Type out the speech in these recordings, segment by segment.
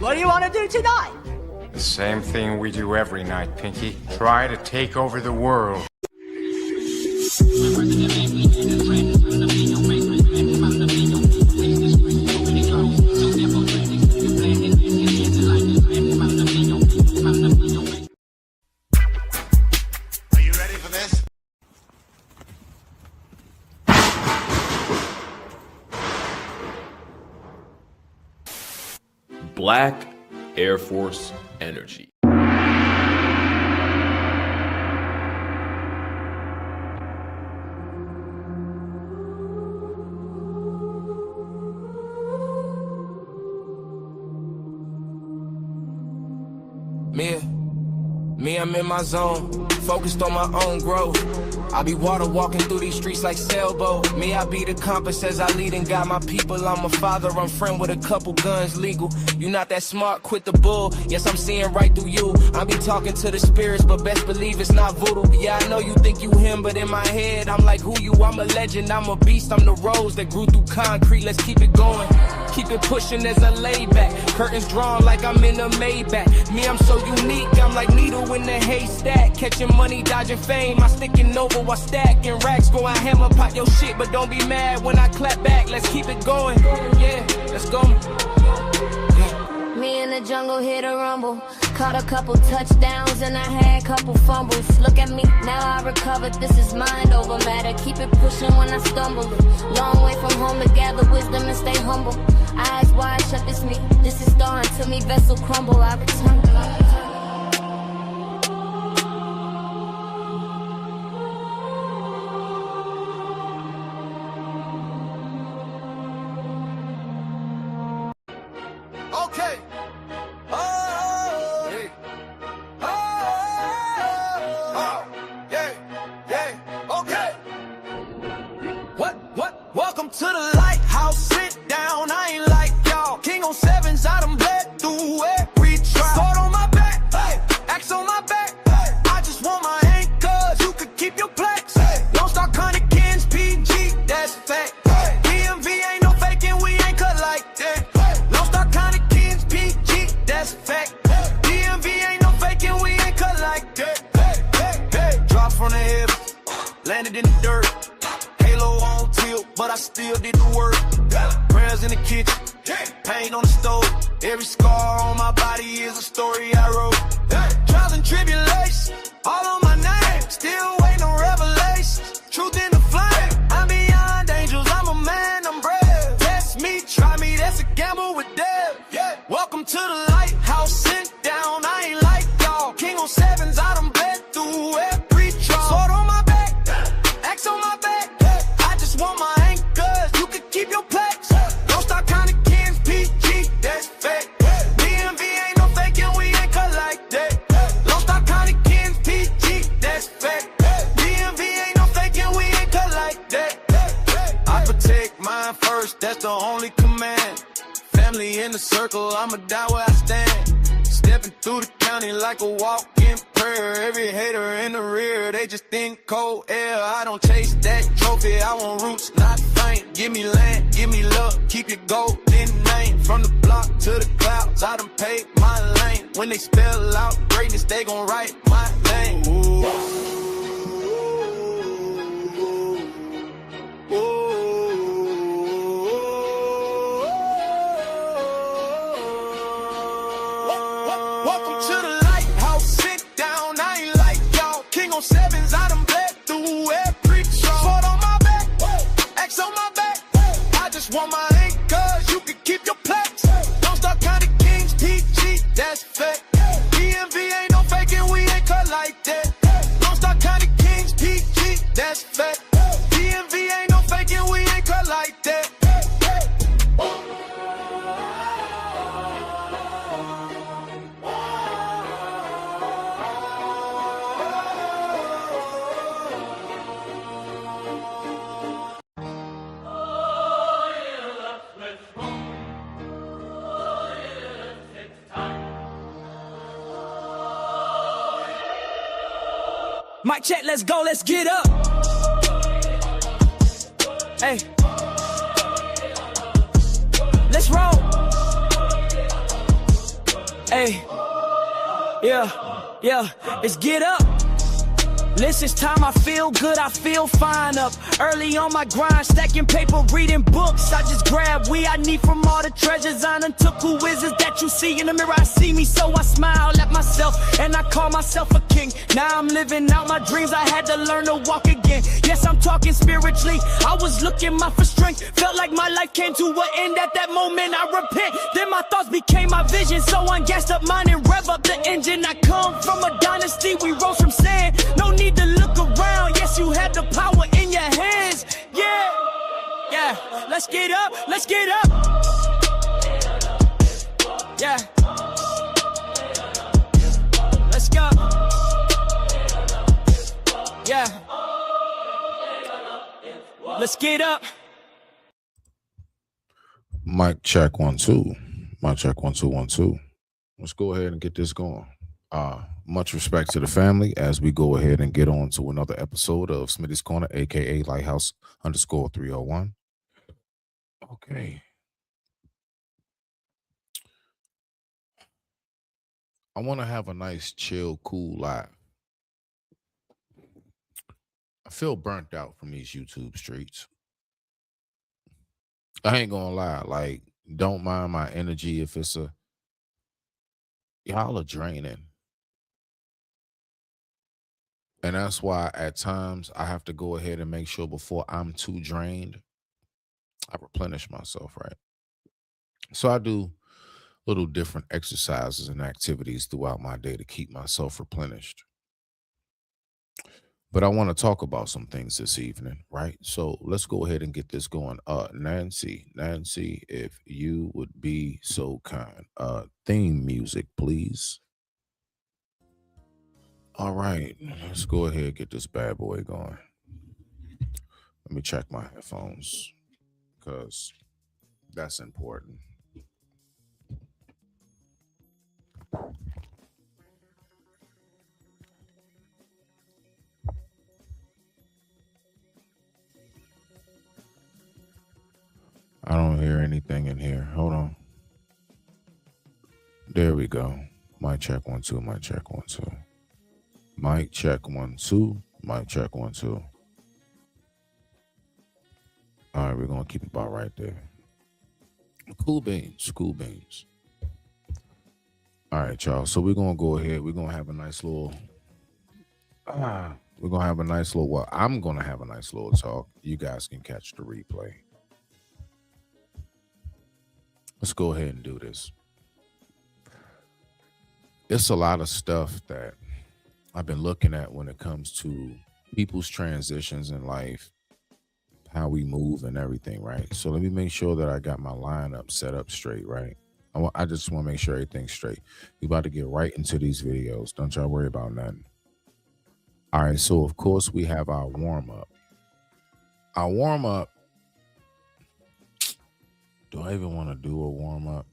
What do you want to do tonight? The same thing we do every night, Pinky. Try to take over the world. Are you ready for this? Black Air Force Energy. Me, I'm in my zone, focused on my own growth. I be water walking through these streets like sailboat. Me, I be the compass as I lead and guide my people. I'm a father, I'm friend with a couple guns legal. You not that smart, quit the bull. Yes, I'm seeing right through you. I be talking to the spirits, but best believe it's not voodoo. Yeah, I know you think you him, but in my head, I'm like who you? I'm a legend, I'm a beast, I'm the rose that grew through concrete. Let's keep it going. Keep it pushing as I lay back. Curtains drawn like I'm in a Maybach. Me, I'm so unique, I'm like needle in the haystack. Catching money, dodging fame, I sticking over while stacking racks. Go and hammer pop your shit, but don't be mad when I clap back. Let's keep it going, yeah, let's go. Me in the jungle, hit a rumble. Caught a couple touchdowns and I had a couple fumbles. Look at me, now I recovered. This is mind over matter. Keep it pushing when I stumble. Long way from home to gather wisdom and stay humble. Eyes wide shut, this me. This is starting to me, vessel crumble. I return. Okay. Oh, yeah. Oh, yeah. Okay. What? Welcome to the lighthouse. Sit down. I ain't like y'all. King on sevens. I done bled through every trial. Sword on my back. Hey. Axe on my back. Hey. I just want my anchors. You could keep your plaques. Hey. Don't start cutting kins. PG. That's fact. Hey. DMV ain't no faking. We ain't cut like that. That's fact. DMV ain't no faking, we ain't cut like that. Drop from the heavens, landed in the dirt. Halo on tilt, but I still did the work. Prayers in the kitchen, paint on the stove. Every scar on my body is a story I wrote. Trials and tribulations, all on my name. Still waiting on revelations. Truth in the flame. I'm beyond angels, I'm a man, I'm brave. Test me, try me, that's a gamble with death. Welcome to the lighthouse, sit down, I ain't like y'all. King on sevens, I done bled through every trial. Sword on my back, axe on my back. I just want my anchors, you could keep your plaques. Don't start counting kins, PG, that's fact. DMV ain't no faking, we ain't cut like that. Don't start counting kins, PG, that's fact. DMV ain't no faking, we ain't cut like that. I protect mine first, that's the only command. Family in the circle, I'ma die where I stand. Stepping through the county like a walk-in prayer. Every hater in the rear, they just think cold air. I don't chase that trophy, I want roots, not fame. Give me land, give me love, keep your golden name. From the block to the clouds, I done paid my lane. When they spell out greatness, they gon' write my name. Ooh. Welcome to the lighthouse, sit down, I ain't like y'all. King on sevens, I done bled through every trial. Sword on my back, axe on my back. I just want my anchors, you can keep your plaques. Don't start counting kings, PG, that's fact. DMV ain't no faking, we ain't cut like that. Don't start counting kings, PG, that's fact. DMV ain't no faking, we ain't cut like that. Mic check, let's go, let's get up. Hey, let's roll. Hey, yeah, let's get up. Listen, it's time I feel good, I feel fine up. Early on my grind, stacking paper, reading books. I just grab we I need from all the treasures I done took. Who is it that you see in the mirror? I see me, so I smile at myself, and I call myself a king. Now I'm living out my dreams, I had to learn to walk again. Yes, I'm talking spiritually, I was looking out for strength. Felt like my life came to an end at that moment, I repent. Then my thoughts became my vision, so I gassed up mine and rev up the engine. I come from a dynasty, we rose from sand. No need to look around, yes, you have the power in your hands. Yeah, let's get up, let's get up. Yeah, let's go. Yeah, let's get up. Mic check 1 2. Mic check 1 2 1 2. Let's go ahead and get this going. Much respect to the family as we go ahead and get on to another episode of Smitty's Corner, aka Lighthouse _301. Okay. I want to have a nice, chill, cool live. I feel burnt out from these YouTube streets. I ain't gonna lie, like, don't mind my energy if it's y'all are draining. And that's why at times I have to go ahead and make sure before I'm too drained, I replenish myself, right? So I do little different exercises and activities throughout my day to keep myself replenished. But I want to talk about some things this evening, right? So let's go ahead and get this going. Nancy, if you would be so kind. Theme music, please. All right, let's go ahead and get this bad boy going. Let me check my headphones because that's important. I don't hear anything in here. Hold on. There we go. Mic check 1 2. Mic check 1 2. Mic check 1 2. Mic check 1 2. All right, we're gonna keep it about right there. Cool beans. All right, y'all. So we're gonna go ahead. We're gonna have a nice little. We're gonna have a nice little. Well, I'm gonna have a nice little talk. You guys can catch the replay. Let's go ahead and do this. It's a lot of stuff that I've been looking at when it comes to people's transitions in life, how we move and everything, right? So let me make sure that I got my lineup set up straight, right? I just want to make sure everything's straight. We about to get right into these videos. Don't y'all worry about nothing. All right, so of course we have our warm-up. Our warm-up, do I even want to do a warm-up?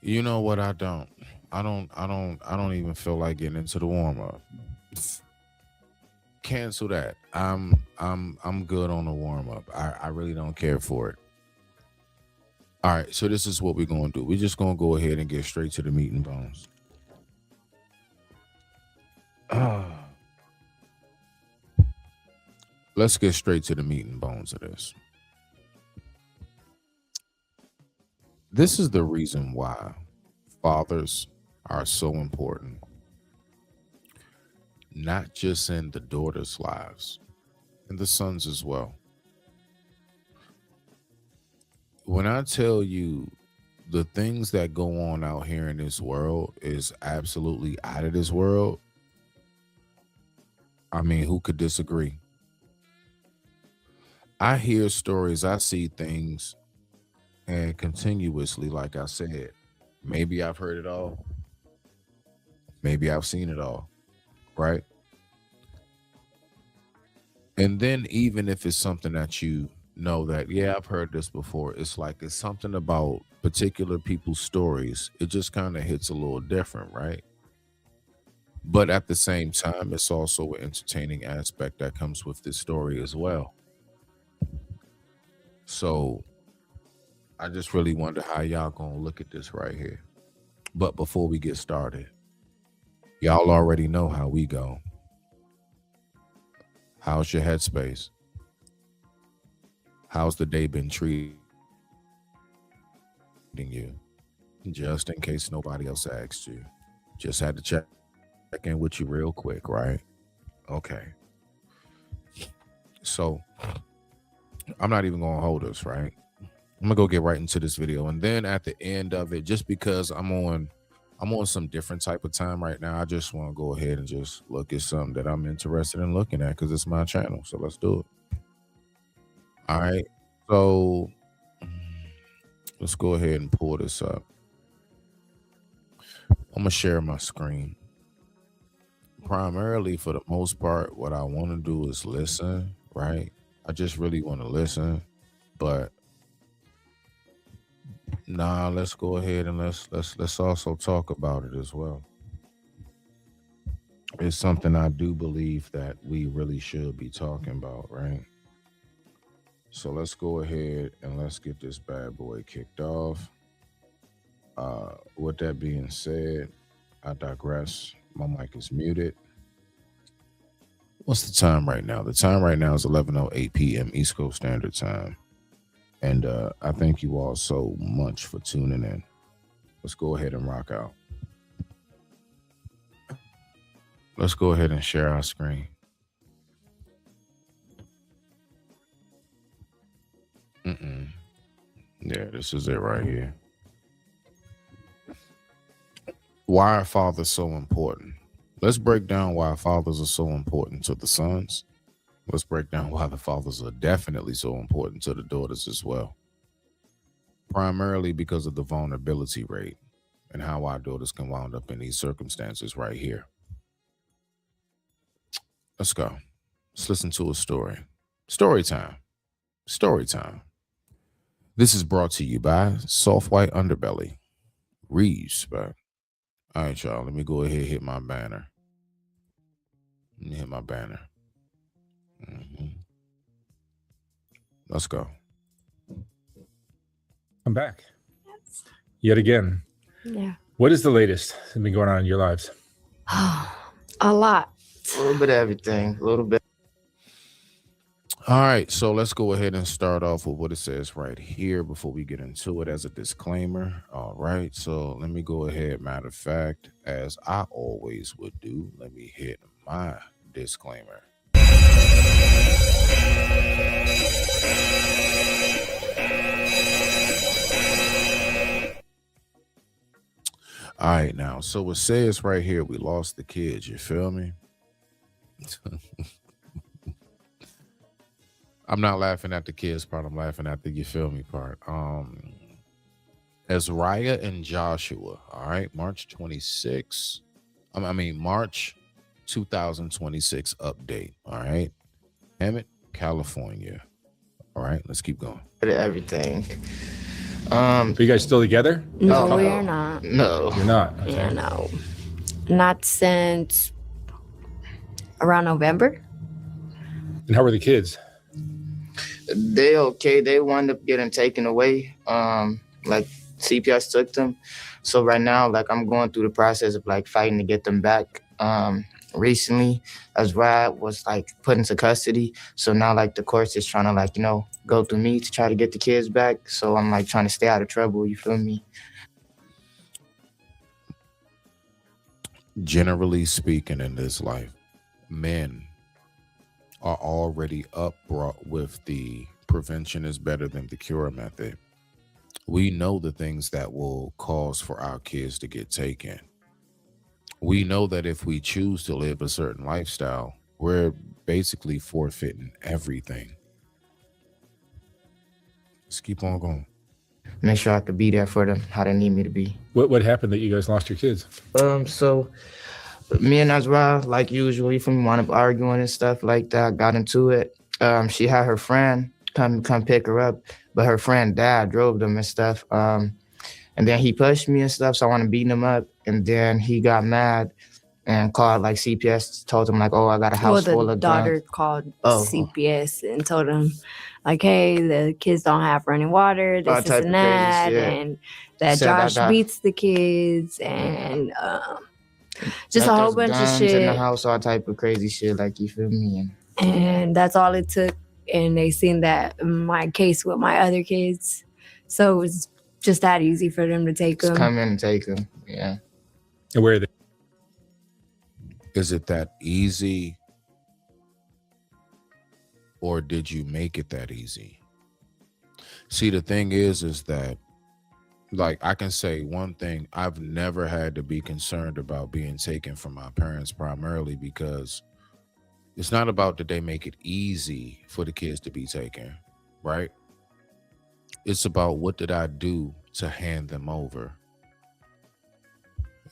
You know what? I don't even feel like getting into the warm-up. Cancel that. I'm good on the warm-up. I really don't care for it. All right, so this is what we're gonna do. We're just gonna go ahead and get straight to the meat and bones. Let's get straight to the meat and bones of this. This is the reason why fathers are so important, not just in the daughters' lives, and the sons as well. When I tell you the things that go on out here in this world is absolutely out of this world, I mean, who could disagree? I hear stories, I see things, and continuously, like I said, maybe I've heard it all, maybe I've seen it all, right? And then even if it's something that you know that, yeah, I've heard this before, it's like it's something about particular people's stories. It just kind of hits a little different, right? But at the same time, it's also an entertaining aspect that comes with this story as well. So I just really wonder how y'all gonna look at this right here. But before we get started, y'all already know how we go. How's your headspace? How's the day been treating you? Just in case nobody else asked you. Just had to check in with you real quick, right? Okay. So I'm not even gonna hold us, right? I'm gonna go get right into this video, and then at the end of it, just because I'm on some different type of time right now, I just want to go ahead and just look at something that I'm interested in looking at because it's my channel. So let's do it. All right. So let's go ahead and pull this up. I'm gonna share my screen. Primarily, for the most part, what I want to do is listen, right? I just really want to listen, but nah, let's go ahead and let's also talk about it as well. It's something I do believe that we really should be talking about, right? So let's go ahead and let's get this bad boy kicked off. With that being said, I digress. My mic is muted. What's the time right now? The time right now is 11:08 p.m. East Coast Standard Time. And I thank you all so much for tuning in. Let's go ahead and rock out. Let's go ahead and share our screen. Yeah, this is it right here. Why are fathers so important? Let's break down why fathers are so important to the sons. Let's break down why the fathers are definitely so important to the daughters as well. Primarily because of the vulnerability rate and how our daughters can wind up in these circumstances right here. Let's go. Let's listen to a story. Story time. Story time. This is brought to you by Soft White Underbelly. Respect. All right, y'all. Let me go ahead and hit my banner. Let me hit my banner. Let's go. I'm back. Yet again. Yeah. What is the latest that's been going on in your lives? A lot. A little bit of everything. A little bit. All right, so let's go ahead and start off with what it says right here before we get into it as a disclaimer. All right, so let me go ahead. Matter of fact, as I always would do, let me hit my disclaimer. All right, now, so it says right here, we lost the kids. You feel me? I'm not laughing at the kids part. I'm laughing at the you feel me part. Azariah and Joshua. All right, March 2026 update. All right, Emmett, California. All right, let's keep going. Bit of everything. Are you guys still together? No, No. we're not. No. You're not. Okay. Yeah, no. Not since around November. And how were the kids? They okay. They wound up getting taken away. Like CPS took them. So right now, like I'm going through the process of like fighting to get them back. Recently, Azariah was like put into custody. So now like the courts is trying to like, go through me to try to get the kids back. So I'm like trying to stay out of trouble. You feel me? Generally speaking, in this life, men are already upbrought with the prevention is better than the cure method. We know the things that will cause for our kids to get taken. We know that if we choose to live a certain lifestyle, we're basically forfeiting everything. Let's keep on going. Make sure I could be there for them how they need me to be. What happened that you guys lost your kids? So me and Azariah, like usual, we wound up arguing and stuff like that. Got into it. She had her friend come pick her up, but her friend dad drove them and stuff. And then he pushed me and stuff, so I wanted to beat him up. And then he got mad and called like CPS, told them like, oh, I got a house full the of daughter drugs. called Oh. CPS and told them, like, hey, the kids don't have running water, All this, type and of crazy that, shit. and that Said that Josh beats the kids, and just a whole bunch of guns shit. in the house, all type of crazy shit, like, you feel me? And that's all it took. And they seen that my case with my other kids, so it was just that easy for them to take Just them. come in and take them. Yeah. And where are they? Is it that easy, or did you make it that easy? See, the thing is that, like, I can say one thing: I've never had to be concerned about being taken from my parents, primarily because it's not about that they make it easy for the kids to be taken, right? It's about what did I do to hand them over.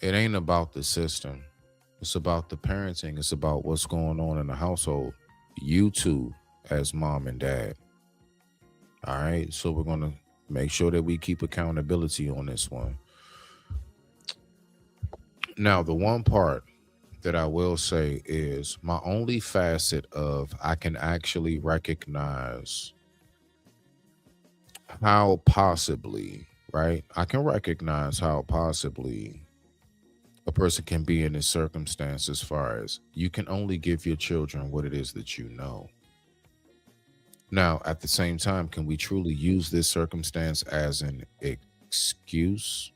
It ain't about the system. It's about the parenting. It's about what's going on in the household. You two as mom and dad. All right. So we're going to make sure that we keep accountability on this one. Now, the one part that I will say is my only facet of I can actually recognize how possibly, right? I can recognize how possibly a person can be in this circumstance, as far as you can only give your children what it is that you know. Now, at the same time, can we truly use this circumstance as an excuse?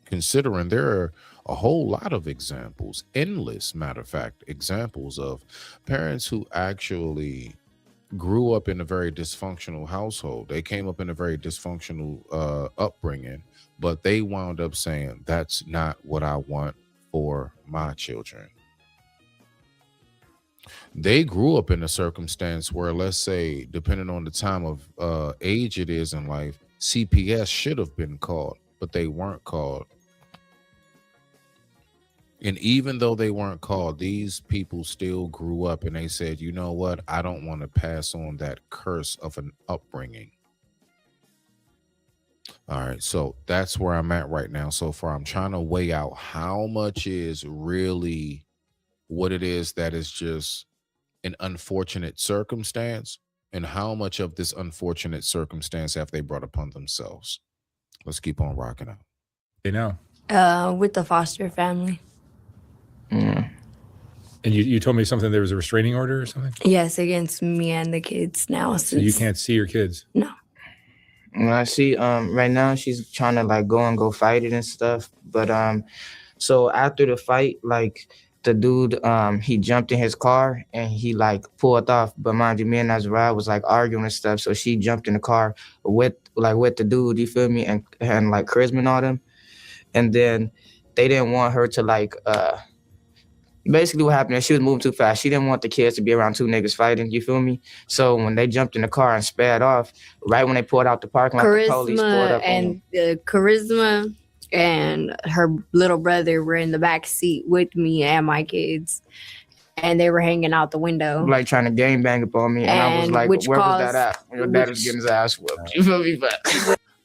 Considering there are a whole lot of examples, endless, matter of fact, examples of parents who actually grew up in a very dysfunctional household. They came up in a very dysfunctional upbringing, but they wound up saying, that's not what I want for my children. They grew up in a circumstance where, let's say, depending on the time of age it is in life, CPS should have been called, but they weren't called. And even though they weren't called, these people still grew up and they said, you know what? I don't want to pass on that curse of an upbringing. All right. So that's where I'm at right now. So far, I'm trying to weigh out how much is really what it is that is just an unfortunate circumstance, and how much of this unfortunate circumstance have they brought upon themselves. Let's keep on rocking out. They know. With the foster family. Yeah. And you told me something, there was a restraining order or something? Yes, against me and the kids now. So you can't see your kids? No. And I see right now she's trying to like go fight it and stuff. But so after the fight, like the dude, he jumped in his car and he like pulled off. But mind you, me and Azariah was like arguing and stuff. So she jumped in the car with the dude, you feel me, and like Charisma and all them. And then they didn't want her to like basically what happened is she was moving too fast. She didn't want the kids to be around two niggas fighting, you feel me? So when they jumped in the car and sped off, right when they pulled out the parking lot, the police pulled up on them. Charisma and her little brother were in the back seat with me and my kids, and they were hanging out the window, like trying to gangbang upon me. And I was like, where was that at? Your dad was getting his ass whooped. You feel me? But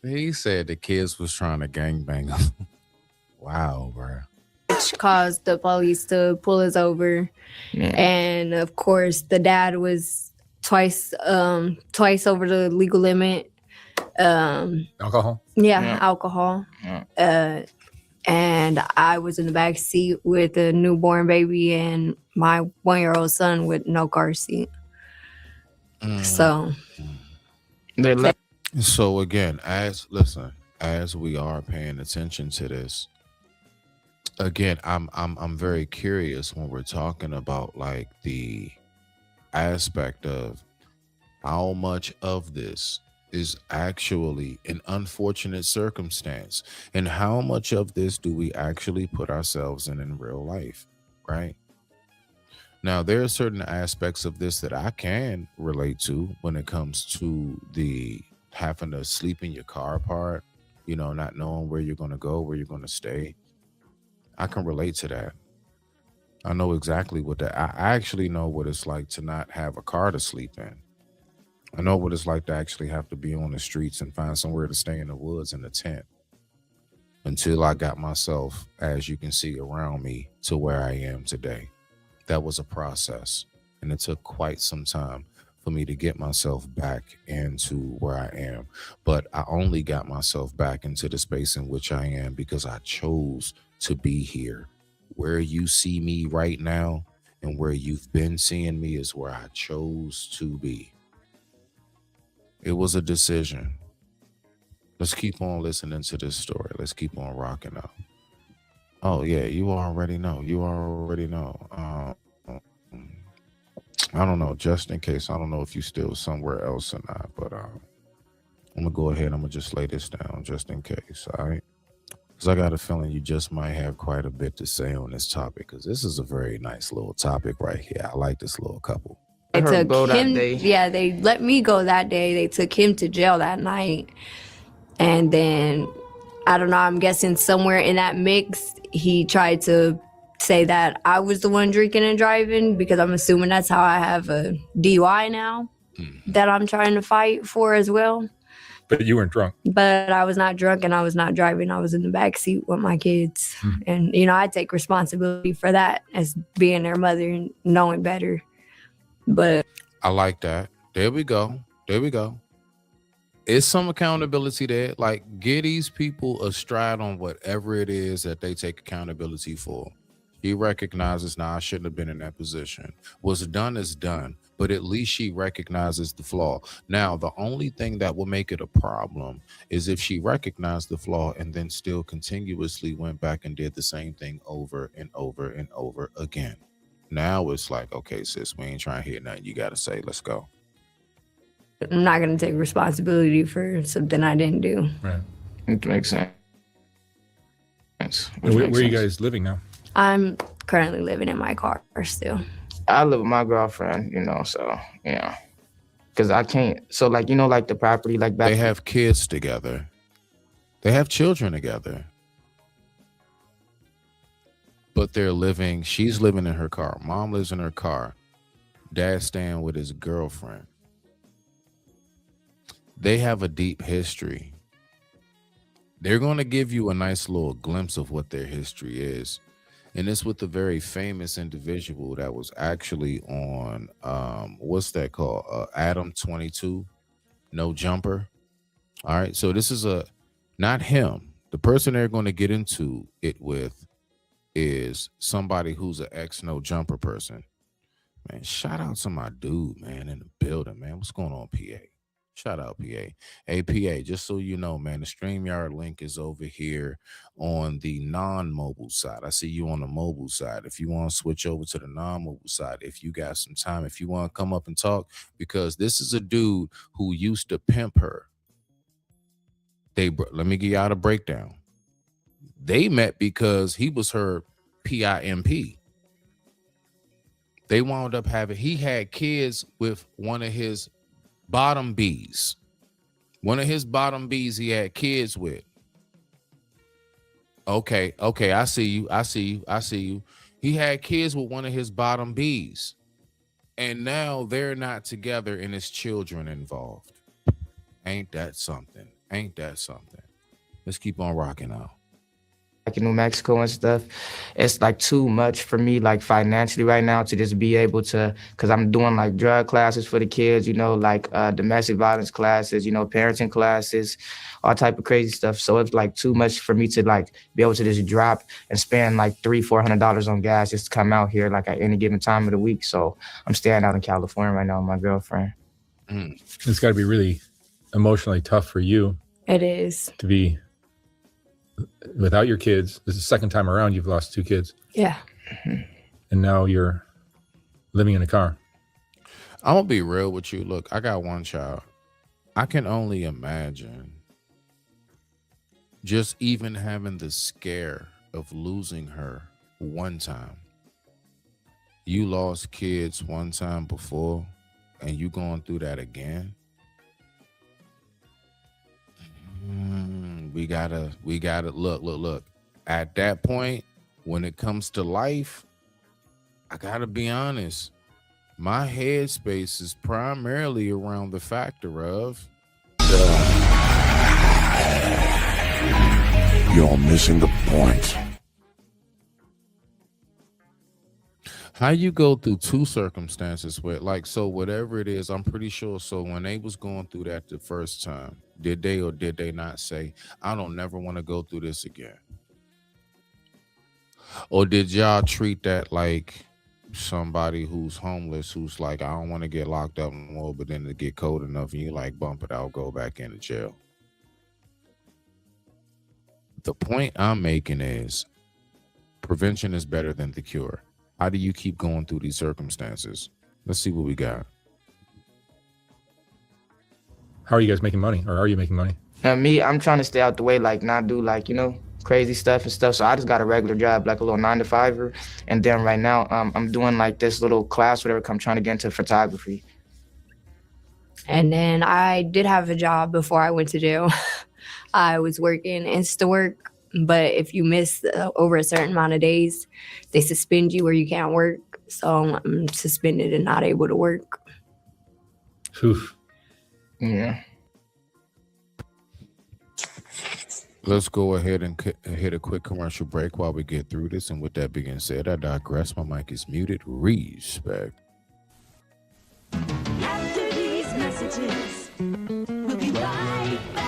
he said the kids was trying to gangbang him. Wow, bro. Which caused the police to pull us over. Yeah. And of course the dad was twice over the legal limit. Alcohol? Yeah, alcohol. Yeah. And I was in the back seat with a newborn baby and my 1-year-old son with no car seat. So again, as we are paying attention to this, again, I'm very curious when we're talking about like the aspect of how much of this is actually an unfortunate circumstance, and how much of this do we actually put ourselves in real life, right? Now, there are certain aspects of this that I can relate to when it comes to the having to sleep in your car part, you know, not knowing where you're going to go, where you're going to stay. I can relate to that. I know exactly what that, I actually know what it's like to not have a car to sleep in. I know what it's like to actually have to be on the streets and find somewhere to stay in the woods in a tent. until I got myself, as you can see around me, to where I am today. That was a process, and it took quite some time for me to get myself back into where I am. But I only got myself back into the space in which I am because I chose to be here. Where you see me right now and where you've been seeing me is where I chose to be. It was a decision. Let's keep on listening to this story. Let's keep on rocking up. Oh, yeah, you already know. You already know. I don't know, just in case. I don't know if you still somewhere else or not, but I'm going to go ahead. I'm going to just lay this down just in case, all right? Because I got a feeling you just might have quite a bit to say on this topic, because this is a very nice little topic right here. I like this little couple. They Her took go that him. day. Yeah, they let me go that day. They took him to jail that night, and then I don't know. I'm guessing somewhere in that mix, he tried to say that I was the one drinking and driving, because I'm assuming that's how I have a DUI now that I'm trying to fight for as well. But you weren't drunk. But I was not drunk and I was not driving. I was in the back seat with my kids, and I take responsibility for that as being their mother and knowing better. But I like that. There we go. There we go. It's some accountability there. Like, get these people astride on whatever it is that they take accountability for. She recognizes, nah, I shouldn't have been in that position. What's done is done, but at least she recognizes the flaw. Now, the only thing that will make it a problem is if she recognized the flaw and then still continuously went back and did the same thing over and over and over again. Now it's like, okay, sis, we ain't trying to hear nothing you got to say. Let's go. I'm not going to take responsibility for something I didn't do. Right. It makes sense. Where are you guys living now? I'm currently living in my car still. I live with my girlfriend, so, because I can't. So, like, like the property, like back. They have kids together. They have children together. But she's living in her car. Mom lives in her car. Dad's staying with his girlfriend. They have a deep history. They're going to give you a nice little glimpse of what their history is. And it's with a very famous individual that was actually on, what's that called? Adam 22, No Jumper. All right. So this is not him. The person they're going to get into it with is somebody who's an ex-No Jumper person. Man, shout out to my dude, man, in the building, man. What's going on, PA? Shout out, PA. Hey, PA, just so you know, man, the StreamYard link is over here on the non-mobile side. I see you on the mobile side. If you want to switch over to the non-mobile side, if you got some time, if you want to come up and talk, because this is a dude who used to pimp her. Let me give y'all a breakdown. They met because he was her PIMP. They wound up he had kids with one of his bottom B's. One of his bottom B's he had kids with. Okay, I see you. He had kids with one of his bottom B's. And now they're not together and his children involved. Ain't that something? Let's keep on rocking out. Like in New Mexico and stuff, it's like too much for me, like financially right now, to just be able to, because I'm doing like drug classes for the kids, like domestic violence classes, parenting classes, all type of crazy stuff. So it's like too much for me to like be able to just drop and spend like $300-400 on gas just to come out here like at any given time of the week. So I'm staying out in California right now with my girlfriend. It's got to be really emotionally tough for you. It is. To be without your kids. This is the second time around you've lost 2 kids. Yeah. And now you're living in a car. I'm going to be real with you. Look, I got one child. I can only imagine just even having the scare of losing her one time. You lost kids one time before and you going through that again. We gotta look. At that point, when it comes to life, I gotta be honest. My headspace is primarily around the factor of You're missing the point. How you go through two circumstances where, like, so whatever it is, I'm pretty sure. So when they was going through that the first time, did they or did they not say, I don't never want to go through this again? Or did y'all treat that like somebody who's homeless, who's like, I don't want to get locked up more, but then to get cold enough and you like bump it out, go back into jail? The point I'm making is prevention is better than the cure. How do you keep going through these circumstances? Let's see what we got. How are you guys making money, or are you making money? Me, I'm trying to stay out the way, like not do like, you know, crazy stuff and stuff. So I just got a regular job, like a little 9-to-5er. And then right now, I'm doing like this little class, whatever, I'm trying to get into photography. And then I did have a job before I went to jail. I was working Insta work, but if you miss over a certain amount of days, they suspend you or you can't work. So I'm suspended and not able to work. Oof. Yeah. Let's go ahead and hit a quick commercial break while we get through this. And with that being said, I digress. My mic is muted. Respect. After these messages, we'll be right back.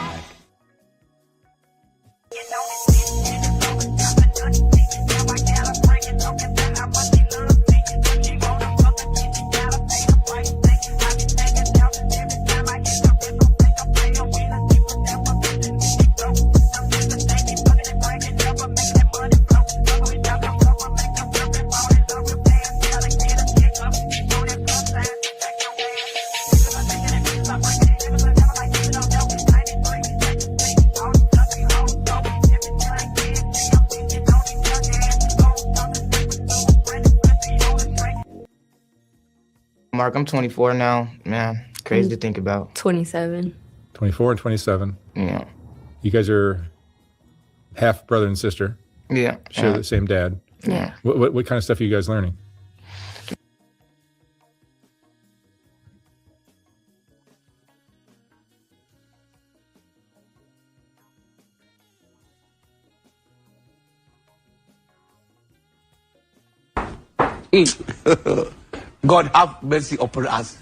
Mark, I'm 24 now. Man, crazy to think about. 27. 24 and 27. Yeah. You guys are half brother and sister. Yeah. Share the same dad. Yeah. What kind of stuff are you guys learning? God have mercy upon us.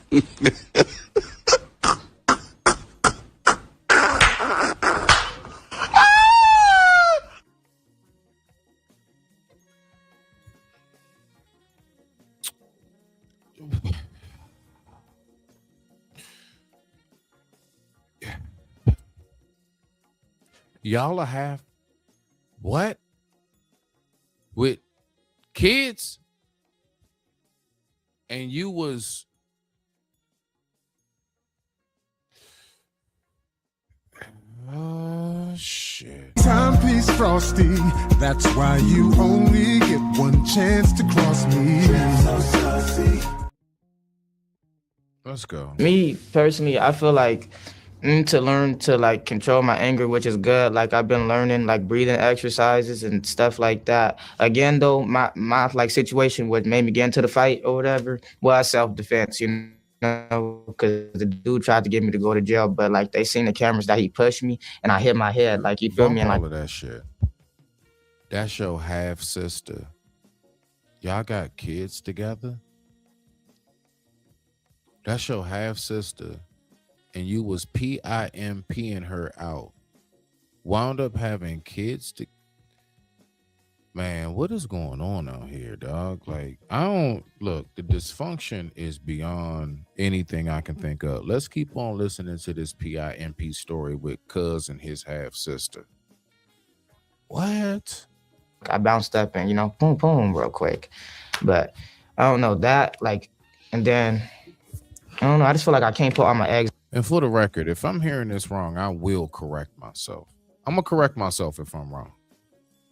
Y'all are half what? With kids? And you was shit. Timepiece Frosty, that's why you only get one chance to cross me. Let's go. Me personally, I feel like to learn to like control my anger, which is good. Like I've been learning like breathing exercises and stuff like that. Again, though, my like situation what made me get into the fight or whatever was self-defense, you know, because the dude tried to get me to go to jail, but like they seen the cameras that he pushed me and I hit my head, like you feel me, and all like of that shit. That's your half sister. Y'all got kids together? That's your half sister. And you was PIMPing her out, wound up having kids to, man, what is going on out here, dog? Like, I don't, look, the dysfunction is beyond anything I can think of. Let's keep on listening to this PIMP story with Cuz and his half sister. What? I bounced up and, you know, boom, boom, real quick. But I don't know that, like, and then, I don't know, I just feel like I can't put all my eggs. And for the record, if I'm hearing this wrong, I will correct myself. I'm going to correct myself if I'm wrong.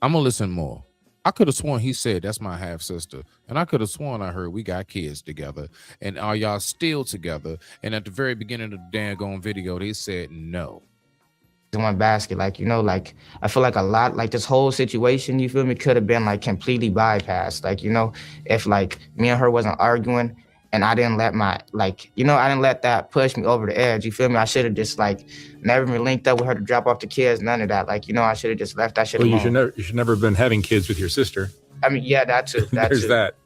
I'm going to listen more. I could have sworn he said that's my half sister. And I could have sworn I heard we got kids together. And are y'all still together? And at the very beginning of the daggone video, they said no. In one basket, like, you know, like I feel like a lot, like this whole situation, you feel me, could have been like completely bypassed. Like, you know, if like me and her wasn't arguing And I didn't let I didn't let that push me over the edge. You feel me? I should have just like never been linked up with her to drop off the kids. None of that. Like, I should have just left that shit alone. You should never have been having kids with your sister. I mean, yeah, that too. There's that.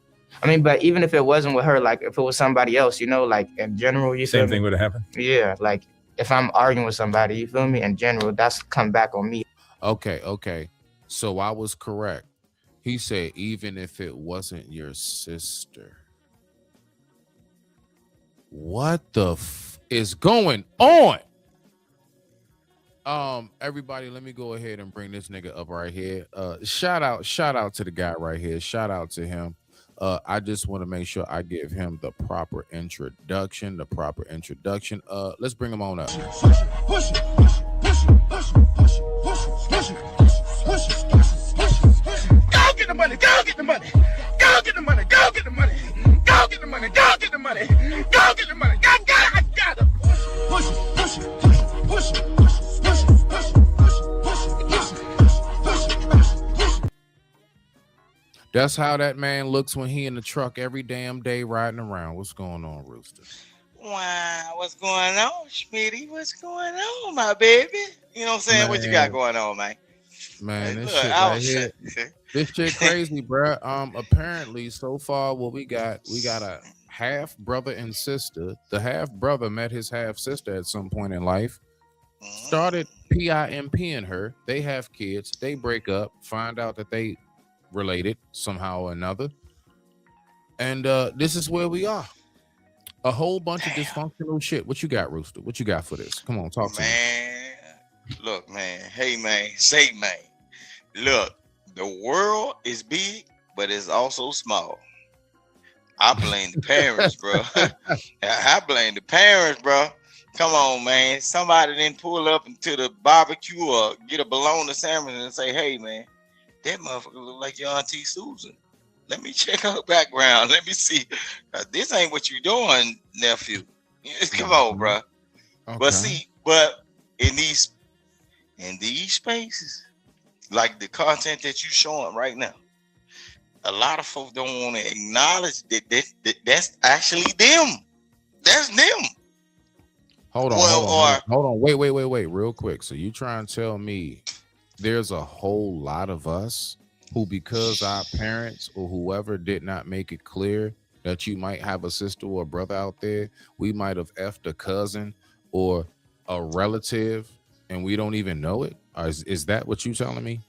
I mean, but even if it wasn't with her, like if it was somebody else, like in general, same thing would have happened. Yeah, like if I'm arguing with somebody, you feel me? In general, that's come back on me. Okay. So I was correct. He said, even if it wasn't your sister. What the is going on? Everybody, let me go ahead and bring this nigga up right here. Shout out to the guy right here. Shout out to him. I just want to make sure I give him the proper introduction. Let's bring him on up. Go get the money, go get the money, go get the money, go get the money, go get the money, go get the money, go get the money, I got it. That's how that man looks when he in the truck every damn day riding around. What's going on, Rooster? Wow, what's going on, Schmitty? What's going on, my baby? You know what I'm saying? Man. What you got going on, man? Man, this shit right here. This shit crazy, bro. Apparently, so far, what we got a half brother and sister. The half brother met his half sister at some point in life. Started PIMPing her. They have kids. They break up. Find out that they related somehow or another. And this is where we are. A whole bunch of dysfunctional shit. What you got, Rooster? What you got for this? Come on, talk to me. Look, man. Hey, man. Say, man. Look, the world is big, but it's also small. I blame the parents, bro. I blame the parents, bro. Come on, man. Somebody didn't pull up into the barbecue or get a bologna sandwich and say, hey, man, that motherfucker look like your Auntie Susan. Let me check her background. Let me see. This ain't what you doing, nephew. Come on, bro. Okay. But in these spaces, like the content that you showing right now, a lot of folks don't want to acknowledge that that's actually them. That's them. Hold on. Wait, real quick. So you trying to tell me there's a whole lot of us who, because our parents or whoever did not make it clear that you might have a sister or a brother out there, we might have effed a cousin or a relative and we don't even know it? Is that what you telling me?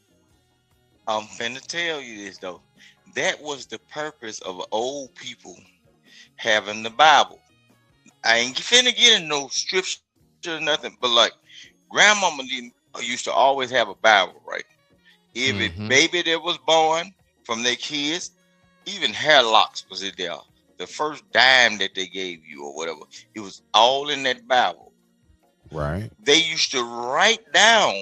I'm finna tell you this though. That was the purpose of old people having the Bible. I ain't finna get in no scripture or nothing, but like grandmama used to always have a Bible, right? Every baby that was born from their kids, even hair locks was in there. The first dime that they gave you or whatever, it was all in that Bible. Right. They used to write down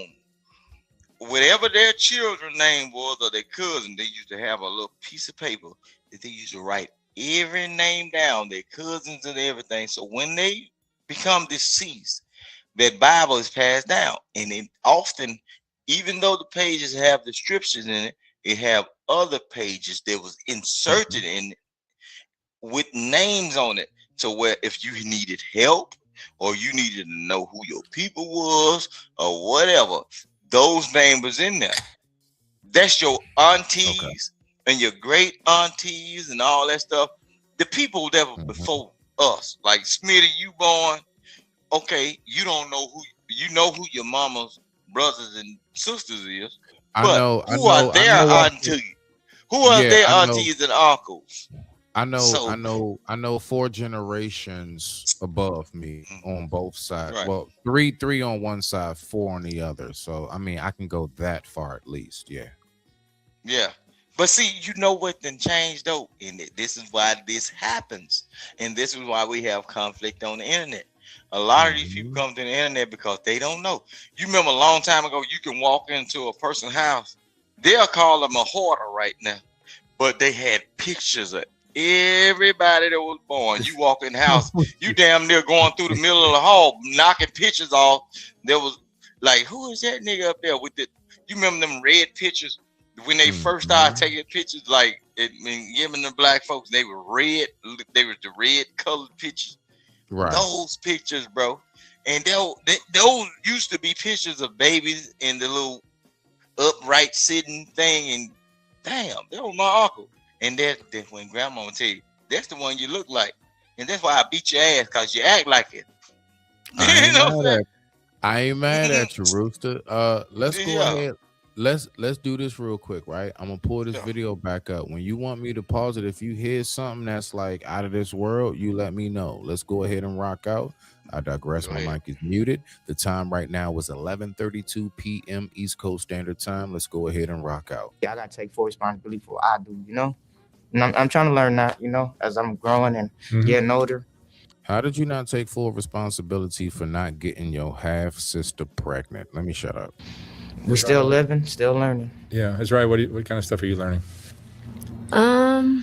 whatever their children's name was or their cousin. They used to have a little piece of paper that they used to write every name down, their cousins and everything. So when they become deceased, that Bible is passed down. And it often, even though the pages have descriptions in it, it have other pages that was inserted in it with names on it. So where if you needed help or you needed to know who your people was or whatever, those names was in there. That's your aunties and your great aunties and all that stuff. The people that were before us, like Smitty, you born, okay, you don't know who your mama's brothers and sisters is. But who are their aunties? Who are their aunties and uncles? I know 4 generations above me on both sides. Right. Well, three on one side, 4 on the other. So I mean, I can go that far at least. Yeah. Yeah. But see, you know what then changed though? And this is why this happens. And this is why we have conflict on the internet. A lot of these people come to the internet because they don't know. You remember a long time ago, you can walk into a person's house. They'll call them a hoarder right now. But they had pictures of everybody that was born. You walk in the house, you damn near going through the middle of the hall, knocking pictures off. There was like, who is that nigga up there with the, you remember them red pictures when they first started taking pictures, like giving the black folks, they were red. They were the red colored pictures. Right. Those pictures, bro. And those used to be pictures of babies in the little upright sitting thing. And damn, that was my uncle. And that's when grandma would tell you, that's the one you look like. And that's why I beat your ass, because you act like it. I ain't mad at you, Rooster. Let's go ahead. Let's do this real quick, right? I'm gonna pull this video back up. When you want me to pause it, if you hear something that's like out of this world, you let me know. Let's go ahead and rock out. I digress. My mic is muted. The time right now is 11:32 p.m. East Coast Standard Time. Let's go ahead and rock out. Yeah, I gotta take full responsibility for what I do, you know? And I'm trying to learn that, you know, as I'm growing and getting older. How did you not take full responsibility for not getting your half sister pregnant? Let me shut up. We're still living, still learning. Yeah, that's right. What kind of stuff are you learning? A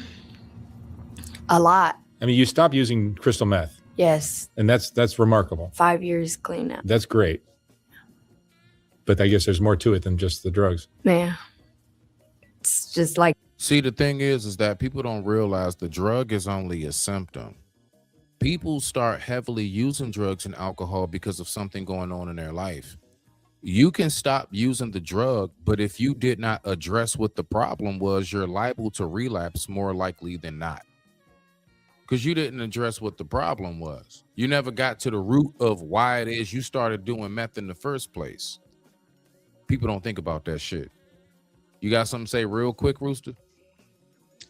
lot. I mean, you stopped using crystal meth. Yes. And that's remarkable. 5 years clean out. That's great. But I guess there's more to it than just the drugs. Man. It's just like. See, the thing is that people don't realize the drug is only a symptom. People start heavily using drugs and alcohol because of something going on in their life. You can stop using the drug, but if you did not address what the problem was, you're liable to relapse more likely than not. Because you didn't address what the problem was. You never got to the root of why it is you started doing meth in the first place. People don't think about that shit. You got something to say real quick, Rooster?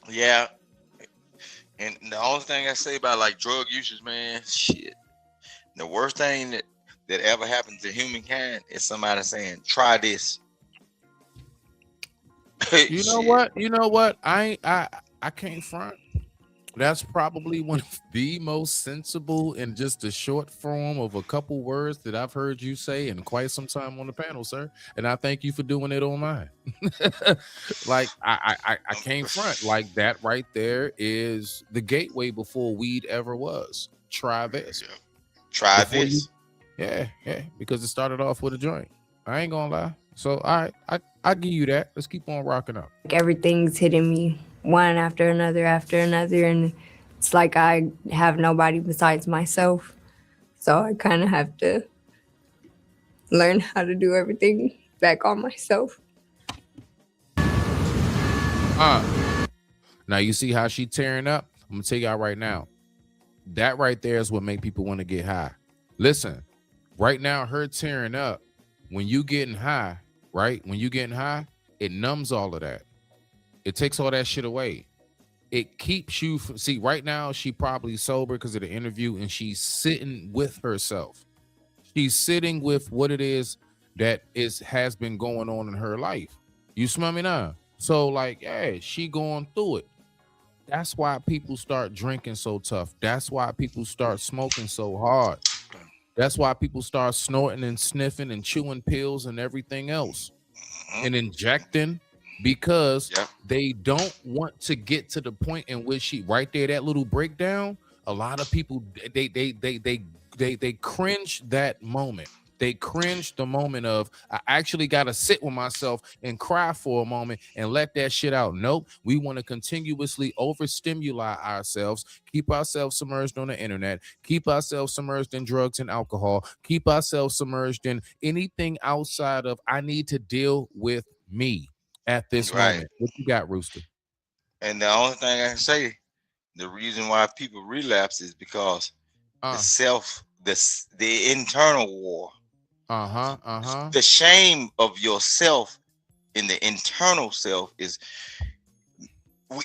Yeah. And the only thing I say about like drug users, man, shit. The worst thing that ever happened to humankind is somebody saying, try this. You know what? I can't front. That's probably one of the most sensible and just a short form of a couple words that I've heard you say in quite some time on the panel, sir. And I thank you for doing it on mine. Like I can't front. Like that right there is the gateway before weed ever was. Try this. Try this. Yeah, because it started off with a joint. I ain't gonna lie. So I give you that. Let's keep on rocking up. Like everything's hitting me one after another, and it's like I have nobody besides myself. So I kind of have to learn how to do everything back on myself. Now you see how she tearing up? I'm gonna tell y'all right now. That right there is what make people want to get high. Listen, right now her tearing up, when you getting high, right? When you getting high, it numbs all of that. It takes all that shit away. It keeps you from, see, right now she probably sober because of the interview and she's sitting with herself. She's sitting with what it is that has been going on in her life. You smell me now? So like, yeah, she going through it. That's why people start drinking so tough. That's why people start smoking so hard. That's why people start snorting and sniffing and chewing pills and everything else and injecting. Because they don't want to get to the point in which she right there, that little breakdown. A lot of people they cringe that moment. They cringe the moment of I actually got to sit with myself and cry for a moment and let that shit out. Nope, we want to continuously overstimulate ourselves, keep ourselves submerged on the internet, keep ourselves submerged in drugs and alcohol, keep ourselves submerged in anything outside of I need to deal with me. At this moment, what you got, Rooster? And the only thing I can say, the reason why people relapse is because the internal war. The shame of yourself in the internal self is,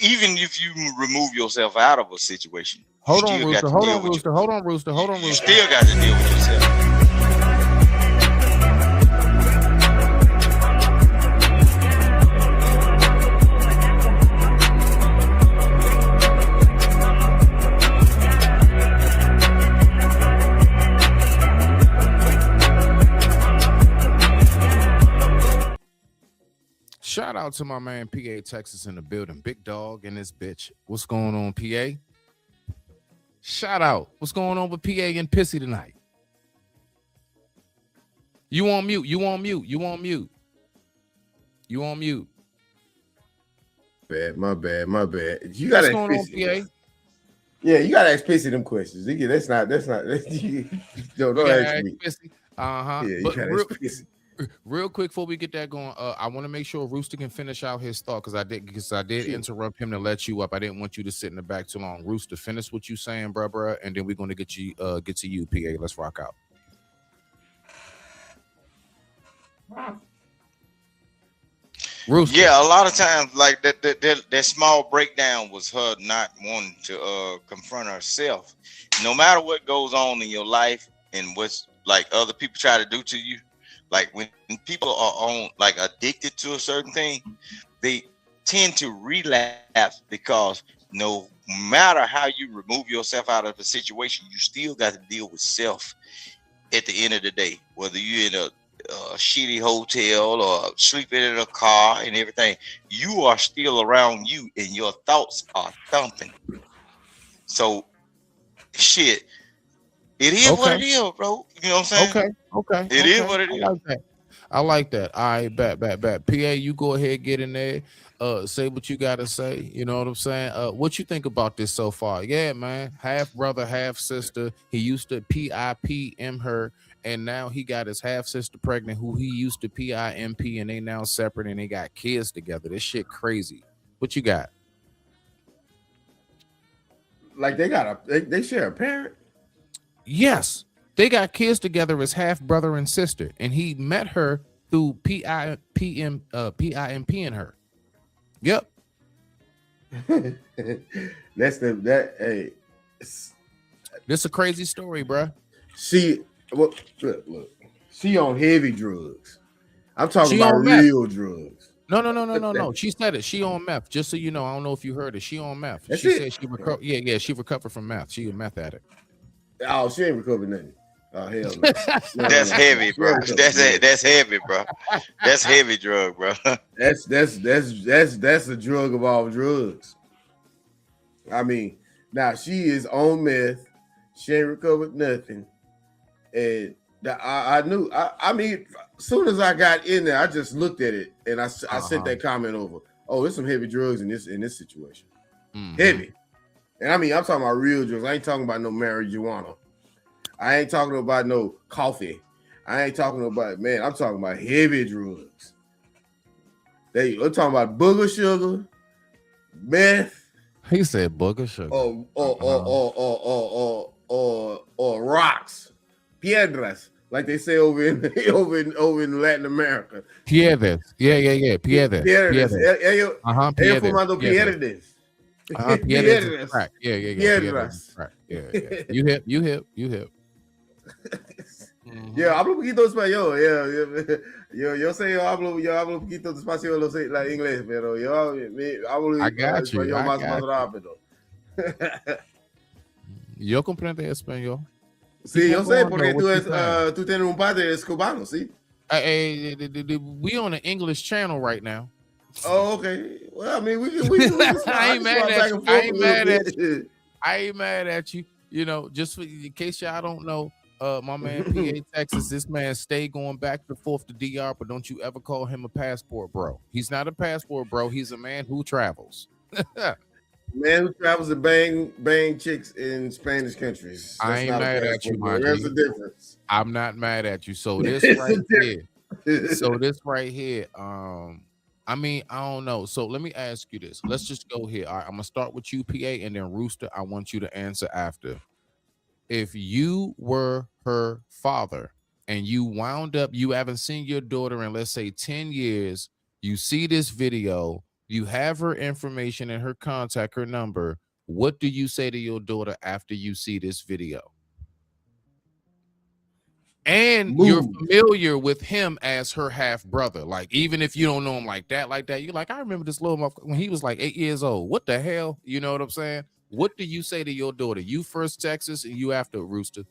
even if you remove yourself out of a situation. Hold on, Rooster. You still got to deal with yourself. Shout out to my man PA Texas in the building. Big dog in this bitch. What's going on, PA? Shout out. What's going on with PA and Pissy tonight? You on mute. My bad. You gotta What's going on, PA? Yeah, you gotta ask Pissy them questions. That's not don't ask me. Uh-huh. Yeah, you But gotta ask Pissy. real quick before we get that going, I want to make sure Rooster can finish out his thought because I did interrupt him to let you up. I didn't want you to sit in the back too long. Rooster, finish what you saying, bruh, and then we're gonna get to you, PA. Let's rock out. Rooster. Yeah, a lot of times like that small breakdown was her not wanting to confront herself. No matter what goes on in your life and what's like other people try to do to you, like when people are on like addicted to a certain thing, they tend to relapse because no matter how you remove yourself out of the situation, you still got to deal with self at the end of the day, whether you're in a shitty hotel or sleeping in a car and everything, you are still around you and your thoughts are thumping. So shit, it is what it is, bro. You know what I'm saying? Okay. It is what it is. I like that. All right, bet. PA, you go ahead, get in there. Say what you gotta say. You know what I'm saying? What you think about this so far? Yeah, man. Half brother, half sister. He used to PIPM her, and now he got his half sister pregnant, who he used to PIMP, and they now separate and they got kids together. This shit crazy. What you got? Like they share a parent? Yes. They got kids together as half brother and sister, and he met her through PIMP in her. Yep. This a crazy story, bro. Look. She on heavy drugs. I'm talking about real drugs. No. She said it. She on meth. Just so you know, I don't know if you heard it. She on meth. She said she recovered. Yeah. She recovered from meth. She a meth addict. Oh, she ain't recovered nothing. Oh hell no. That's heavy, bro. That's heavy, bro. That's heavy drug, bro. That's a drug of all drugs. I mean, now she is on meth. She ain't recovered nothing, and I knew. I mean, as soon as I got in there, I just looked at it and I sent that comment over. Oh, there's some heavy drugs in this situation. Heavy, and I mean, I'm talking about real drugs. I ain't talking about no marijuana. I ain't talking about no coffee. I ain't talking about, man, I'm talking about heavy drugs. I'm talking about booger sugar, meth. He said booger sugar. Or rocks. Piedras, like they say over in Latin America. Piedras. Yeah. Piedras. Piedras. Piedras. Piedras. Yeah. You hip. Yo hablo un poquito español. Yo sé, yo hablo un poquito despacio la inglés, pero yo hablo español más rápido. Yo comprendo español. Sí, yo sé, porque tú tienes un padre es cubano, sí. We on an English channel right now. Oh, okay. Well, I mean, we I ain't mad at you. You know, just in case y'all don't know, my man PA Texas, this man stay going back and forth to DR, but don't you ever call him a passport bro. He's not a passport bro. He's a man who travels. Man who travels to bang chicks in Spanish countries. I ain't mad at you, my There's a difference. I'm not mad at you. So this right here, I mean, I don't know. So let me ask you this. Let's just go here. All right, I'm gonna start with you, PA, and then Rooster, I want you to answer after. If you were her father and you wound up, you haven't seen your daughter in, let's say, 10 years, you see this video, you have her information and her contact, her number, what do you say to your daughter after you see this video? And you're familiar with him as her half brother. Like, even if you don't know him like that, you're like, I remember this little motherfucker when he was like 8 years old. What the hell? You know what I'm saying? What do you say to your daughter? You first, Texas, and you after, Rooster.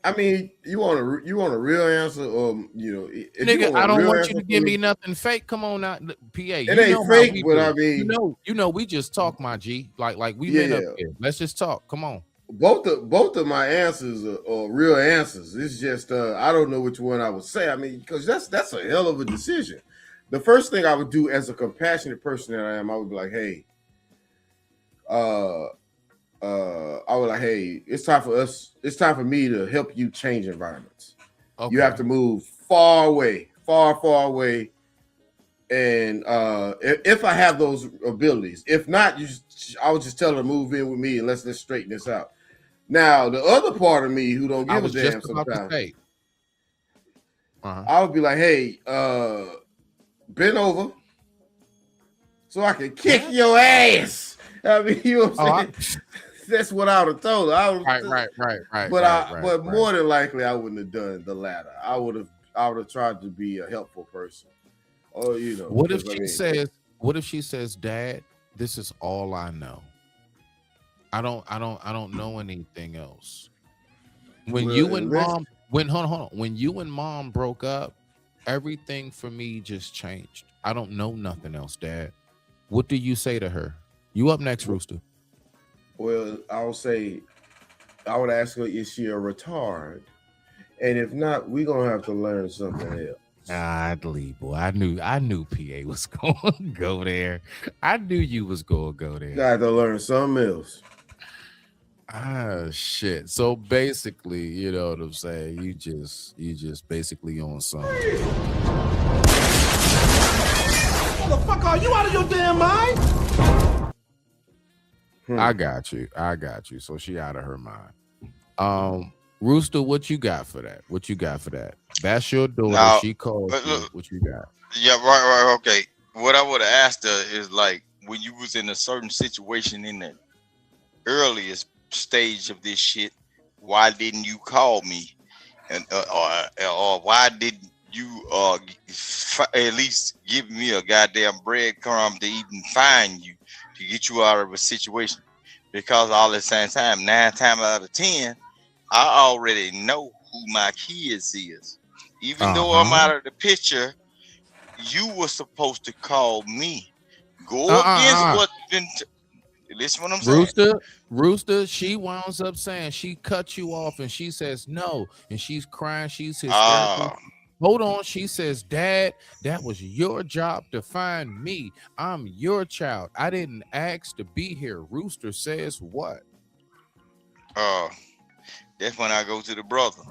I mean, you want a real answer, or nigga, I don't want you to give me nothing fake. Come on out, PA. It ain't fake, but I mean, you know, we just talk, my G. Like we been up here. Let's just talk. Come on. Both of my answers are real answers. It's just I don't know which one I would say. I mean, because that's a hell of a decision. the first thing I would do as a compassionate person that I am, I would be like, hey, I was like, hey, it's time for me to help you change environments. Okay. You have to move far away. And if I have those abilities, if not, I would just tell her to move in with me and let's straighten this out. Now, the other part of me who don't give a damn sometimes, I would be like, hey, bend over so I can kick your ass. I mean, you know what I'm saying? That's what I would have told her. Right. But more than likely, I wouldn't have done the latter. I would have tried to be a helpful person. Or what if she says, Dad, this is all I know. I don't know anything else. When you and mom broke up, everything for me just changed. I don't know nothing else, Dad. What do you say to her? You up next, Rooster. Well, I would ask her, is she a retard? And if not, we're gonna have to learn something else. Boy. I knew PA was gonna go there. I knew you was gonna go there. Got to learn something else. Shit. So basically, you know what I'm saying? You just basically on something. Motherfucker, are you out of your damn mind? I got you. So she out of her mind. Rooster, what you got for that? That's your daughter. Now, she called you. What you got? Yeah, right. Okay. What I would have asked her is like, when you was in a certain situation in the earliest stage of this shit, why didn't you call me? And or why didn't you at least give me a goddamn breadcrumb to even find you, to get you out of a situation? Because all the same time, 9 times out of 10, I already know who my kids is. Even though I'm out of the picture, you were supposed to call me. Go against what's been. Listen what I'm saying. Rooster, she winds up saying she cut you off and she says no. And she's crying. She's hysterical. Hold on. She says, Dad, that was your job to find me. I'm your child. I didn't ask to be here. Rooster says what? That's when I go to the brother.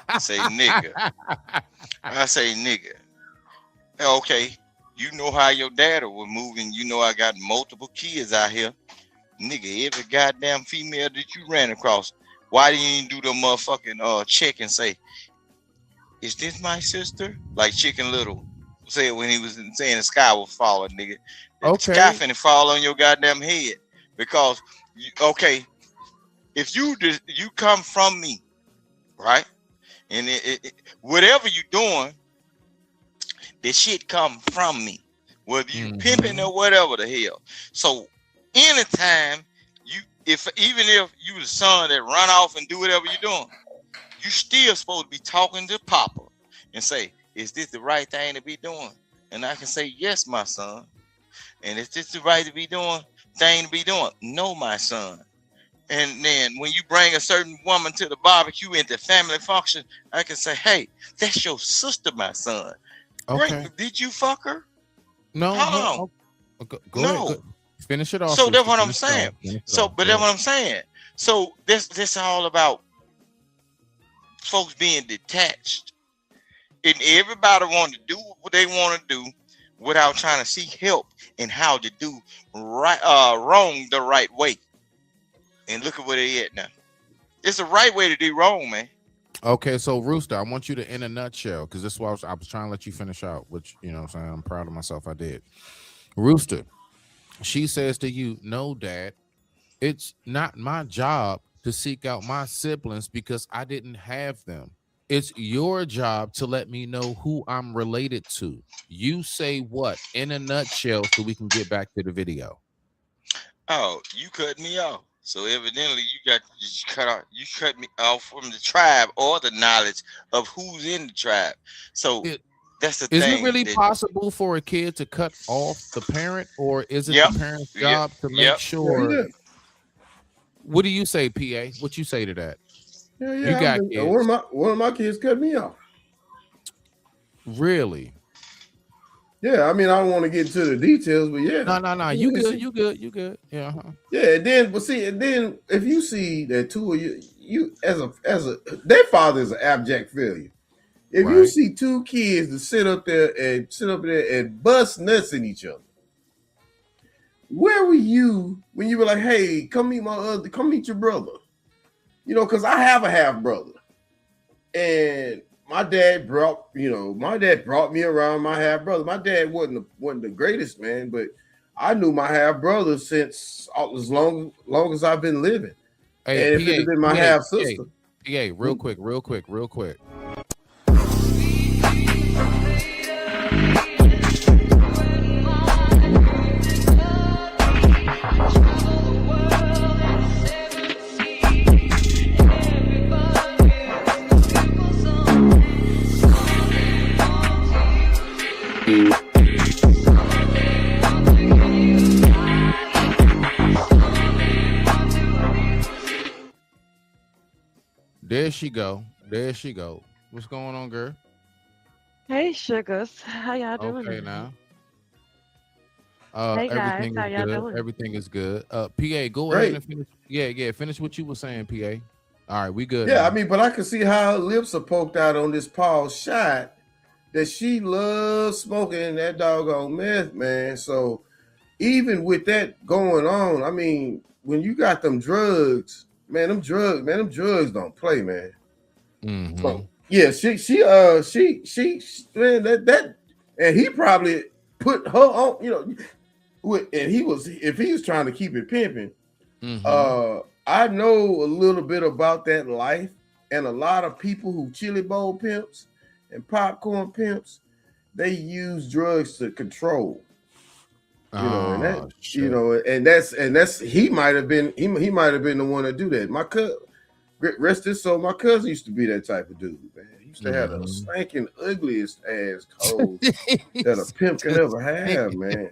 I say, nigga. Okay, you know how your daddy was moving. You know I got multiple kids out here. Nigga, every goddamn female that you ran across, why didn't you do the motherfucking check and say, is this my sister? Like Chicken Little said when he was saying the sky was falling, nigga. The sky finna fall on your goddamn head. Because, if you come from me, right? And whatever you doing, the shit come from me. Whether you pimping or whatever the hell. So anytime even if you the son that run off and do whatever you're doing, you still supposed to be talking to Papa and say, is this the right thing to be doing? And I can say, yes, my son. And is this the right thing to be doing? No, my son. And then when you bring a certain woman to the barbecue at the family function, I can say, hey, that's your sister, my son. Okay. Did you fuck her? No. Go ahead. Finish it off. So that's what I'm saying. That's what I'm saying. So this all about folks being detached. And everybody want to do what they want to do without trying to seek help in how to do wrong the right way. And look at where they at now. It's the right way to do wrong, man. Okay, so Rooster, I want you to, in a nutshell, because this is why I was trying to let you finish out, which, you know what I'm saying, I'm proud of myself, I did. Rooster, she says to you, no, Dad, it's not my job to seek out my siblings because I didn't have them. It's your job to let me know who I'm related to. You say what, in a nutshell, so we can get back to the video. Oh, you cut me off. So evidently you cut me off from the tribe or the knowledge of who's in the tribe. So that's the thing. Is it really possible for a kid to cut off the parent, or is it the parent's job to make sure? What do you say, PA? What you say to that? Yeah. You got kids. One of my kids cut me off. Really? Yeah, I mean, I don't want to get into the details, but yeah. No. You good. Yeah. Yeah, and then if you see that two of you as a their father is an abject failure. If you see two kids that sit up there and bust nuts in each other, where were you when you were like, hey, come meet your brother? You know, because I have a half brother. And my dad brought me around my half brother. My dad wasn't the greatest man, but I knew my half brother since as long as I've been living. Hey, and if it had been my half sister. Real quick. There she go. What's going on, girl? Hey, sugars. How y'all doing? Okay, now. Hey guys, Everything how is y'all good. doing? Everything is good. PA, go Great. ahead and finish. Yeah. Finish what you were saying, PA. All right, we good. Yeah, now. I mean, but I can see how her lips are poked out on this Paul shot that she loves smoking that doggone meth, man. So even with that going on, I mean, when you got them drugs, them drugs don't play, man. Mm-hmm. So, yeah, she man, that and he probably put her on, and if he was trying to keep it pimping, I know a little bit about that life, and a lot of people who chili bowl pimps and popcorn pimps, they use drugs to control. And that's he might have been the one to do that. My cousin, rest his soul, my cousin used to be that type of dude, man. He used to have the stinking ugliest ass clothes that a pimp could ever have, man.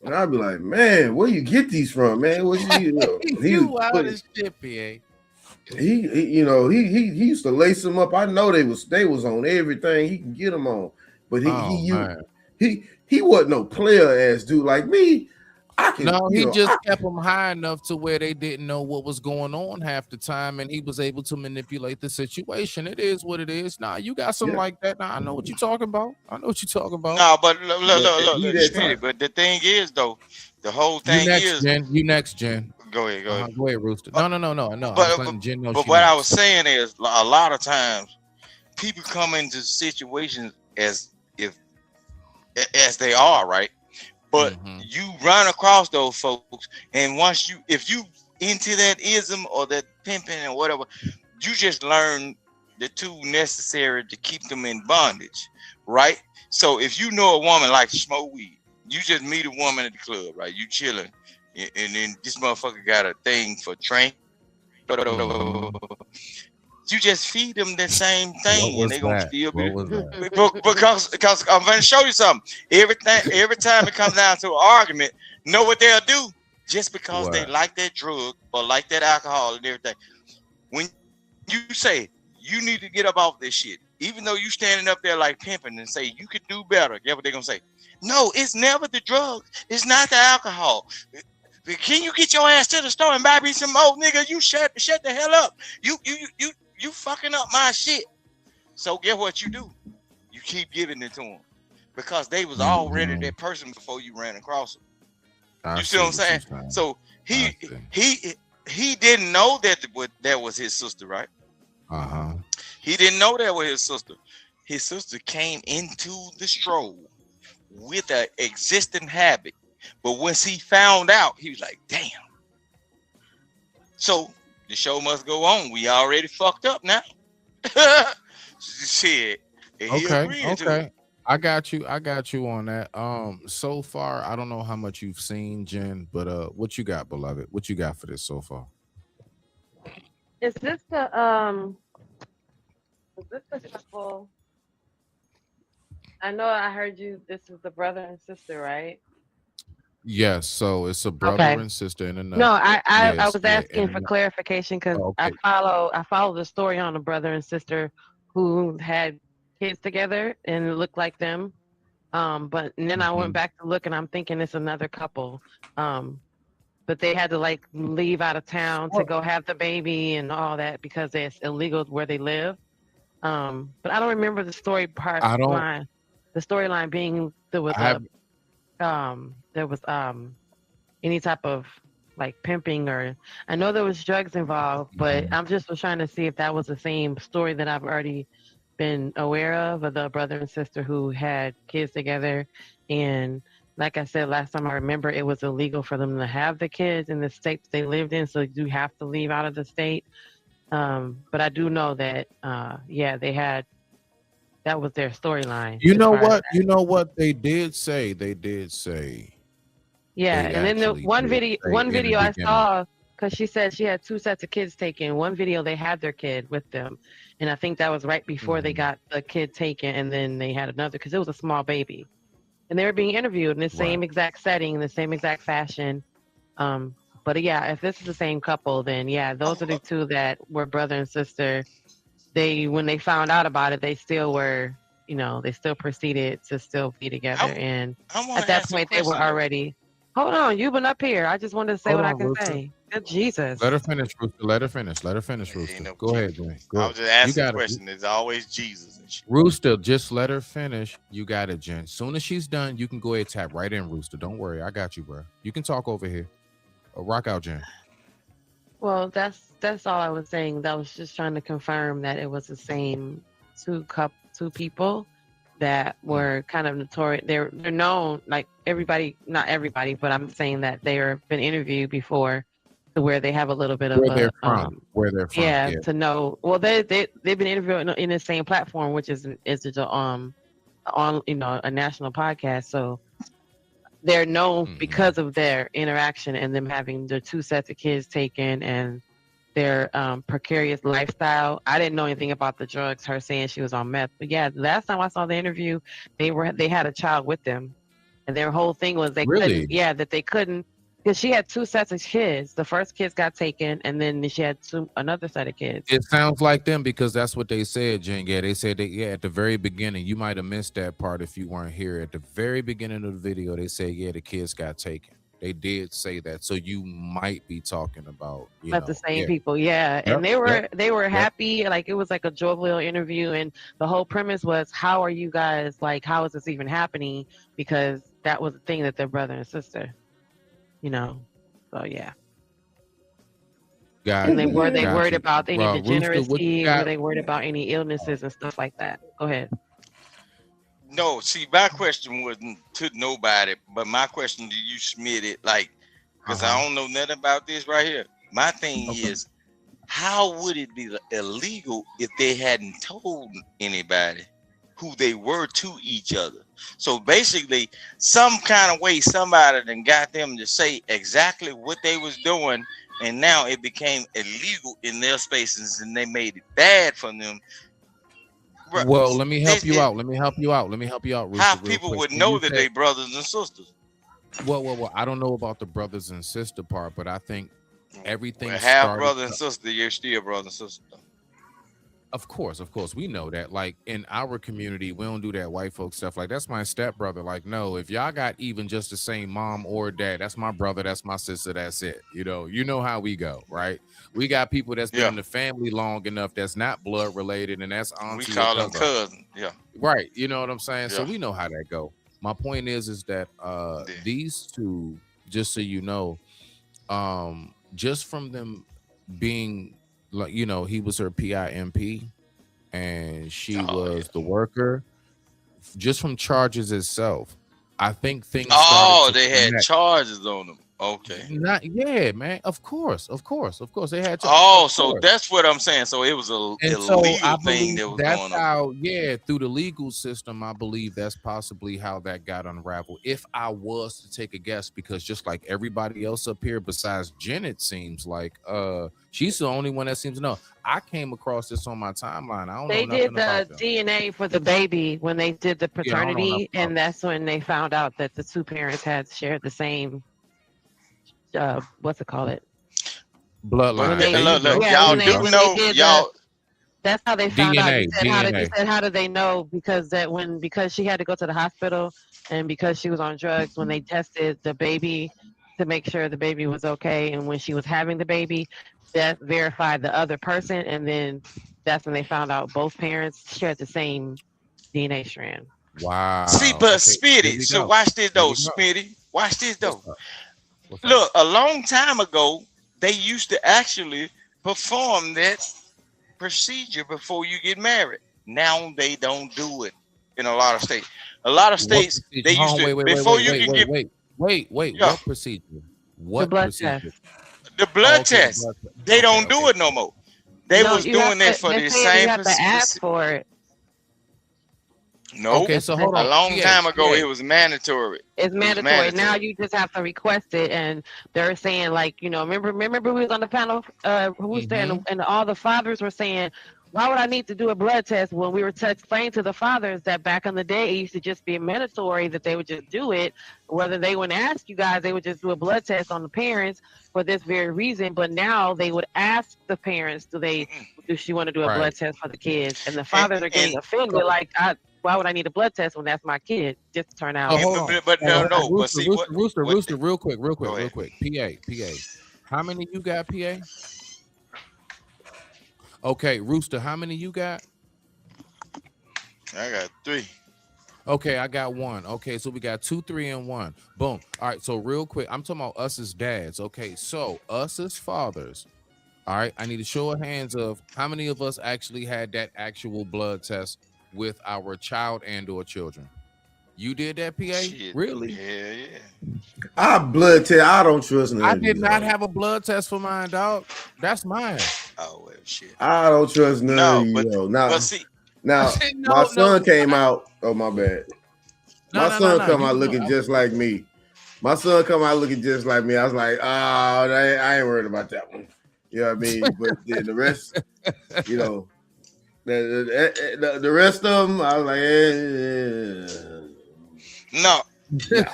And I'd be like, man, where you get these from, man? What you wild as shit, PA. He used to lace them up. I know they was on everything he can get them on, but he wasn't no player ass dude like me. He just kept them high enough to where they didn't know what was going on half the time, and he was able to manipulate the situation. It is what it is. Nah, you got something like that. Nah, I know what you're talking about. No, but look, Speedy, but the thing is, though, the whole thing You next, Jen. Go ahead, Go ahead, Rooster. No. But what I was saying is, a lot of times people come into situations as they are, right? But you run across those folks, and if you into that ism or that pimping or whatever, you just learn the two necessary to keep them in bondage, right? So if you know a woman like smoke weed, you just meet a woman at the club, right? You chilling, and then this motherfucker got a thing for drink. You just feed them the same thing, and they gonna still be because I'm gonna show you something. Every time it comes down to an argument, know what they'll do? Just because they like that drug or like that alcohol and everything. When you say you need to get up off this shit, even though you standing up there like pimping and say you could do better, guess what they're gonna say? No, it's never the drugs. It's not the alcohol. Can you get your ass to the store and buy me some more, nigga? You shut the hell up. You fucking up my shit. So guess what you do? You keep giving it to them because they was already that person before you ran across them. You see what I'm saying? So he didn't know that was his sister, right? He didn't know that was his sister. His sister came into the stroll with an existing habit, but once he found out, he was like, "Damn." So the show must go on. We already fucked up now. Shit. Okay. I got you on that. So far, I don't know how much you've seen, Jen, but what you got, beloved? What you got for this so far? Is this the couple? I know I heard you. This is the brother and sister, right? Yes, so it's a brother and sister in another. No, I was asking for clarification because I follow the story on a brother and sister who had kids together and it looked like them. But and then I went back to look, and I'm thinking it's another couple. But they had to like leave out of town to go have the baby and all that because it's illegal where they live. But I don't remember the story part line. The storyline being there was any type of like pimping, or I know there was drugs involved, but I'm just was trying to see if that was the same story that I've already been aware of the brother and sister who had kids together. And like I said last time, I remember it was illegal for them to have the kids in the states they lived in, so you have to leave out of the state. But I do know that they had, that was their storyline. You know what? You know what they did say? They did say. Yeah, and then the one video I saw, because she said she had 2 sets of kids taken. One video they had their kid with them, and I think that was right before they got the kid taken, and then they had another because it was a small baby, and they were being interviewed in the same exact setting, in the same exact fashion. But yeah, if this is the same couple, then yeah, those are the 2 that were brother and sister. When they found out about it, they still were, they still proceeded to still be together, and at that point they were already. Hold on, you've been up here. I just wanted to say what I can say. Good Jesus. Let her finish, Rooster. Let her finish. Let her finish, Rooster. Go ahead, Jane. I was just asking a question. There's always Jesus and shit. Rooster, just let her finish. You got it, Jen. Soon as she's done, you can go ahead and tap right in, Rooster. Don't worry. I got you, bro. You can talk over here. Rock out, Jen. Well, that's all I was saying. I was just trying to confirm that it was the same 2 people that were kind of notorious. They're known, like everybody, not everybody, but I'm saying that they were been interviewed before, to where they have a little bit of where they're from. Yeah, to know. Well, they've been interviewed in the same platform, which is on a national podcast. So they're known because of their interaction and them having their 2 sets of kids taken and their precarious lifestyle. I didn't know anything about the drugs, her saying she was on meth. But yeah, last time I saw the interview, they had a child with them. And their whole thing was they couldn't, because she had 2 sets of kids. The first kids got taken, and then she had another set of kids. It sounds like them because that's what they said, Jen. Yeah, they said that, at the very beginning, you might have missed that part if you weren't here. At the very beginning of the video, they said, the kids got taken. They did say that, so you might be talking about the same people, and they were happy, like it was like a jovial interview, and the whole premise was, how are you guys, like, how is this even happening? Because that was the thing, that they're brother and sister, so yeah. And were they worried about any degeneracy? Were they worried about any illnesses and stuff like that? Go ahead. No, see, my question wasn't to nobody, but my question to you, Smitty, like, because I don't know nothing about this right here. My thing is, how would it be illegal if they hadn't told anybody who they were to each other? So basically, some kind of way, somebody then got them to say exactly what they was doing, and now it became illegal in their spaces, and they made it bad for them. Well, let me help you out. Let me help you out. Rooster, how people would know that they brothers and sisters? Well, I don't know about the brothers and sister part, but I think everything. Half brother and sister, you're still brother and sister. Of course, we know that. Like in our community, we don't do that white folk stuff. Like that's my stepbrother. Like no, if y'all got even just the same mom or dad, that's my brother, that's my sister, that's it. You know how we go, right? We got people that's been in the family long enough that's not blood related, and that's auntie. We call them cousin. Yeah. Right. You know what I'm saying? Yeah. So we know how that go. My point is that these 2, just so you know, just from them being like, he was her PIMP and she was the worker, just from charges itself, I think things they had charges on them. Okay. Man. Of course. They had. So that's what I'm saying. So it was a illegal thing that was going on. Through the legal system, I believe that's possibly how that got unraveled. If I was to take a guess, because just like everybody else up here, besides Jen, it seems like she's the only one that seems to know. I came across this on my timeline. I don't know. They did the DNA for the baby when they did the paternity, and that's when they found out that the 2 parents had shared the same. What's it called? Bloodline. Look, y'all do know, That's how they found out. You DNA. said how did they know? Because she had to go to the hospital and because she was on drugs, when they tested the baby to make sure the baby was okay, and when she was having the baby, that verified the other person, and then that's when they found out both parents shared the same DNA strand. Wow. See, but Smitty, so watch this though, Smitty. Watch this though. Look, a long time ago, they used to actually perform that procedure before you get married. Now they don't do it in a lot of states. A lot of states they used to wait. What procedure? What procedure? Test. The blood test. They don't do it no more. They was doing that for the same. You have to ask for it. No. Okay, so hold on. A long time ago, it was mandatory. It's mandatory. Now you just have to request it, and they're saying like, remember we was on the panel, who was there, and all the fathers were saying, why would I need to do a blood test when we were to explain to the fathers that back in the day it used to just be mandatory that they would just do it, whether they wouldn't ask you guys, they would just do a blood test on the parents for this very reason. But now they would ask the parents, does she want to do a blood test for the kids? And the fathers are getting offended, like, why would I need a blood test when that's my kid? Just to turn out. But no. Rooster, real quick. PA. How many you got, PA? Okay, Rooster, how many you got? I got 3. Okay, I got 1. Okay, so we got 2, 3, and 1. Boom. All right, so real quick, I'm talking about us as dads. Okay, so us as fathers. All right, I need a show of hands of how many of us actually had that actual blood test with our child and or children. You did that, PA? Shit. Really? Yeah. I blood test. I don't trust none. I did not have a blood test for mine, dog. That's mine. Oh well, shit. I don't trust none of you. Now, my son came out. Oh my bad. My son come out looking just like me. I was like, I ain't worried about that one. You know what I mean? But then the rest, the rest of them, I was like, No.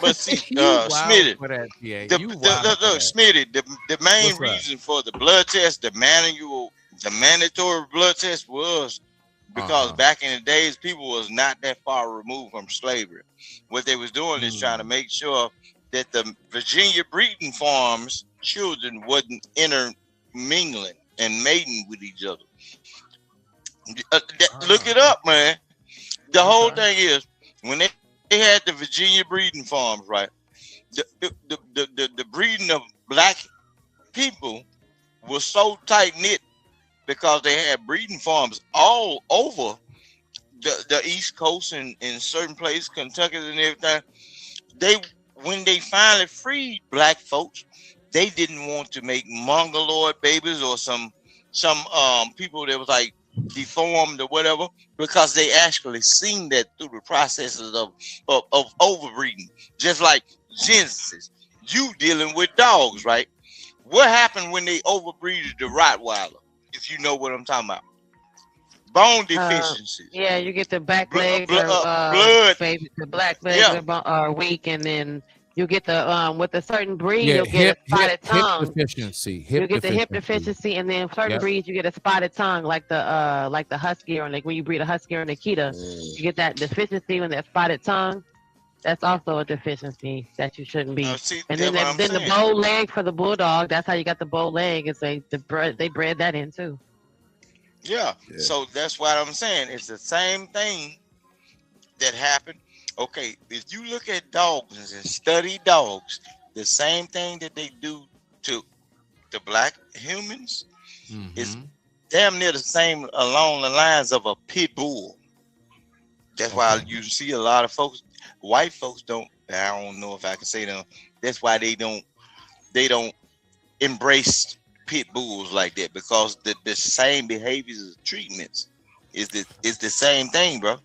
But see, Smitty, Smitty, the main reason for the blood test, the mandatory blood test was because back in the days, people was not that far removed from slavery. What they was doing is trying to make sure that the Virginia breeding farms children wasn't intermingling and mating with each other. Look it up, man. The whole thing is when they had the Virginia breeding farms, right? The breeding of black people was so tight knit because they had breeding farms all over the East Coast and in certain places, Kentucky and everything. When they finally freed black folks, they didn't want to make mongoloid babies or some people that was like deformed or whatever, because they actually seen that through the processes of overbreeding. Just like Genesis, you dealing with dogs, right? What happened when they overbreeded the Rottweiler? If you know what I'm talking about, bone deficiencies. Yeah, you get the back legs blood. Baby, the black legs are weak, and then you get the with a certain breed, you'll get a spotted tongue. Hip deficiency. You get the hip deficiency, and then certain breeds you get a spotted tongue, like the husky, or like when you breed a husky or an Akita, you get that deficiency when that spotted tongue. That's also a deficiency that you shouldn't be. And then the bow leg for the bulldog. That's how you got the bow leg. It's they bred that in too. Yeah. So that's what I'm saying. It's the same thing that happened. Okay, if you look at dogs and study dogs, the same thing that they do to the black humans is damn near the same along the lines of a pit bull. That's why you see a lot of folks, white folks don't, I don't know if I can say them. That's why they don't embrace pit bulls like that, because the same behaviors and treatments is the same thing, bro.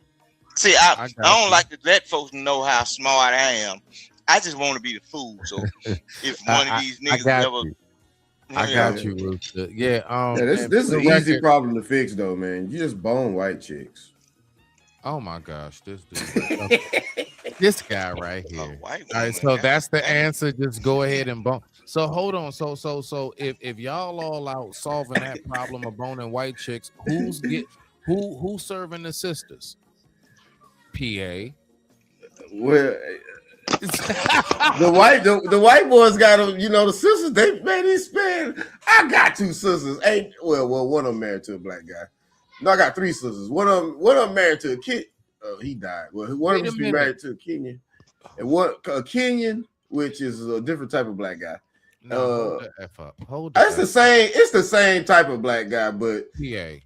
See, I don't like to let folks know how smart I am. I just want to be the fool. So if one of these niggas I got you, Rooster. Yeah. This is an easy problem to fix, though, man. You just bone white chicks. Oh my gosh, this dude. This guy right here. All right, so that's the answer. Just go ahead and bone. So hold on. So if y'all all out solving that problem of boning white chicks, who's serving the sisters? PA. Well, the white boys got them. You know, the sisters. They spend. I got 2 sisters. Well, one of them married to a black guy. No, I got 3 sisters. One of them married to a kid. He died. Well, one of them be married to a Kenyan, and a Kenyan, which is a different type of black guy. No, hold the F up. It's the same. It's the same type of black guy, but he ain't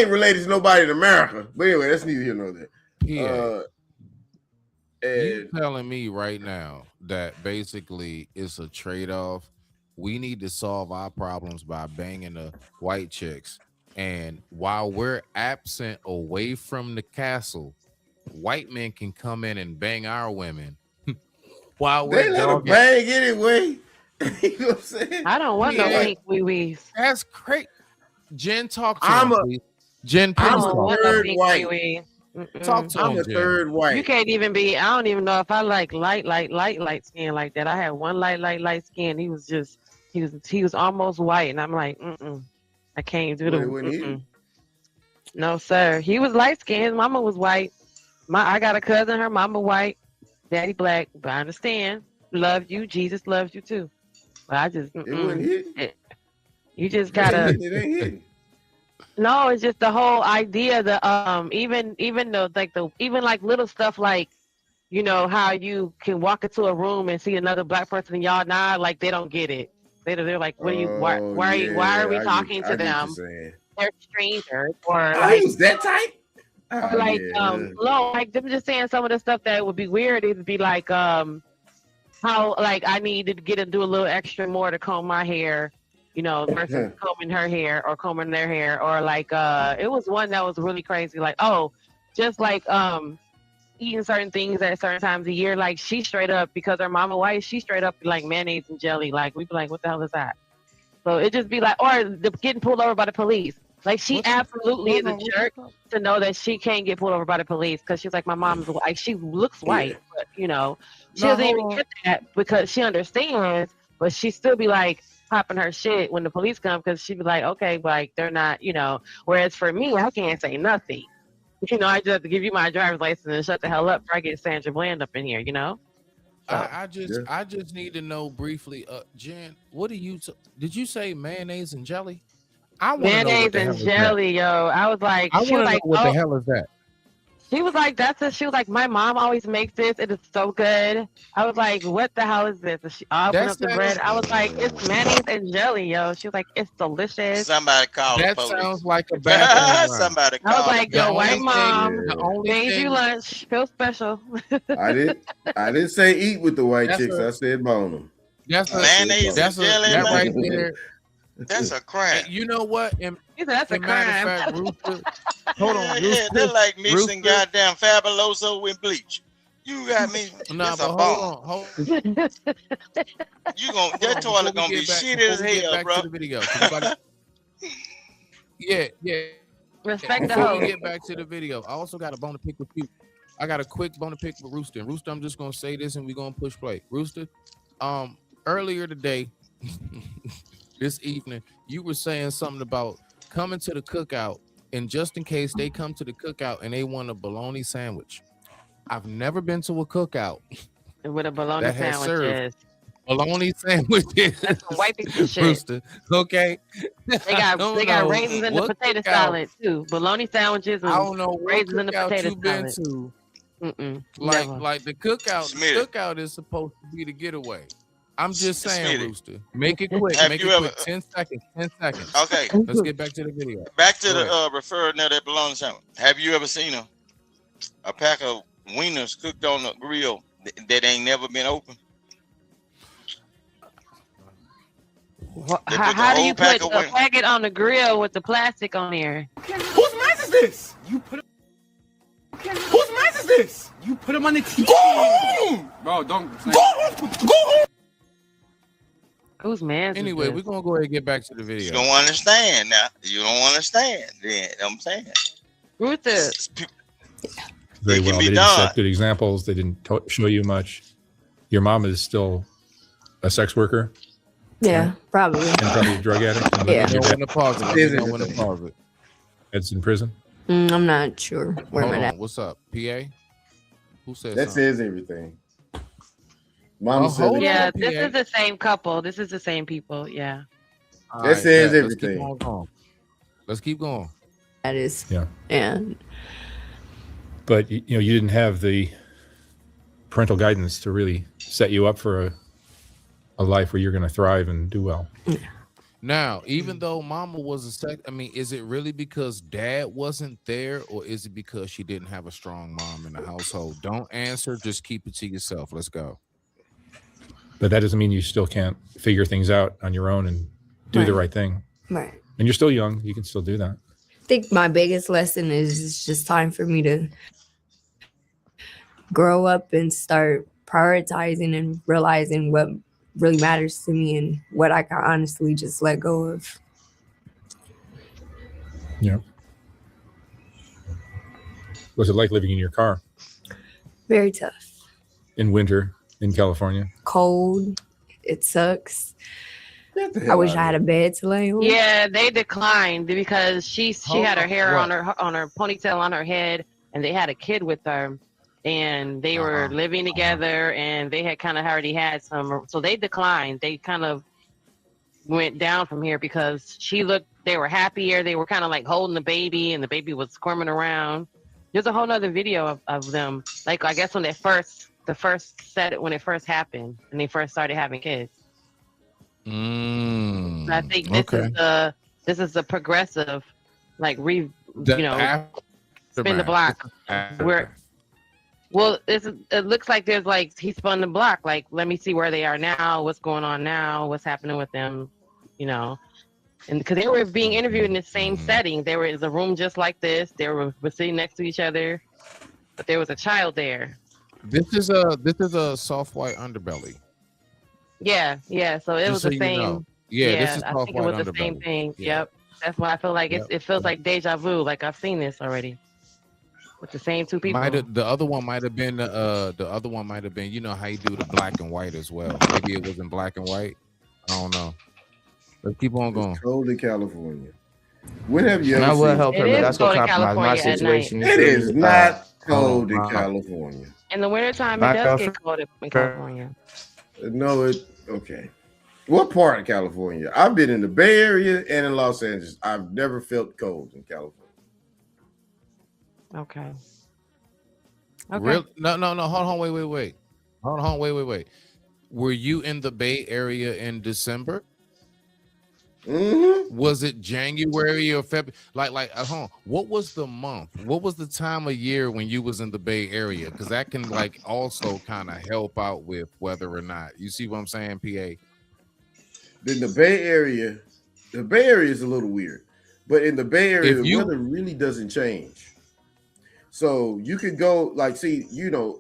related to nobody in America. But anyway, that's neither here nor there. You telling me right now that basically it's a trade-off? We need to solve our problems by banging the white chicks, and while we're absent away from the castle, white men can come in and bang our women while we're let them bang anyway. You know what I'm saying? I don't want no pink wee-wees. That's crazy. Jen, talk to him, please. Jen, please I'm talk. a third white. Talk to him, I'm a Jen. third white. You can't even be. I don't even know if I like light skin like that. I had one light skin. He was almost white, and I'm like, I can't do the. No, sir. He was light skinned. His mama was white. I got a cousin. Her mama white, daddy black. But I understand. Love you. Jesus loves you too. But I just. It wouldn't hit. You just gotta. It ain't hit. No, it's just the whole idea. Even little stuff like, you know, how you can walk into a room and see another black person and y'all nod like they don't get it. They're like, what are you? Why are we talking to them? They're strangers, or like that type. Like them just saying some of the stuff that would be weird. It'd be like, how like I need to do a little extra more to comb my hair. You know, versus combing her hair or combing their hair, or like it was one that was really crazy. Like, just like eating certain things at certain times of year. Like she straight up, because her mama white, she straight up like mayonnaise and jelly. Like we'd be like, what the hell is that? So it just be like, or getting pulled over by the police. Like she absolutely is a jerk to know that she can't get pulled over by the police because she's like, my mom's like, she looks white, but you know, she doesn't even get that because she understands, but she still be like popping her shit when the police come because she'd be like, okay, like they're not, you know. Whereas for me, I can't say nothing. You know, I just have to give you my driver's license and shut the hell up before I get Sandra Bland up in here, you know? So, I just need to know briefly, Jen, what do you did you say mayonnaise and jelly? I mayonnaise and jelly, yo. I was like, I want to know what the hell is that? She was like, she was like, my mom always makes this. It is so good. I was like, what the hell is this? And she opened up the bread. I was like, it's mayonnaise and jelly, yo. She was like, it's delicious. Somebody call the police. That sounds like a bad Somebody call. I was like, your white mom made you lunch. Feel special. I didn't say eat with the white chicks. I said bone them. That's mayonnaise and jelly. That right there. That's a crime. You know what? That's a crime. Fact, Rooster, hold on. Yeah, they're like mixing goddamn Fabuloso with bleach. You got me. Nah, but hold on. That toilet gonna be shit as hell, bro. To the video. Yeah. Respect the Before host. we get back to the video, I also got a bone to pick with you. I got a quick bone to pick with Rooster. And Rooster, I'm just gonna say this and we're gonna push play. Rooster, earlier today, this evening, you were saying something about coming to the cookout, and just in case they come to the cookout and they want a bologna sandwich. I've never been to a cookout with a bologna sandwich. Bologna sandwiches. That's some white people shit. Rooster, okay. They got raisins in the potato salad too. Bologna sandwiches and I don't know raisins in the potato you've been salad. to. Like the cookout is supposed to be the getaway. I'm just saying, Rooster. Make it quick. Make it quick. 10 seconds. 10 seconds. Okay. Let's get back to the video. Back to the referring to that bologna sandwich. Have you ever seen a pack of wieners cooked on the grill that ain't never been opened? How do you put a packet on the grill with the plastic on there? Whose mess is this? You put it. Whose mess is this? You put them on the TV. Go home! Bro, don't. Go home! Who's man? Anyway, we're gonna go ahead and get back to the video. You don't understand now. You don't understand. Then I'm saying. Ruther. very It can well. be They didn't done. set good examples. They didn't show you much. Your mom is still a sex worker. Yeah, right? probably. And probably a drug addict. And Yeah. your Know when dad to pause it. Let me know when to pause it. is in prison. I'm not sure where Hold my on. dad. What's up, PA? Who said That something? says everything. Mama said hold it. Yeah, on, this PA. is the same couple. This is the same people. Yeah. All That right, says bet. Let's keep everything. on going. Let's keep going. That is. Yeah. Yeah. But you know, you didn't have the parental guidance to really set you up for a life where you're going to thrive and do well. Now, even though mama was I mean, is it really because dad wasn't there, or is it because she didn't have a strong mom in the household? Don't answer, just keep it to yourself. Let's go. But that doesn't mean you still can't figure things out on your own and do the right thing. Right. And you're still young. You can still do that. I think my biggest lesson is it's just time for me to grow up and start prioritizing and realizing what really matters to me and what I can honestly just let go of. Yeah. What's it like living in your car Very tough. in winter in California? Cold. It sucks. I wish I had a bed to lay on. Yeah, they declined because she had her hair What? on her ponytail on her head, and they had a kid with her, and they were living together, and they had kind of already had some. So they declined. They kind of went down from here because they were happier. They were kind of like holding the baby, and the baby was squirming around. There's a whole nother video of them. Like, I guess when the first when it first happened and they first started having kids. I think this is the progressive, like spin the block. It looks like there's like he spun the block. Like, let me see where they are now, what's going on now, what's happening with them, and because they were being interviewed in the same setting. There was a room just like this. They were sitting next to each other, but there was a child there. This is a soft white underbelly. Yeah. So it was so the you same. know. Yeah, this is I soft think it white was the same underbelly. thing. Yeah. Yep. That's why I feel like it feels like deja vu. Like I've seen this already with the same two people. The other one might have been you know how you do the black and white as well. Maybe it was in black and white. I don't know. Let's keep on going. It's cold in California. When have you ever I will seen help her, but that's gonna compromise my California at situation. night. It is not Hold cold on. in California. In the wintertime, it My does get girlfriend- cold in California. No, okay. What part of California? I've been in the Bay Area and in Los Angeles. I've never felt cold in California. Okay. Really? No. Hold on. Wait. Hold on. Wait. Were you in the Bay Area in December? Mm-hmm. Was it January or February? What was the month? What was the time of year when you was in the Bay Area? Because that can also kind of help out with whether or not you see what I'm saying, PA. In the Bay Area is a little weird, but in the Bay Area, the weather really doesn't change. So you could go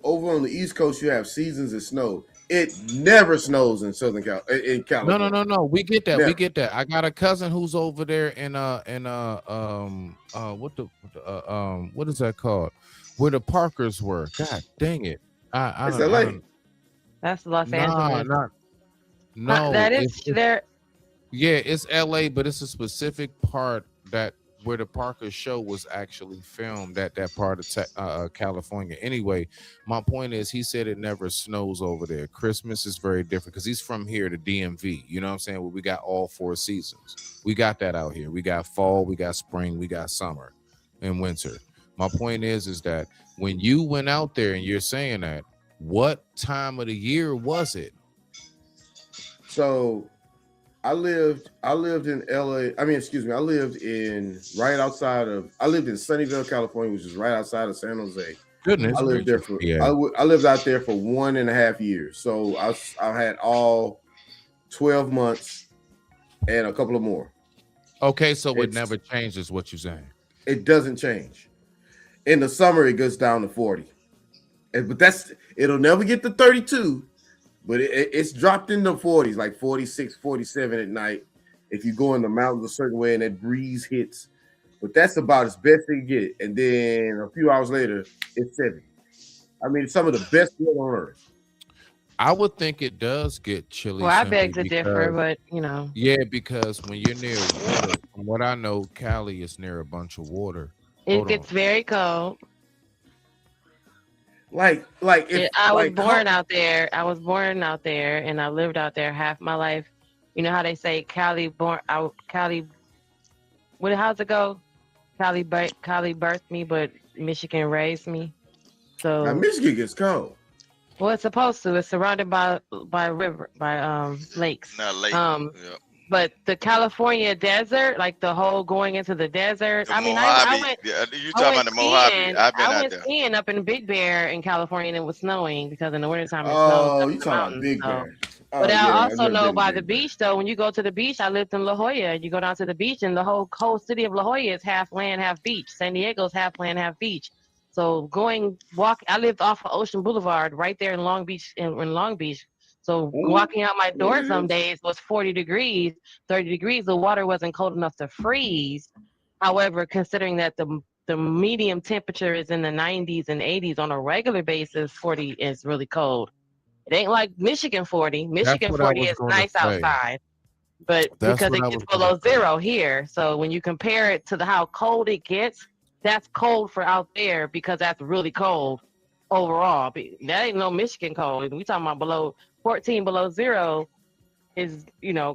over on the East Coast, you have seasons of snow. It never snows in California. No. We get that. Never. We get that. I got a cousin who's over there in what is that called? Where the Parkers were. God dang it. It's LA. That's Los Angeles. No, that is there. Yeah, it's LA, but it's a specific part where the Parker show was actually filmed, that part of California. Anyway, my point is, he said it never snows over there. Christmas is very different because he's from here, the DMV. You know what I'm saying? Where we got all 4 seasons. We got that out here. We got fall, we got spring, we got summer and winter. My point is that when you went out there and you're saying that, what time of the year was it? So I lived in LA. I lived in Sunnyvale, California, which is right outside of San Jose. Goodness. I lived there for I lived out there for 1.5 years. So I had all 12 months and a couple of more. Okay, so it never changes what you're saying. It doesn't change. In the summer, it goes down to 40. But it'll never get to 32. But it's dropped in the 40s, like 46, 47 at night. If you go in the mountains a certain way and that breeze hits, but that's about as best they get. And then a few hours later, it's 70. I mean, some of the best water on earth. I would think it does get chilly. Well, I beg to differ, but you know. Yeah, because when you're near water, from what I know, Cali is near a bunch of water. It gets very cold. Like if I was born out there. I was born out there, and I lived out there half my life. You know how they say Cali born out Cali. How's it go? Cali birthed me, but Michigan raised me. So now Michigan gets cold. Well, it's supposed to. It's surrounded by river, lakes. Not lake. But the California desert, like the whole going into the desert. The I mean, Mojave. I went. Yeah, you talking about the Mojave? I've been I out went there. skiing up in Big Bear in California, and it was snowing because in the wintertime it snows. Oh, you talking about Big Bear? But I also know by the beach, though, when you go to the beach, I lived in La Jolla. You go down to the beach, and the whole city of La Jolla is half land, half beach. San Diego's half land, half beach. So I lived off of Ocean Boulevard right there in Long Beach. In Long Beach. So walking out my door some days was 40 degrees, 30 degrees. The water wasn't cold enough to freeze. However, considering that the medium temperature is in the 90s and 80s on a regular basis, 40 is really cold. It ain't like Michigan 40. Michigan 40 is nice outside, but because it gets below zero here. So when you compare it to how cold it gets, that's cold for out there because that's really cold overall. That ain't no Michigan cold. We talking about 14 below zero is,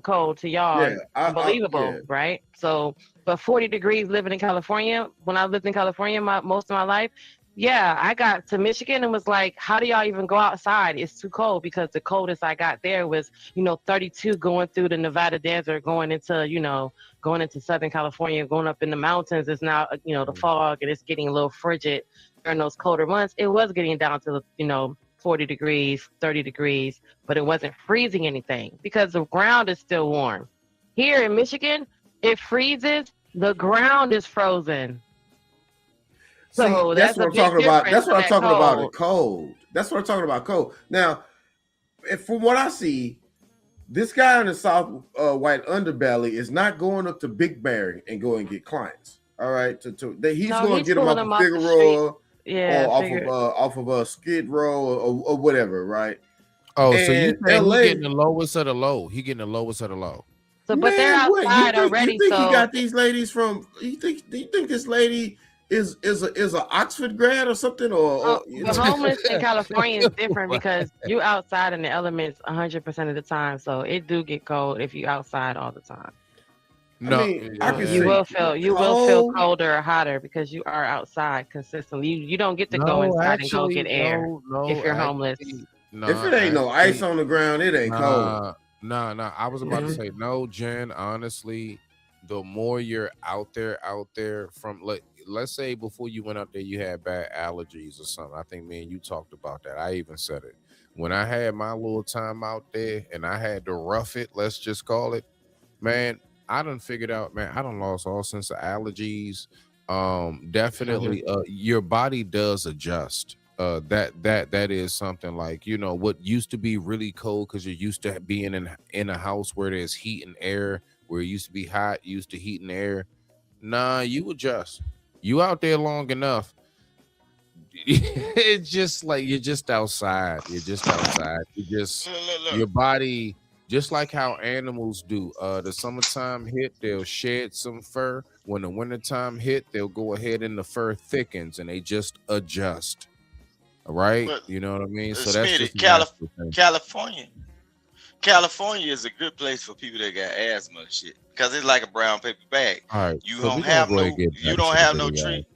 cold to y'all. Yeah, unbelievable, right? So, but 40 degrees living in California, when I lived in California most of my life, yeah, I got to Michigan and was like, how do y'all even go outside? It's too cold because the coldest I got there was, 32 going through the Nevada desert, going into Southern California, going up in the mountains. It's now, the fog and it's getting a little frigid during those colder months. It was getting down to, 40 degrees, 30 degrees, but it wasn't freezing anything because the ground is still warm. Here in Michigan, it freezes, the ground is frozen. So that's what I'm talking about. That's what I'm talking about. The cold. That's what I'm talking about. Cold. Now, from what I see, this guy in the South White Underbelly is not going up to Big Bear and go and get clients. All right, he's going to get them off of Figueroa, or off of Skid Row or whatever, right? Oh, so you saying he getting the lowest of the low? He getting the lowest of the low. So, but they're outside already. You think he got these ladies from? Do you think this lady is an Oxford grad or something? Or the homeless in California is different because you outside in the elements 100% of the time. So it do get cold if you outside all the time. No, you will feel colder or hotter because you are outside consistently. You don't get to go inside and go get air if you're homeless. If it ain't no ice on the ground, it ain't cold. No. I was about to say no, Jen. Honestly, the more you're out there from let's say before you went out there, you had bad allergies or something. I think me and you talked about that. I even said it when I had my little time out there and I had to rough it. Let's just call it, man. I done figured out, man. I done lost all sense of allergies. Definitely, your body does adjust. That is something like what used to be really cold because you're used to being in a house where there's heat and air. Where it used to be hot, used to heat and air. Nah, you adjust. You out there long enough. It's just like you're just outside. Your body, just like how animals do. The summertime hit, they'll shed some fur. When the wintertime hit, they'll go ahead and the fur thickens and they just adjust. All right, But, you know what I mean. So Smitty, that's California. California is a good place for people that got asthma and shit because it's like a brown paper bag. All right, you so don't have no tree.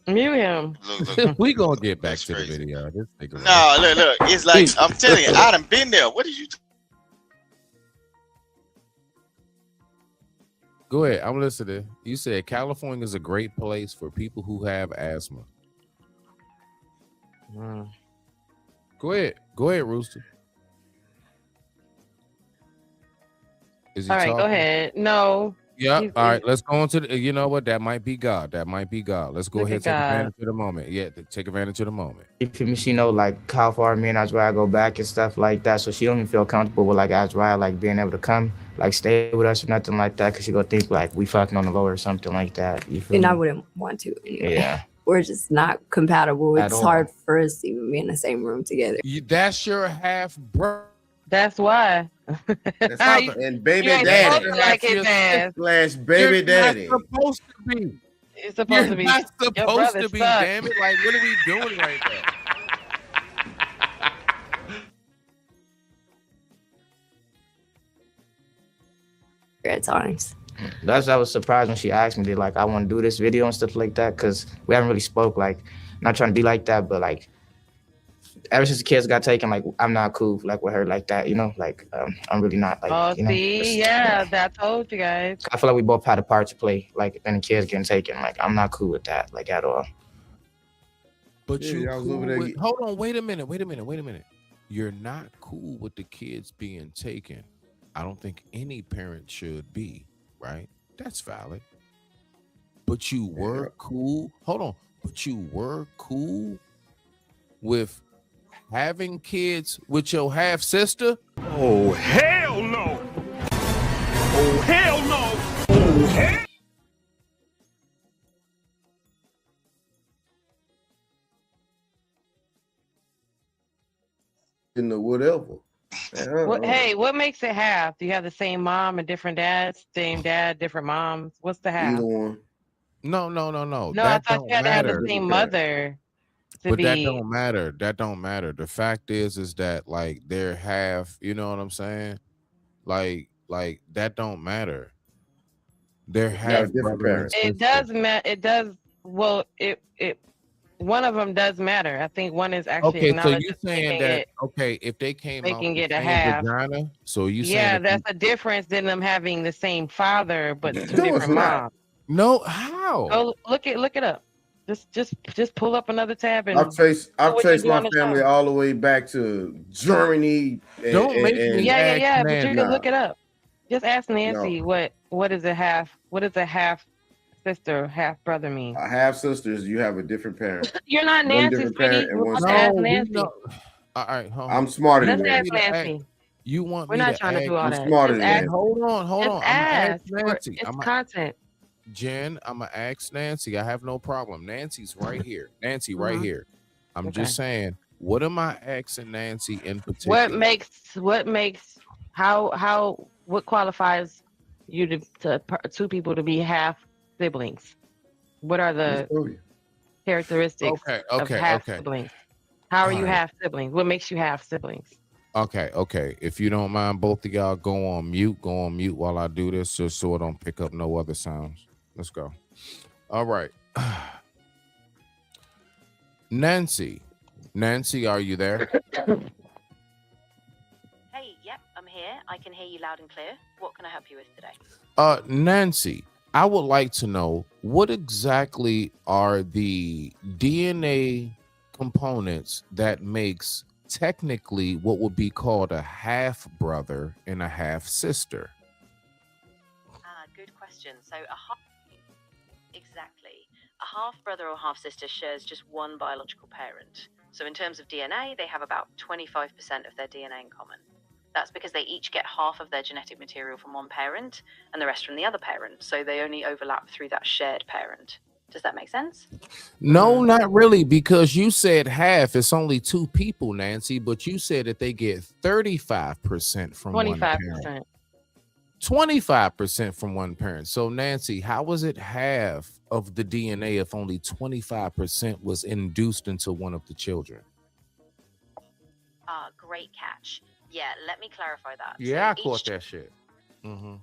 Mute him. Look. We gonna get back to the video. No, look. It's like I'm telling you, I done been there. What did you? Go ahead. I'm listening. You said California is a great place for people who have asthma. Go ahead, Rooster. All right, go ahead. No. Yeah. All right. Let's go on to the. You know what? That might be God. Let's go ahead and take advantage of the moment. Yeah, take advantage of the moment. If she know like how far me and Azrael go back and stuff like that, so she don't even feel comfortable with like Azrael like being able to come like stay with us or nothing like that, because she gonna think like we fucking on the low or something like that. You feel And me? I wouldn't want to anyway. Yeah. We're just not compatible. At It's all. hard for us to even be in the same room together. That's your half brother. That's why. That's not, and baby You ain't daddy supposed to like his ass. slash baby daddy. You're not supposed to be. It's supposed You're to be. not Your supposed brother to be. sucks. Damn it! Like, what are we doing right now? At times. I was surprised when she asked me, like, I want to do this video and stuff like that, because we haven't really spoke, like, not trying to be like that, but like, ever since the kids got taken, like, I'm not cool like with her like that, you know, like, I'm really not like. Oh, you know, see, yeah, that told you guys. I feel like we both had a part to play, like, in the kids getting taken. Like, I'm not cool with that, like, at all. But Yeah, you y'all was cool over there with, hold on, wait a minute. You're not cool with the kids being taken. I don't think any parent should be, right? That's valid. But you were cool. Hold on. But you were cool with having kids with your half sister? Oh, hell no! Oh, hell no! Oh, hell! In the whatever. Hey, what makes it half? Do you have the same mom and different dads? Same dad, different moms? What's the half? Either one. No. No, That I thought don't you had to have the matter. same mother. But that don't matter. That don't matter. The fact is that like they're half, you know what I'm saying? Like that don't matter. They're half different brother and parents. It does matter. It does. Well, it one of them does matter. I think one is actually Okay, so acknowledged you're as saying that if they came they out can the get a same half. vagina, so you saying Yeah, if that's a difference than them having the same father but two it's different not. moms. no, how? Go look it up. Just pull up another tab and I've traced what you my do on the family show. all the way back to Germany. Don't make me Yeah, but you can Nah. look it up. Just ask Nancy No. what is a half sister, half brother mean? Half sisters, you have a different parent. You're not One Nancy, different sweetie. parent and one Let's step. ask we Nancy. know. All right, hold on. I'm smarter Let's than ask that. Nancy. You want We're me not to trying to ask? do all I'm that. smarter Just than ask, that. Hold on. just I'm gonna ask. ask Nancy. It's content. Jen, I'm gonna ask Nancy. I have no problem. Nancy's right here. Nancy, right Mhm. here. I'm Okay. just saying. What am I asking Nancy in particular? What qualifies you to two people to be half siblings? What are the characteristics of half siblings? How are you half siblings? What makes you half siblings? Okay. If you don't mind, both of y'all go on mute while I do this, just so I don't pick up no other sounds. Let's go. All right. Nancy, are you there? Hey, yep, I'm here. I can hear you loud and clear. What can I help you with today? Nancy, I would like to know what exactly are the DNA components that makes technically what would be called a half brother and a half sister. Good question. So exactly. A half brother or half sister shares just one biological parent. So in terms of DNA, they have about 25% of their DNA in common. That's because they each get half of their genetic material from one parent and the rest from the other parent. So they only overlap through that shared parent. Does that make sense? No, not really, because you said half. It's only two people, Nancy, but you said that they get 35% from 25%. one parent. 25% from one parent. So, Nancy, how was it half of the DNA if only 25% was induced into one of the children? Great catch. Yeah, let me clarify that. Yeah, So I caught that shit. Mm-hmm.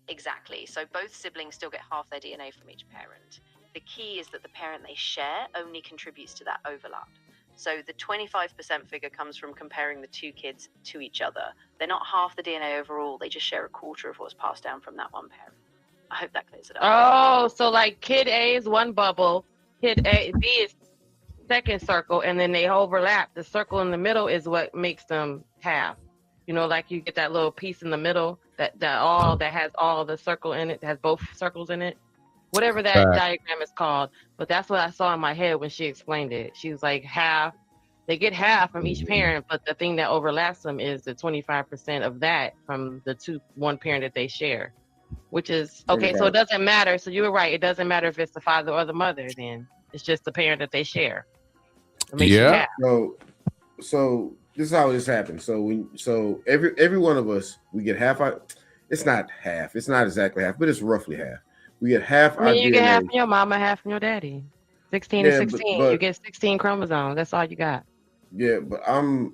Exactly. So both siblings still get half their DNA from each parent. The key is that the parent they share only contributes to that overlap. So the 25% figure comes from comparing the two kids to each other. They're not half the DNA overall. They just share a quarter of what's passed down from that one parent. I hope that clears it up. Oh, so like kid A is one bubble, kid B is second circle, and then they overlap. The circle in the middle is what makes them half. You know, like you get that little piece in the middle that has all the circle in it, that has both circles in it. Whatever that diagram is called. But that's what I saw in my head when she explained it. She was like, half They get half from each parent, but the thing that overlaps them is the 25% of that from the one parent that they share, which is okay. So it doesn't matter. So you were right. It doesn't matter if it's the father or the mother. Then it's just the parent that they share. It makes you half. So this is how this happens. So every one of us, we get half. It's not half. It's not exactly half, but it's roughly half. We get half. I mean, you get half from your mama, half from your daddy. 16 and 16. But you get 16 chromosomes. That's all you got. Yeah, but I'm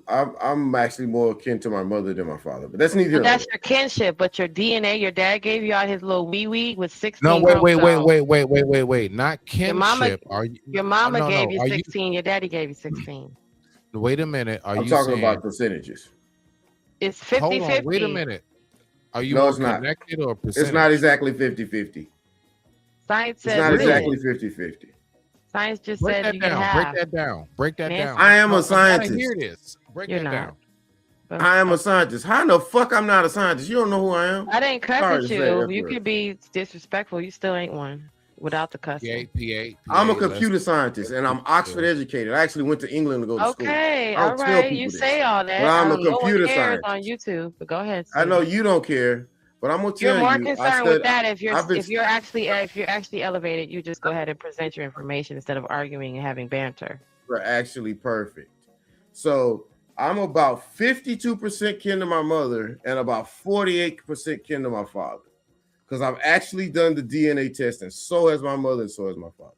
actually more akin to my mother than my father. But that's neither. That's your kinship, but your DNA, your dad gave you out his little wee with 16. No, wait. Not kinship. Your mama gave you 16. Your daddy gave you 16. Wait a minute. I'm talking about percentages. It's 50-50. Hold on, wait a minute. Are you more connected or percentage? It's not exactly 50-50. Science says it's not exactly 50-50. Science just said you can have. Break that down. I am a scientist. Hear this. Break that down. I am a scientist. How the fuck I'm not a scientist? You don't know who I am. I didn't cuss at you. You could be disrespectful. You still ain't one without the cussing. I'm a computer scientist and I'm Oxford educated. I actually went to England to go to school. Okay, all right. You say all that. Well, I'm a computer scientist on YouTube, but go ahead. I know you don't care. But I'm gonna tell you, you're more concerned with that if you're actually elevated, you just go ahead and present your information instead of arguing and having banter. We're actually perfect. So I'm about 52% kin to my mother and about 48% kin to my father, because I've actually done the DNA test, and so has my mother, and so has my father.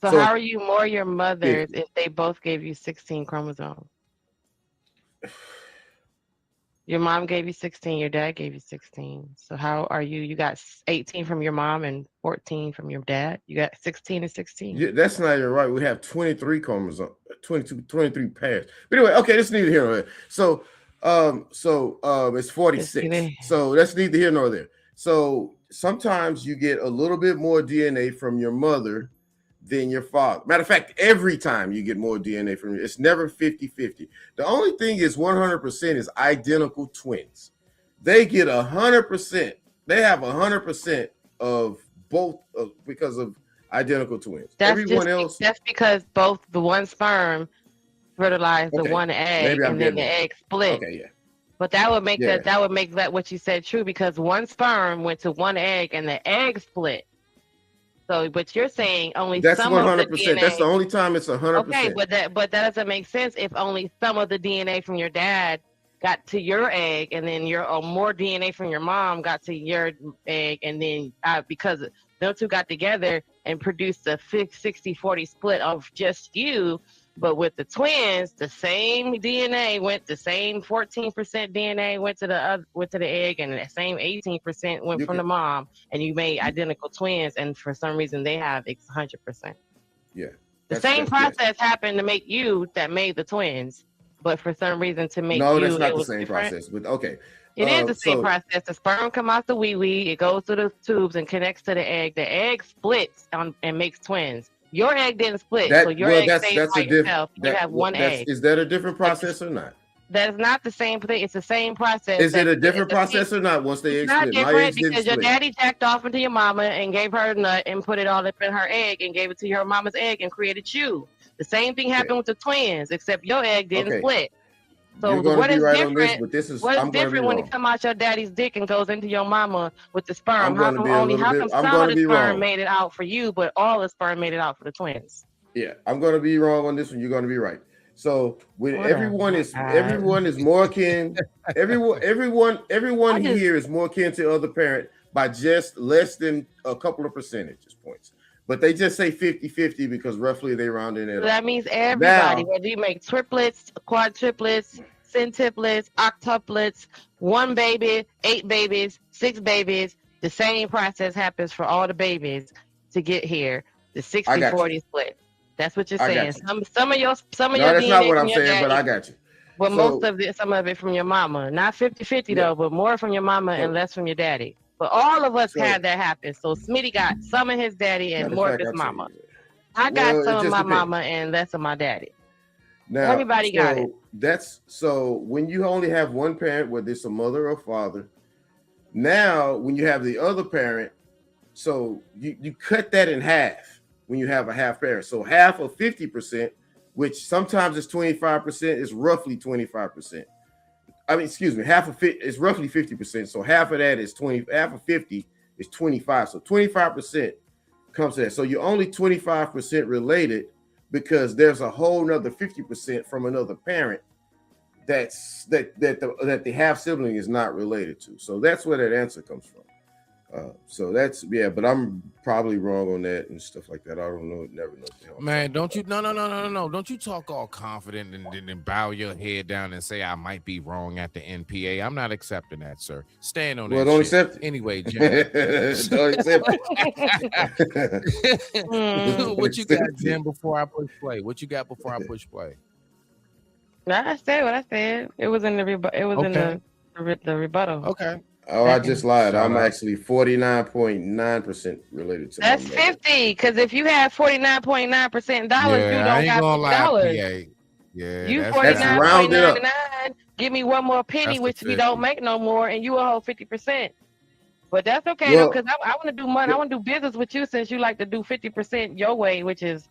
So how are you more your mother if they both gave you 16 chromosomes? Your mom gave you 16, your dad gave you 16. So how are you? You got 18 from your mom and 14 from your dad. You got 16 and 16. Yeah, that's not even right. We have 23 chromosomes, 23 pairs. But anyway, okay, that's neither here nor there. So it's 46. So that's neither here nor there. So sometimes you get a little bit more DNA from your mother than your father. Matter of fact, every time you get more DNA from you, it's never 50-50. The only thing is 100% is identical twins. They get 100%. They have 100% of both because of identical twins. Everyone else. That's because both the one sperm fertilized the one egg, and then the egg split. Okay, yeah. But that would make that would make that what you said true, because one sperm went to one egg and the egg split. So, but you're saying only some 100%. Of the DNA. That's the only time it's 100%. Okay, but that doesn't make sense if only some of the DNA from your dad got to your egg, and then more DNA from your mom got to your egg, and then because those two got together and produced a 60-40 split of just you. But with the twins, the same DNA the same 14% DNA went to the egg, and the same 18% went from the mom, and you made identical twins, and for some reason they have 100%. Yeah. The same process happened to make you that made the twins, but for some reason to make you, that's not the same process. But okay. It is the same process. The sperm come out the wee, it goes through the tubes and connects to the egg. The egg splits and makes twins. Your egg didn't split, so your egg stays by yourself. You have one egg. Is that a different process or not? That's not the same thing. It's the same process. Is it a different process or not once they egg split? It's not different because your daddy jacked off into your mama and gave her a nut and put it all up in her egg and gave it to your mama's egg and created you. The same thing happened with the twins, except your egg didn't split. So what is different? What is different when it come out your daddy's dick and goes into your mama with the sperm? How come some of the sperm made it out for you, but all the sperm made it out for the twins? Yeah, I'm going to be wrong on this one. You're going to be right. So when everyone is more akin, everyone here is more akin to other parent by just less than a couple of percentage points. But they just say 50-50 because roughly they round in it. So that means everybody, whether you make triplets, quadruplets, centuplets, octuplets, 1 baby, 8 babies, 6 babies, the same process happens for all the babies to get here. The 60-40 split. That's what you're saying. Some of your that's DNA not what I'm saying, but I got you. But some of it from your mama. Not 50-50 though, but more from your mama and less from your daddy. But all of us had that happen. So Smitty got some of his daddy and more of his mama. I got some of my mama and less of my daddy. Now, everybody got it. That's so when you only have one parent, whether it's a mother or father. Now, when you have the other parent, so you cut that in half when you have a half parent. So half of 50% which sometimes it's 25%. It's roughly 25%. I mean, excuse me, half of it is roughly 50%. So half of that is 20. Half of 50 is 25. So 25% comes to that. So you're only 25% related because there's a whole nother 50% from another parent that the half sibling is not related to. So that's where that answer comes from. So that's but I'm probably wrong on that and stuff like that. I don't know. Never know. What the hell Man, don't you? No. Don't you talk all confident and then bow your head down and say I might be wrong at the NPA. I'm not accepting that, sir. Stand on that. Don't shit. accept it. Anyway, Jen. Don't accept it. What you got, Jen? Before I push play, what you got before I push play? I said what I said. It was in the in the rebuttal. Okay. Oh, I just lied. I'm actually 49.9% related to. That's 50. Because if you have 49.9% dollars, you don't got $50. Yeah, you 49.99. Give me one more penny, which we don't make no more, and you will hold 50%. But that's okay though, because I want to do money. I want to do business with you since you like to do 50% your way, which is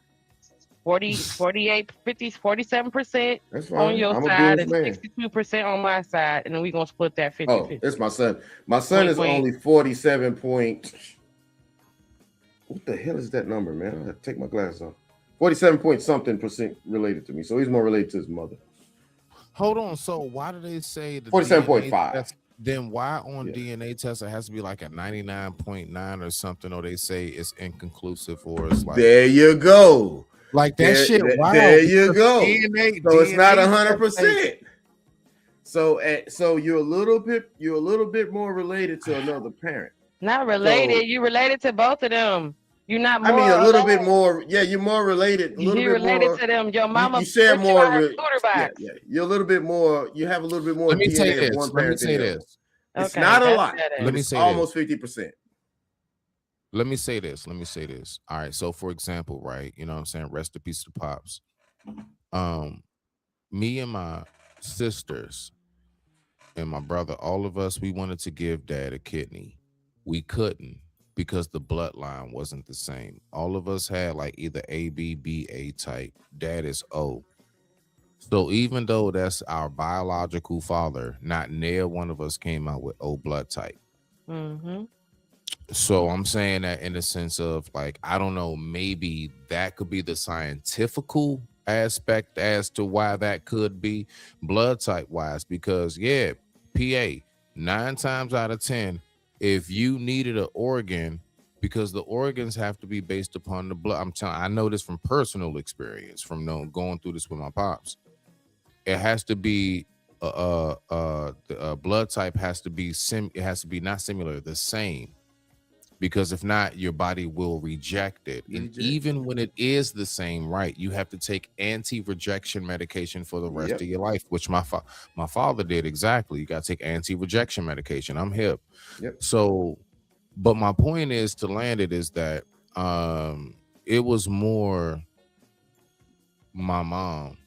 40, 48, 50, 47% on your side and 62% on my side, and then we're gonna split that 50. Oh, it's my son. My son is only 47 point. What the hell is that number, man? I have to take my glasses off. 47 point something percent related to me, so he's more related to his mother. Hold on. So why do they say 47.5? Then why on DNA test it has to be like a 99.9 or something, or they say it's inconclusive, or it's like there you go. Like that shit. Wow. There you go. So it's not 100%. So you're a little bit more related to another parent. Not related. You related to both of them. You're not more. I mean, a little bit more. Yeah, you're more related. You're related to them. Your mama. You share more. Yeah. You're a little bit more. You have a little bit more. Let me say this. Let me say this. It's not a lot. Let me say almost 50%. Let me say this. All right. So for example, right, you know what I'm saying? Rest in peace to Pops. Me and my sisters and my brother, all of us, we wanted to give Dad a kidney. We couldn't because the bloodline wasn't the same. All of us had like either AB, BA type. Dad is O. So even though that's our biological father, not near one of us came out with O blood type. Mm-hmm. So I'm saying that in the sense of like, I don't know, maybe that could be the scientifical aspect as to why that could be blood type wise, because PA 9 times out of 10, if you needed an organ, because the organs have to be based upon the blood. I know this from personal experience, from going through this with my pops. It has to be the blood type has to be it has to be not similar, the same. Because if not, your body will reject it. And even when it is the same, right, you have to take anti-rejection medication for the rest of your life, which my father did exactly. You got to take anti-rejection medication. I'm hip. So, but my point is to land it is that it was more my mom.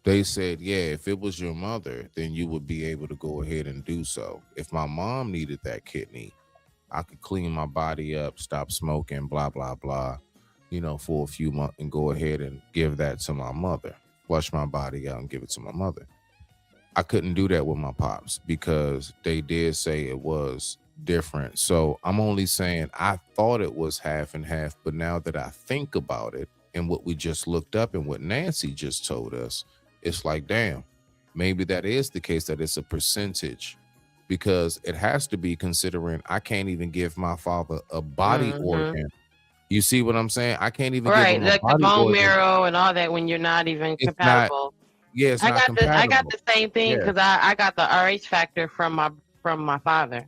They said, if it was your mother, then you would be able to go ahead and do so. If my mom needed that kidney, I could clean my body up, stop smoking, blah, blah, blah, for a few months and go ahead and give that to my mother, flush my body out and give it to my mother. I couldn't do that with my pops because they did say it was different. So I'm only saying I thought it was half and half, but now that I think about it and what we just looked up and what Nancy just told us, it's like, damn, maybe that is the case, that it's a percentage. Because it has to be, considering I can't even give my father a body organ. You see what I'm saying? I can't even give him a like body the bone organ. marrow and all that when you're not even compatible. It's not compatible. I got the same thing because I got the RH factor from my father,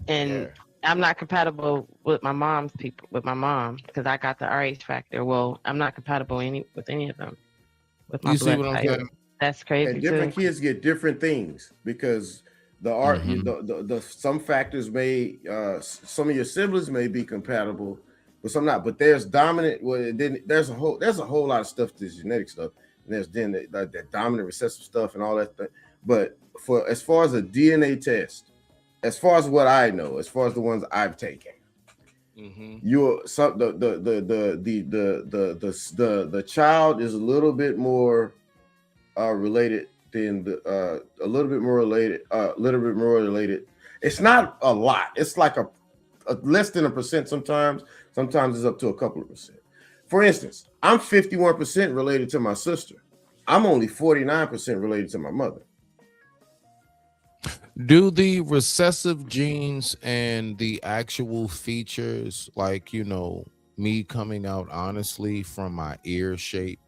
and I'm not compatible with my mom's people. With my mom, because I got the RH factor. Well, I'm not compatible with any of them. With my blood type. I'm saying? That's crazy. And different kids get different things because. The some factors may some of your siblings may be compatible, but some not. But there's dominant. Well, then there's a whole lot of stuff. There's genetic stuff, and there's then that dominant recessive stuff and all that thing. But for as far as a DNA test, as far as what I know, as far as the ones I've taken, you're some the child is a little bit more related than the a little bit more related. It's not a lot. It's like a less than 1% sometimes. Sometimes it's up to a couple of percent. For instance, I'm 51% related to my sister. I'm only 49% related to my mother. Do the recessive genes and the actual features, like, you know, me coming out honestly from my ear shape,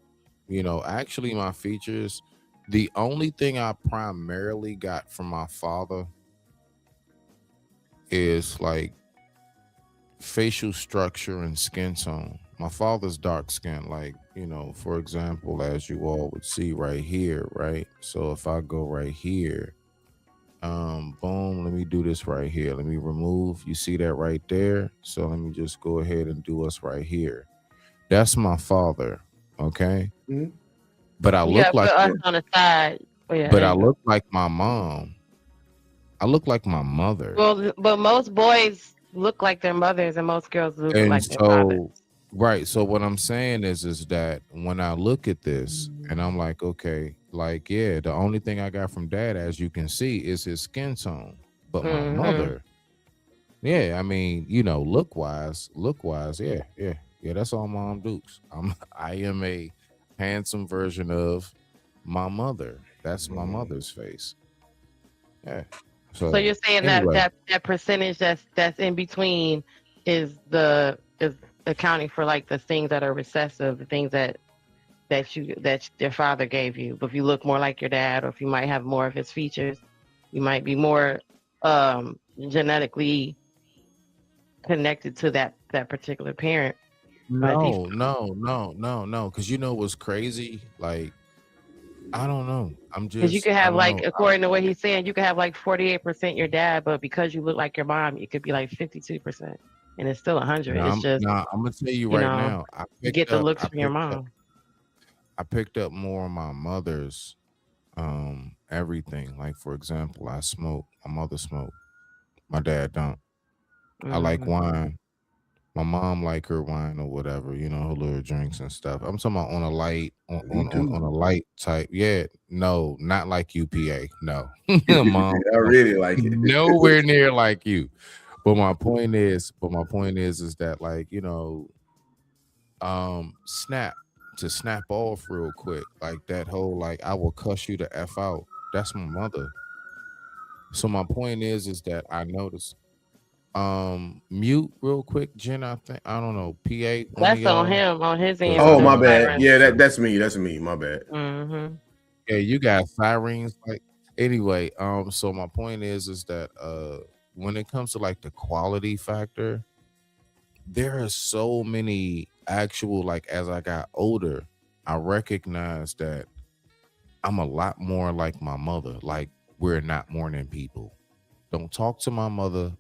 you know, actually my features, the only thing I primarily got from my father is like facial structure and skin tone. My father's dark skin, like, you know, for example, as you all would see right here, right? So if I go right here, boom, let me do this right here. Let me remove, you see that right there? So let me just go ahead and do us right here. That's my father, okay? But I look like us on the side. but I look like my mom. I look like my mother. Well, but most boys look like their mothers, and most girls look And like their fathers. right. So what I'm saying is that when I look at this and I'm like, okay, like, yeah, the only thing I got from dad, as you can see, is his skin tone. But my mother, yeah, I mean, you know, look wise, yeah, that's all Mom Dukes. I am a handsome version of my mother. That's my mother's face. Yeah. So you're saying anyway, that percentage that's in between is accounting for like the things that are recessive, the things that your father gave you. But if you look more like your dad, or if you might have more of his features, you might be more genetically connected to that particular parent. no, because you know what's crazy? Like, I don't know. I'm just, because you could have like, according to what he's saying, you could have like 48% your dad, but because you look like your mom, it could be like 52%, and it's still 100. It's just, I'm gonna tell you right now. you get the looks from your mom. I picked up more of my mother's everything. Like, for example, I smoke. My mother smoked. My dad don't. I like wine. My mom like her wine or whatever, you know, her little drinks and stuff. I'm talking about on a light, on a light type. Yeah, no, not like UPA. No, mom, I really like it. Nowhere near like you. But my point is that, like, you know, to snap off real quick, like that whole, like, I will cuss you the F out. That's my mother. So my point is that I noticed. Mute real quick, Jen. I don't know. PA. That's on him, on his end. Oh, my bad. Yeah, that's me. My bad. Yeah, you got sirens. Like, anyway, so my point is that when it comes to like the quality factor, there are so many actual, like, as I got older, I recognized that I'm a lot more like my mother. Like, we're not morning people. Don't talk to my mother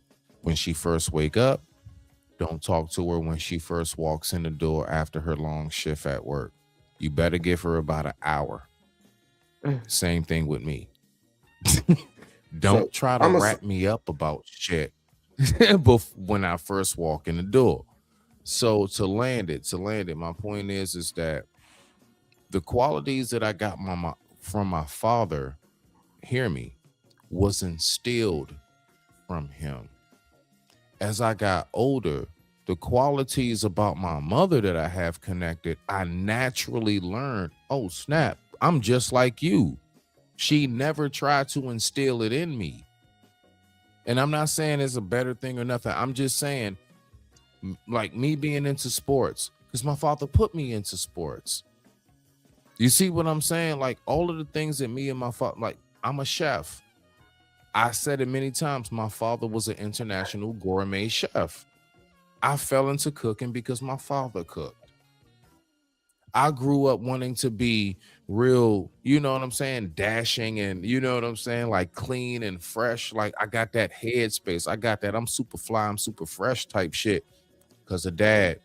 when she first wake up. Don't talk to her when she first walks in the door after her long shift at work. You better give her about an hour. Same thing with me. Don't try to wrap me up about shit when I first walk in the door. So to land it, my point is that the qualities that I got from my father, hear me, was instilled from him. As I got older, the qualities about my mother that I have connected, I naturally learned, oh snap, I'm just like you. She never tried to instill it in me. And I'm not saying it's a better thing or nothing. I'm just saying, like, me being into sports, because my father put me into sports. You see what I'm saying? Like, all of the things that me and my father, like, I'm a chef. I said it many times. My father was an international gourmet chef. I fell into cooking because my father cooked. I grew up wanting to be real, you know what I'm saying, dashing, and you know what I'm saying, like clean and fresh. Like, I got that headspace. I got that I'm super fly, I'm super fresh type shit because of dad.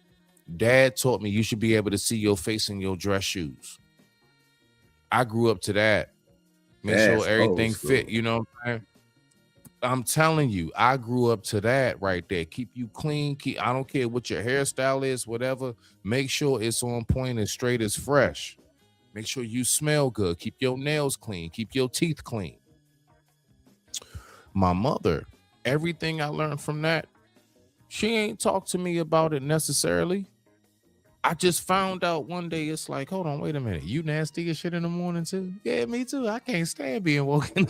Dad taught me you should be able to see your face in your dress shoes. I grew up to that. Make sure everything fit, you know what I'm saying? I'm telling you, I grew up to that right there. Keep you clean. I don't care what your hairstyle is, whatever. Make sure it's on point and straight as fresh. Make sure you smell good. Keep your nails clean. Keep your teeth clean. My mother, everything I learned from that, she ain't talked to me about it necessarily. I just found out one day, it's like, hold on, wait a minute. You nasty as shit in the morning too? Yeah, me too. I can't stand being woken.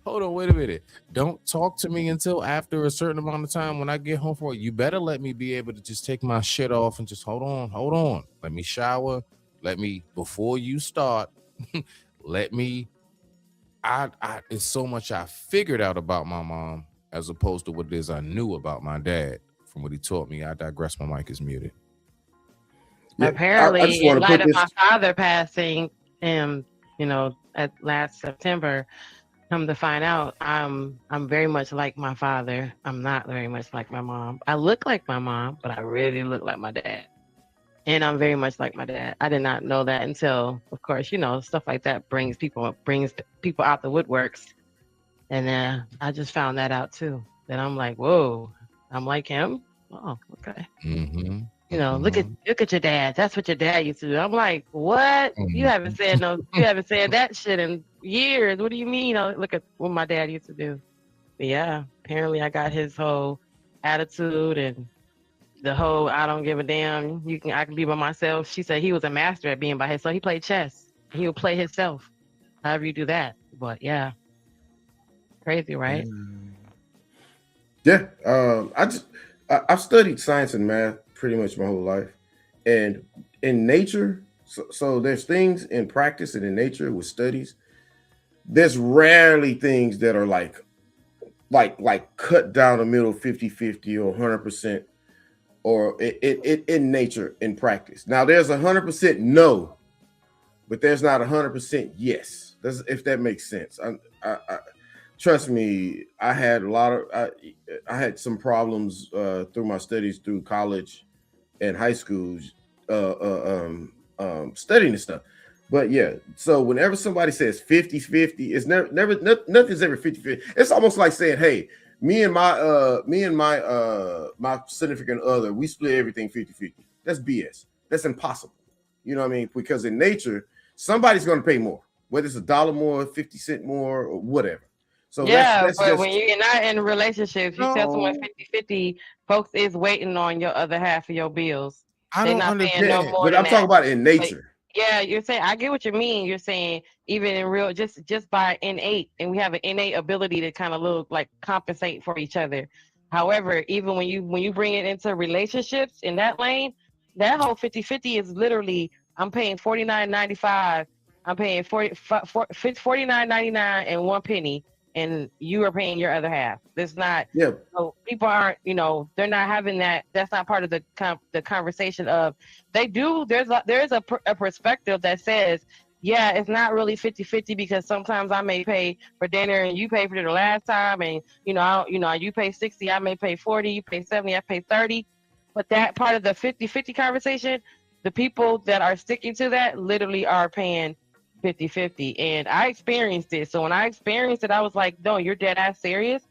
Hold on, wait a minute. Don't talk to me until after a certain amount of time when I get home from work. You better let me be able to just take my shit off and just hold on. Let me shower. Let me, before you start, let me, it's so much I figured out about my mom as opposed to what it is I knew about my dad from what he taught me. I digress. My mic is muted. Yeah, Apparently, I just want in to light put of this. my father passing, at last September, come to find out, I'm very much like my father. I'm not very much like my mom. I look like my mom, but I really look like my dad. And I'm very much like my dad. I did not know that until, of course, stuff like that brings people out the woodworks. And then I just found that out too. Then I'm like, whoa, I'm like him. Oh, okay. Mm-hmm. Look at your dad. That's what your dad used to do. I'm like, what? You haven't said that shit in years. What do you mean? Look at what my dad used to do. But yeah, apparently I got his whole attitude and the whole I don't give a damn. I can be by myself. She said he was a master at being by himself. He played chess. He would play himself. However you do that. But yeah. Crazy, right? Yeah. I've studied science and math pretty much my whole life. And in nature, so there's things in practice and in nature with studies. There's rarely things that are like cut down the middle 50-50 or 100% or it in nature in practice. Now there's 100% no, but there's not 100% yes. If that makes sense. I trust me, I had I had some problems through my studies through college and high schools studying this stuff. But yeah, so whenever somebody says 50-50, it's nothing's ever 50-50. It's almost like saying, hey, me and my significant other, we split everything 50-50. That's BS. That's impossible. You know what I mean? Because in nature, somebody's going to pay more, whether it's $1 more, 50 cents more, or whatever. So yeah, that's but just, when you're not in relationships, you tell someone 50-50, folks is waiting on your other half of your bills. I They're don't not paying no understand. more but than I'm talking that. about in nature. Yeah, you're saying I get what you mean. You're saying even in real, just by innate, and we have an innate ability to kind of look like compensate for each other. However, even when you bring it into relationships in that lane, that whole 50-50 is literally I'm paying $49.95, I'm paying $49.99 and 1 penny, and you are paying your other half. There's not. Yeah. So people aren't, they're not having that. That's not part of the conversation of. They do. There's a perspective that says, yeah, it's not really 50-50 because sometimes I may pay for dinner and you pay for dinner last time, and you pay 60, I may pay 40, you pay 70, I pay 30. But that part of the 50-50 conversation, the people that are sticking to that literally are paying 50-50. And I experienced it. So when I experienced it, I was like, no, you're dead ass serious.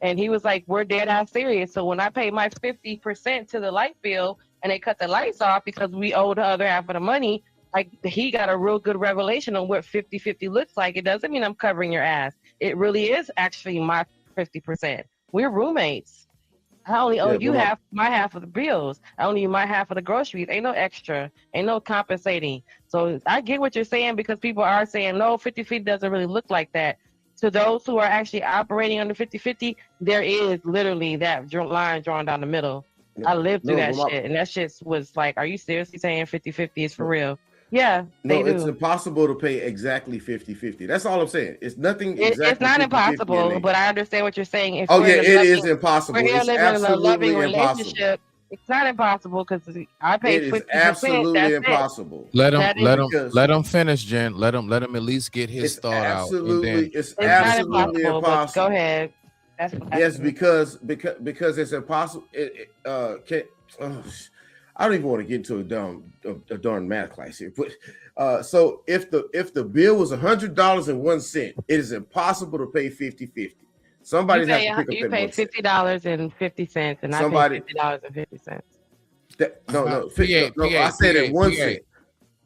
And he was like, we're dead ass serious. So when I paid my 50% to the light bill and they cut the lights off because we owed the other half of the money, like he got a real good revelation on what 50-50 looks like. It doesn't mean I'm covering your ass. It really is actually my 50%. We're roommates. I only owe you my half of the bills. I only owe you my half of the groceries. Ain't no extra. Ain't no compensating. So I get what you're saying because people are saying, no, 50-50 doesn't really look like that. To those who are actually operating under 50-50, there is literally that line drawn down the middle. I lived through that shit. And that shit was like, are you seriously saying 50-50 is for real? Yeah, no, it's impossible to pay exactly 50-50. That's all I'm saying. It's nothing exactly. It's not impossible, but I understand what you're saying. If it is impossible. We're it's living in a loving impossible. relationship. It's not impossible because I pay 50%. It is absolutely impossible. Let him finish, Jen. Let him at least get his thought out. It's absolutely impossible. Go ahead. Yes, because it's impossible. I don't even want to get into a darn math class here, but so if the bill was $100.01, it is impossible to pay 50-50. Somebody's have to pick up you that pay $50.50, and Somebody- I pay $50.50. No, PA, I said it 1 cent.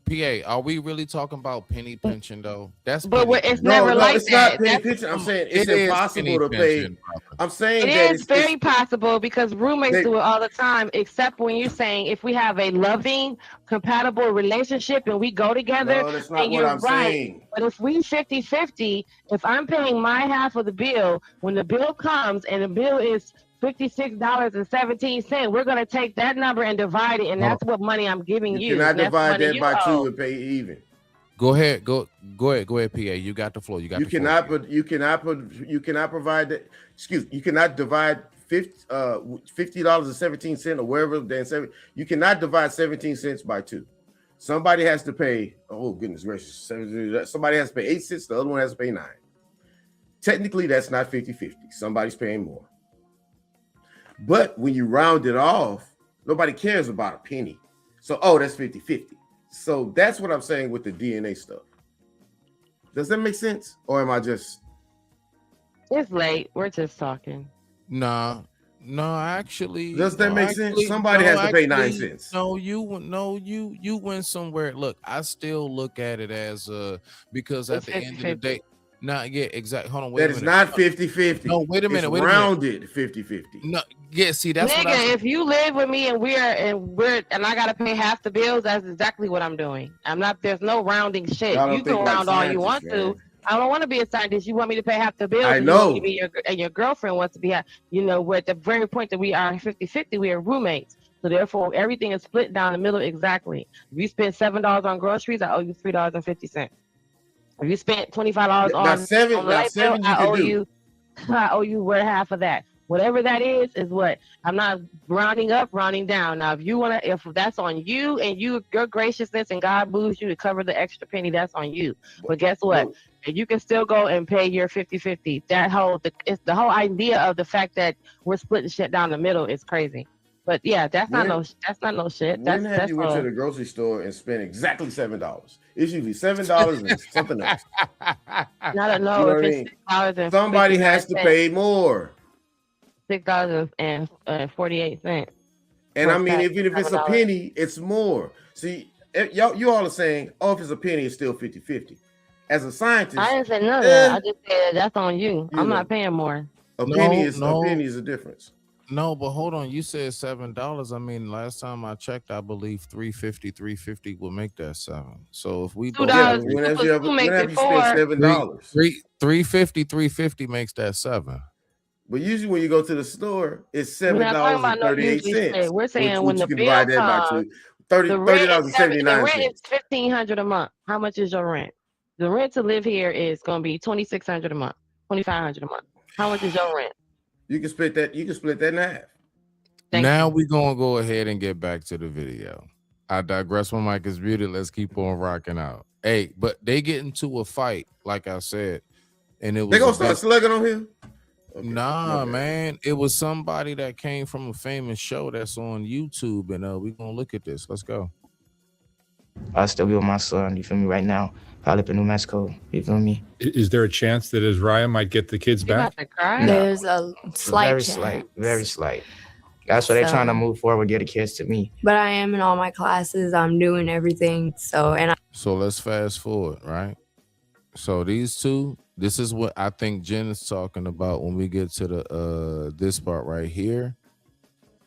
PA, are we really talking about penny pension though? That's But penny it's pension. never like it's that. not penny That's- pension. I'm saying it's It is impossible penny to pay. pension, brother. I'm saying It that is very possible because roommates do it all the time, except when you're saying if we have a loving, compatible relationship and we go together, No, that's not then what you're I'm right. saying. But if we 50-50, if I'm paying my half of the bill, when the bill comes and the bill is $56.17, we're going to take that number and divide it, and that's what money I'm giving you. You cannot and that's divide money that you by owe. 2 and pay even. Go ahead, PA. You got the floor. You cannot provide that. You cannot divide $50.17 or wherever then 7. You cannot divide 17 cents by 2. Somebody has to pay. Oh goodness gracious! Somebody has to pay 8 cents. The other one has to pay 9. Technically, that's not 50-50. Somebody's paying more. But when you round it off, nobody cares about a penny. So, that's 50-50. So that's what I'm saying with the DNA stuff. Does that make sense? Or am I just... It's late. We're just talking. No, actually. Does that make sense? Somebody has to pay 9 cents. No, you went somewhere. Look, I still look at it as because at the end of the day, exactly. Hold on, wait a minute. That is not 50-50. No, wait a minute. It's rounded 50-50. No, see, that's Nigga, what I'm saying. if you live with me and I gotta pay half the bills, that's exactly what I'm doing. There's no rounding shit. You can round all you want to. I don't want to be a scientist. You want me to pay half the bills. I know. And your girlfriend wants to be, we're at the very point that we are 50-50, we are roommates. So therefore, everything is split down the middle exactly. If you spend $7 on groceries, I owe you $3.50. If you spent $25 on the light bill, I owe you half of that. Whatever that is what I'm not rounding up, rounding down. Now, if that's on you and your graciousness and God moves you to cover the extra penny, that's on you. But guess what? You can still go and pay your 50-50. It's the whole idea of the fact that we're splitting shit down the middle is crazy. But yeah, that's not no shit. When have you went to the grocery store and spent exactly $7? It's usually $7 and something else. I don't know if it's $6. Somebody has to pay more. $6.48. And I mean, even if it's a penny, it's more. See, you all are saying, if it's a penny, it's still 50-50. As a scientist, I didn't say none of that. I just said that's on you. I'm not paying more. A penny is a difference. No, but hold on. You said $7. I mean, last time I checked, I believe $3.50 will make that 7. So if we whenever you spend $7, $3.50 makes that 7. But usually when you go to the store, it's $7.38. We're saying when the bill comes, $30.79. The rent is $1,500 a month. How much is your rent? The rent to live here is going to be $2,600 a month, $2,500 a month. How much is your rent? You can split that. You can split that in half. Now we're gonna go ahead and get back to the video. I digress. My mic is muted. Let's keep on rocking out. Hey, but they get into a fight, like I said, and it was they gonna start slugging on him. Okay. Nah, man, it was somebody that came from a famous show that's on YouTube, and we're gonna look at this. Let's go. I'll still be with my son. You feel me? Right now, I live in New Mexico. You feel me? Is there a chance that Azariah might get the kids back? There's a slight very chance. slight, very slight. That's why they're trying to move forward, get the kids to me. But I am in all my classes. I'm doing everything. So let's fast forward, right? So these two, this is what I think Jen is talking about when we get to the this part right here.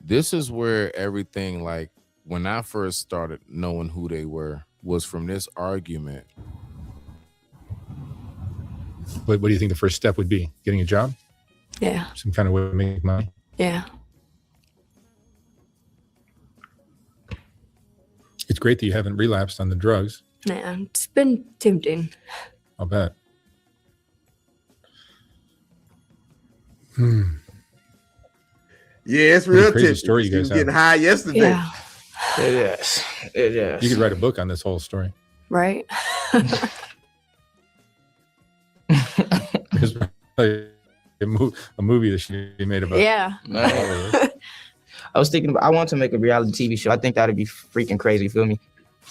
This is where everything, like when I first started knowing who they were, was from this argument. What do you think the first step would be? Getting a job? Yeah. Some kind of way to make money? Yeah. It's great that you haven't relapsed on the drugs. Yeah, it's been tempting. I'll bet. Yeah, it's real crazy tempting. story you guys getting have. high yesterday. Yeah. It is. It is. You could write a book on this whole story. Right. There's a movie that should be made about. Yeah. I was thinking I want to make a reality TV show. I think that'd be freaking crazy. You feel me?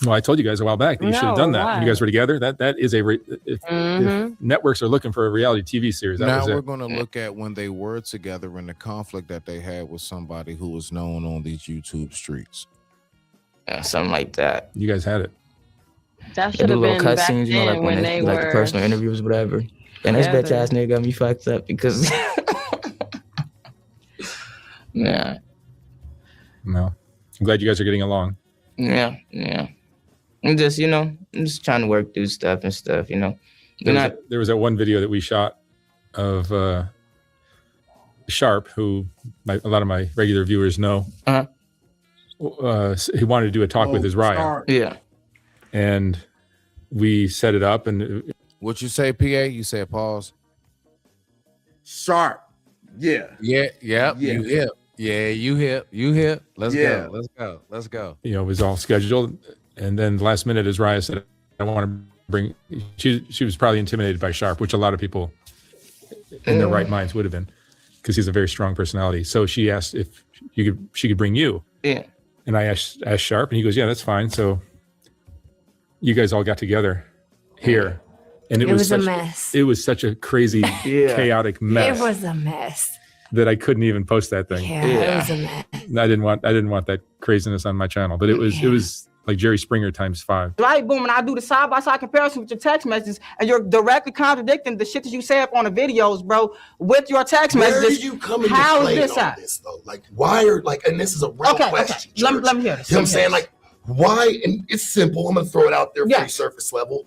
Well, I told you guys a while back that you should have done that when you guys were together. That is if networks are looking for a reality TV series. Now we're going to look at when they were together and the conflict that they had with somebody who was known on these YouTube streets. Yeah, something like that. You guys had it. That should have been back then, you know, like when they like were the personal interviews, whatever. And this bitch ass nigga got me fucked up because yeah. No, I'm glad you guys are getting along. Yeah. I'm just, I'm just trying to work through stuff and stuff, There was that one video that we shot of Sharp, who a lot of my regular viewers know. He wanted to do a talk with his Raya. Yeah. And we set it up. And what you say, PA? You said pause. Sharp. Yeah. You hip. Yeah, you hip. Let's go. It was all scheduled. And then last minute, as Raya said, I want to bring, she was probably intimidated by Sharp, which a lot of people in their right minds would have been, because he's a very strong personality. So she asked if she could bring you. Yeah. And I asked Sharp, and he goes, yeah, that's fine. So you guys all got together here. And it was a mess. It was such a crazy, chaotic mess. It was a mess. That I couldn't even post that thing. Yeah, it was a mess. I didn't want that craziness on my channel, but it was like Jerry Springer times 5. Right, boom, and I do the side-by-side comparison with your text messages, and you're directly contradicting the shit that you say up on the videos, bro, with your text messages. Where did you come into How play is this on at? this, though? Like, why are, like, and this is a real question. Okay. Let me hear this. You know what I'm saying? Like, why, and it's simple, I'm going to throw it out there pretty surface level.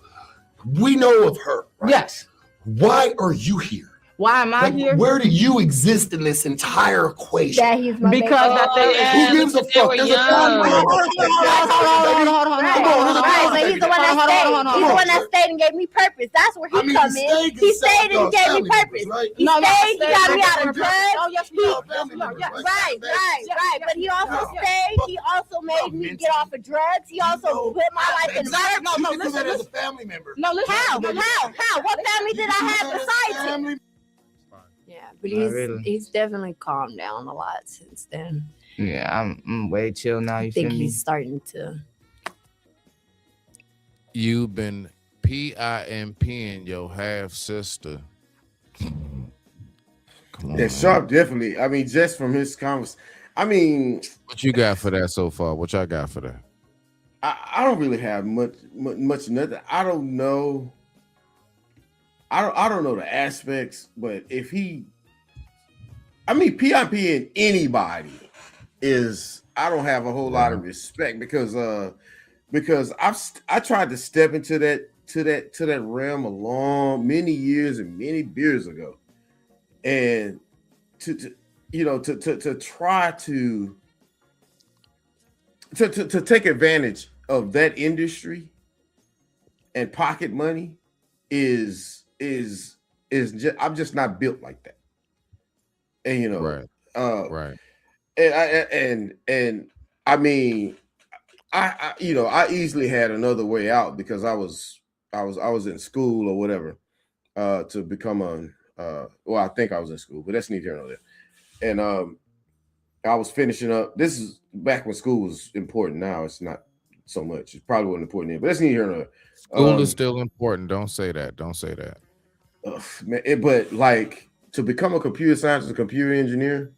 We know of her, right? Yes. Why are you here? Why am I here? Where do you exist in this entire equation? That he's my because that they who gives a fuck? There's a Right, but he's the one that stayed. He's the one that stayed and gave me purpose. That's where he come in. He stayed and gave me purpose. He stayed. He got me out of drugs. Right. But he also stayed. He also made me get off of drugs. He also put my life in order. No, listen. As a family member. No, listen. How? What family did I have besides him? Yeah, but he's definitely calmed down a lot since then. Yeah, I'm way chill now. I think he's starting to. You've been PIMPing your half sister. Come on, yeah, Sharp definitely. I mean, just from his conversation. I mean, what you got for that so far? What y'all got for that? I don't really have much nothing. I don't know. I don't know the aspects, but if PIP in anybody is, I don't have a whole lot of respect because I tried to step into that realm many years and many beers ago, and to try to take advantage of that industry and pocket money is just, I'm just not built like that. And right. And I mean, I easily had another way out because I was in school or whatever to become I think I was in school, but that's neither here nor there. And I was finishing up. This is back when school was important. Now it's not so much. It probably wasn't important then, but that's neither here nor there. School is still important. Don't say that. But like, to become a computer scientist, a computer engineer,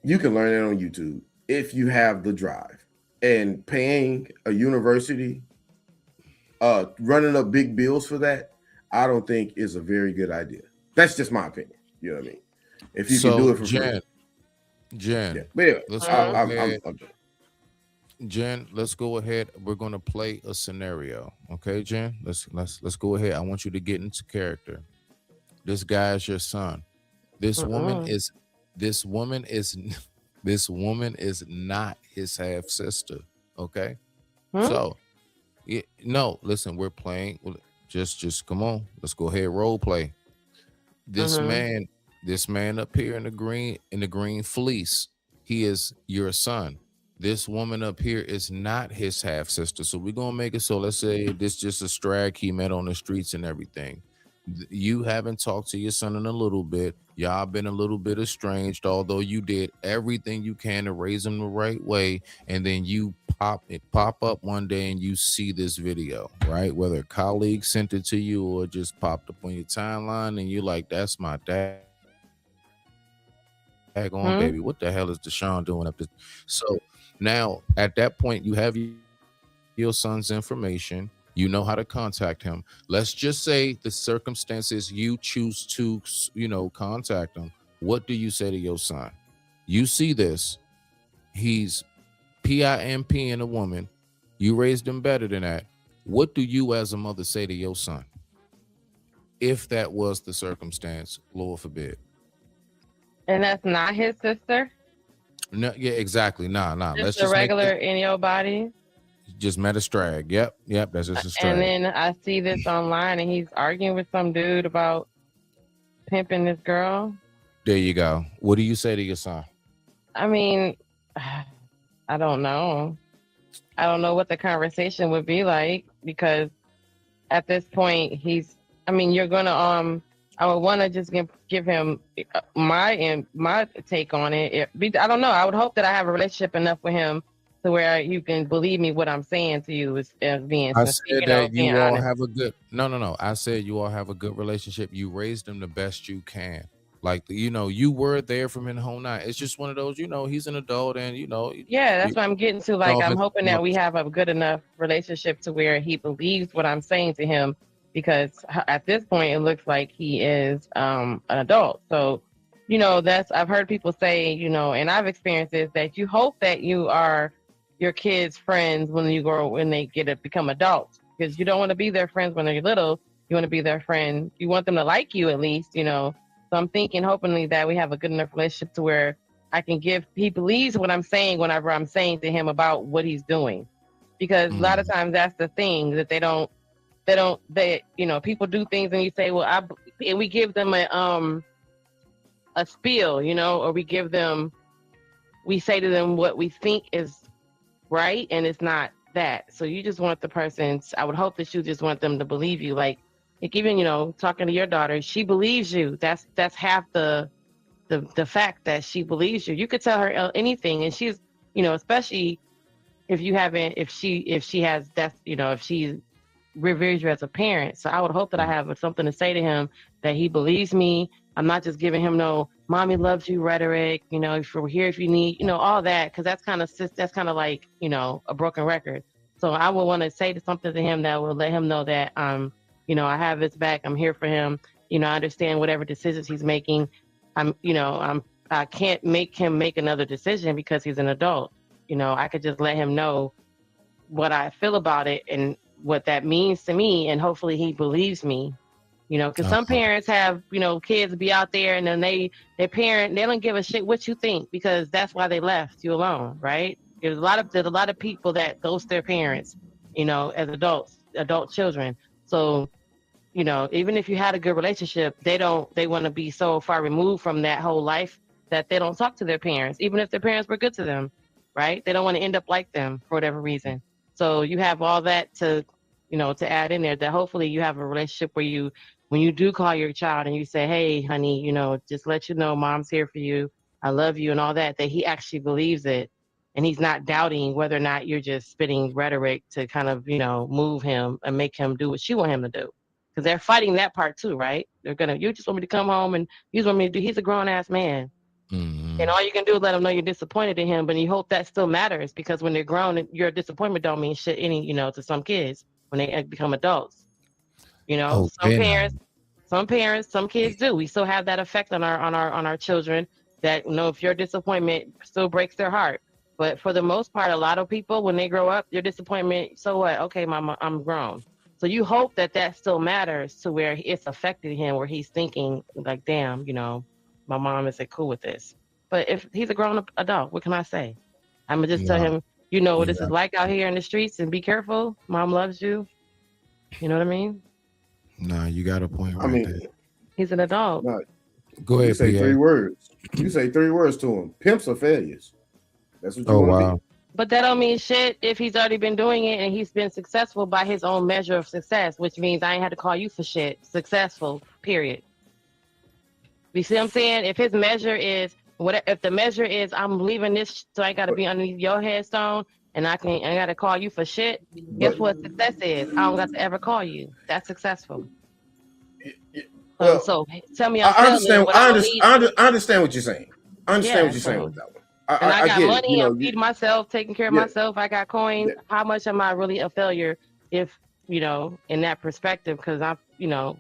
you can learn it on YouTube if you have the drive. And paying a university, running up big bills for that, I don't think is a very good idea. That's just my opinion. You know what I mean? If you can do it for free. Jen, yeah. But anyway, Jen, let's go ahead. We're gonna play a scenario. Okay, Jen? Let's go ahead. I want you to get into character. This guy is your son. This woman is not his half sister. Okay. So no, listen, we're playing. Just come on. Let's go ahead, role play. This man up here in the green fleece, he is your son. This woman up here is not his half sister. So we're gonna make it so, let's say this just a strag he met on the streets and everything. You haven't talked to your son in a little bit. Y'all been a little bit estranged, although you did everything you can to raise him the right way. And then you pop up one day and you see this video, right? Whether a colleague sent it to you or just popped up on your timeline, and you're like, that's my dad. On baby, what the hell is Deshaun doing up this? So now at that point, you have your son's information. You know how to contact him. Let's just say the circumstances you choose to, contact him. What do you say to your son? You see this. He's PIMP in a woman. You raised him better than that. What do you as a mother say to your son? If that was the circumstance, Lord forbid. And that's not his sister? No, yeah, exactly. Nah. Just a regular in your body? Just met a strag. Yep, that's just a strag. And then I see this online and he's arguing with some dude about pimping this girl. There you go. What do you say to your son? I mean, I don't know. I don't know what the conversation would be like, because at this point you're gonna I would want to just give him my take on it. I don't know. I would hope that I have a relationship enough with him to where you can believe me what I'm saying to you as being I sincere, said that you all honest. have a good no. I said you all have a good relationship. You raised him the best you can. Like, you were there from in the whole night. It's just one of those, he's an adult and Yeah, that's what I'm getting to. Like, I'm hoping that we have a good enough relationship to where he believes what I'm saying to him, because at this point it looks like he is an adult. So, I've heard people say, and I've experienced this, that you hope that you are your kids' friends when they become adults, because you don't want to be their friends when they're little. You want to be their friend. You want them to like you at least, So I'm thinking, hopefully, that we have a good enough relationship to where he believes what I'm saying whenever I'm saying to him about what he's doing, because a lot of times that's the thing that people do things and you say, well, and we give them a spiel, or we say to them what we think is right, and it's not that. So you just want the person, I would hope that you just want them to believe you. Like even, talking to your daughter, she believes you. That's half the fact that she believes you. You could tell her anything, and she's, especially if she has, that's, if she reveres you as a parent. So I would hope that I have something to say to him, that he believes me. I'm not just giving him no mommy loves you rhetoric, if we're here if you need, all that, because that's kind of like, a broken record. So I would want to say something to him that will let him know that I have his back. I'm here for him. I understand whatever decisions he's making. I can't make him make another decision because he's an adult. I could just let him know what I feel about it and what that means to me, and hopefully he believes me. Because some parents have, kids be out there and then they don't give a shit what you think, because that's why they left you alone, right? There's a lot of people that ghost their parents, as adult children. So, even if you had a good relationship, they want to be so far removed from that whole life that they don't talk to their parents, even if their parents were good to them, right? They don't want to end up like them for whatever reason. So you have all that to add in there, that hopefully you have a relationship where when you do call your child and you say, hey, honey, just let you know mom's here for you. I love you and all that, that he actually believes it. And he's not doubting whether or not you're just spitting rhetoric to kind of, move him and make him do what you want him to do. Because they're fighting that part too, right? You just want me to come home and you just want me to do, he's a grown ass man. Mm-hmm. And all you can do is let him know you're disappointed in him, but you hope that still matters, because when they're grown, your disappointment don't mean shit to some kids when they become adults. Some parents, some kids do. We still have that effect on our children, that if your disappointment still breaks their heart. But for the most part, a lot of people, when they grow up, your disappointment, so what? Okay, mama, I'm grown. So you hope that still matters to where it's affected him, where he's thinking like, damn, my mom isn't cool with this. But if he's a grown adult, what can I say? I'm gonna just tell him, what this is like out here in the streets, and be careful. Mom loves you. You know what I mean? Nah, you got a point right there. He's an adult. No, go ahead. You say PA. 3 words. You say 3 words to him. Pimps are failures. That's what you want to be. But that don't mean shit if he's already been doing it and he's been successful by his own measure of success, which means I ain't had to call you for shit. Successful, period. You see what I'm saying? If his measure is if the measure is I'm leaving this so I gotta be underneath your headstone and I gotta call you for shit, guess what success is? I don't got to ever call you. That's successful. Well, so tell me I understand what you're saying. I understand what you're saying with that one. I got get money. it. You know, I'm feeding myself, taking care of myself. I got coins. How much am I really a failure if, in that perspective? Because I'm, because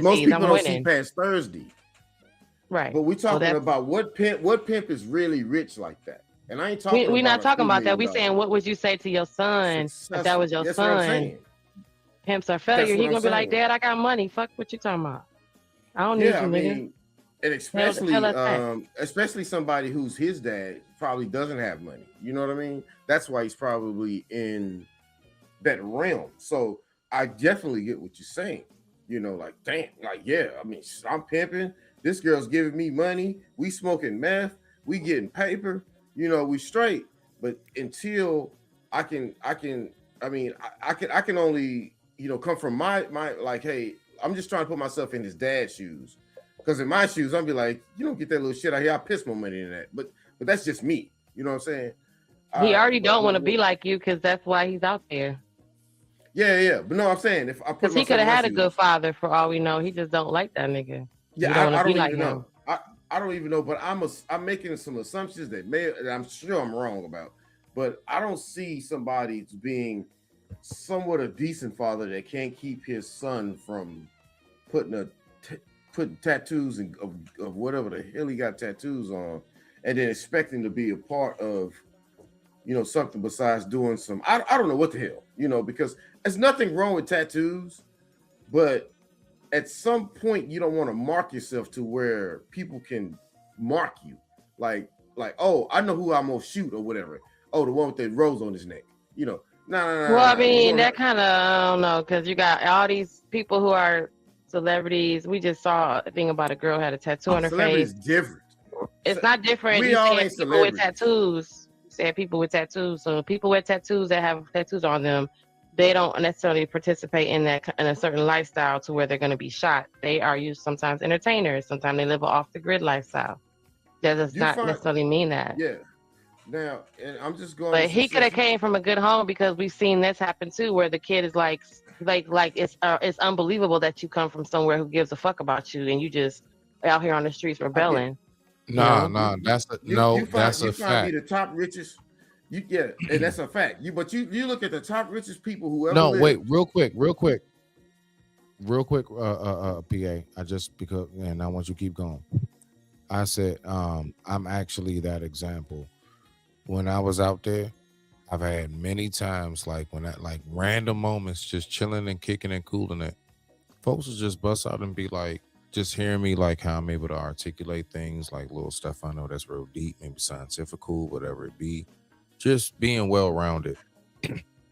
most people don't see past Thursday. Right. But we're talking about what pimp is really rich like that. And I ain't talking we're not talking about that. We're saying, what would you say to your son if that was your That's son? What I'm saying. Pimps are failure. He's going to be like, Dad, I got money. Fuck what you talking about. I don't need you, nigga. And especially somebody who's his dad probably doesn't have money. You know what I mean? That's why he's probably in that realm. So I definitely get what you're saying. Like, damn, like, yeah, I mean, I'm pimping. This girl's giving me money. We smoking meth. We getting paper. We straight. But until I can only, come from my like, hey, I'm just trying to put myself in his dad's shoes. Because in my shoes, I'll be like, you don't get that little shit out here. I piss more money than that. But that's just me. You know what I'm saying? He already don't want to be like you because that's why he's out there. Yeah. But no, I'm saying if I put because he could have had a good father for all we know. He just don't like that nigga. Yeah, I don't even know. I don't even know. But I'm making some assumptions that I'm sure I'm wrong about. But I don't see somebody being somewhat a decent father that can't keep his son from putting tattoos of whatever the hell he got tattoos on, and then expecting to be a part of, something besides doing some. I don't know what the hell, because there's nothing wrong with tattoos, but at some point you don't want to mark yourself to where people can mark you, like oh, I know who I'm gonna shoot or whatever. Oh, the one with the rose on his neck, No. Well, I mean, that kind of I don't know, because you got all these people who are celebrities. We just saw a thing about a girl had a tattoo on her face. Different. It's not different. We you all said ain't people with tattoos. You said people with tattoos. So people with tattoos that have tattoos on them, they don't necessarily participate in a certain lifestyle to where they're going to be shot. They are sometimes entertainers. Sometimes they live an off the grid lifestyle. That does not necessarily mean that. Yeah. Now, and I'm just going. But he could have came from a good home because we've seen this happen too, where the kid is like it's unbelievable that you come from somewhere who gives a fuck about you and you just out here on the streets rebelling. Nah, that's a fact. You find me the top richest. And that's a fact. You look at the top richest people who ever. No, lived. wait, real quick, PA. And I want you to keep going. I said, I'm actually that example. When I was out there, I've had many times like random moments, just chilling and kicking and cooling it. Folks will just bust out and be like, just hearing me like how I'm able to articulate things, like little stuff I know that's real deep, maybe scientific, whatever it be. Just being well-rounded.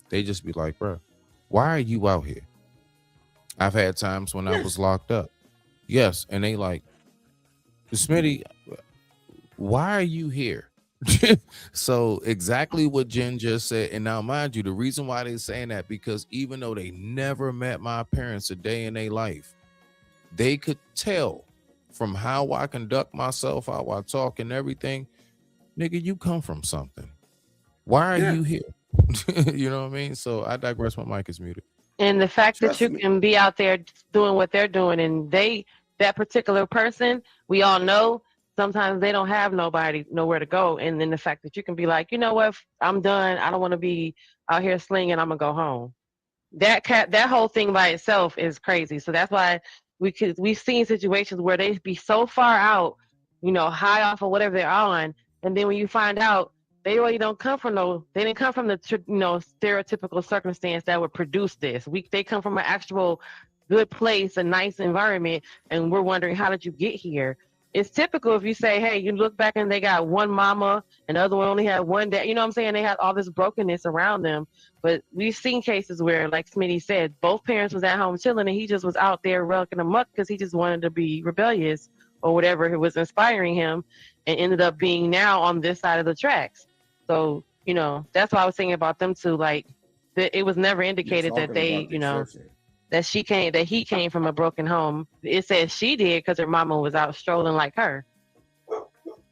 They just be like, bro, why are you out here? I've had times when I was locked up. Yes. And they like, Smitty, why are you here? So exactly what Jen just said. And now, mind you, the reason why they're saying that, because even though they never met my parents a day in their life, they could tell from how I conduct myself, how I talk and everything, nigga, you come from something. Why are you here? You know what I mean? So I digress. My mic is muted. And the fact that you can be out there doing what they're doing, and that particular person, we all know, sometimes they don't have nowhere to go. And then the fact that you can be like, you know what, I'm done. I don't want to be out here slinging. I'm gonna go home. That whole thing by itself is crazy. So that's why we've seen situations where they be so far out, high off of whatever they're on, and then when you find out they really don't come from they didn't come from the stereotypical circumstance that would produce this. They come from an actual good place, a nice environment, and we're wondering, how did you get here? It's typical if you say, hey, you look back and they got one mama and the other one only had one dad. You know what I'm saying? They had all this brokenness around them. But we've seen cases where, like Smitty said, both parents was at home chilling and he just was out there rucking amok because he just wanted to be rebellious or whatever was inspiring him, and ended up being now on this side of the tracks. So, you know, that's why I was thinking about them two. Like, it was never indicated that talking they, about the you know, exception. that he came from a broken home. It said she did because her mama was out strolling like her,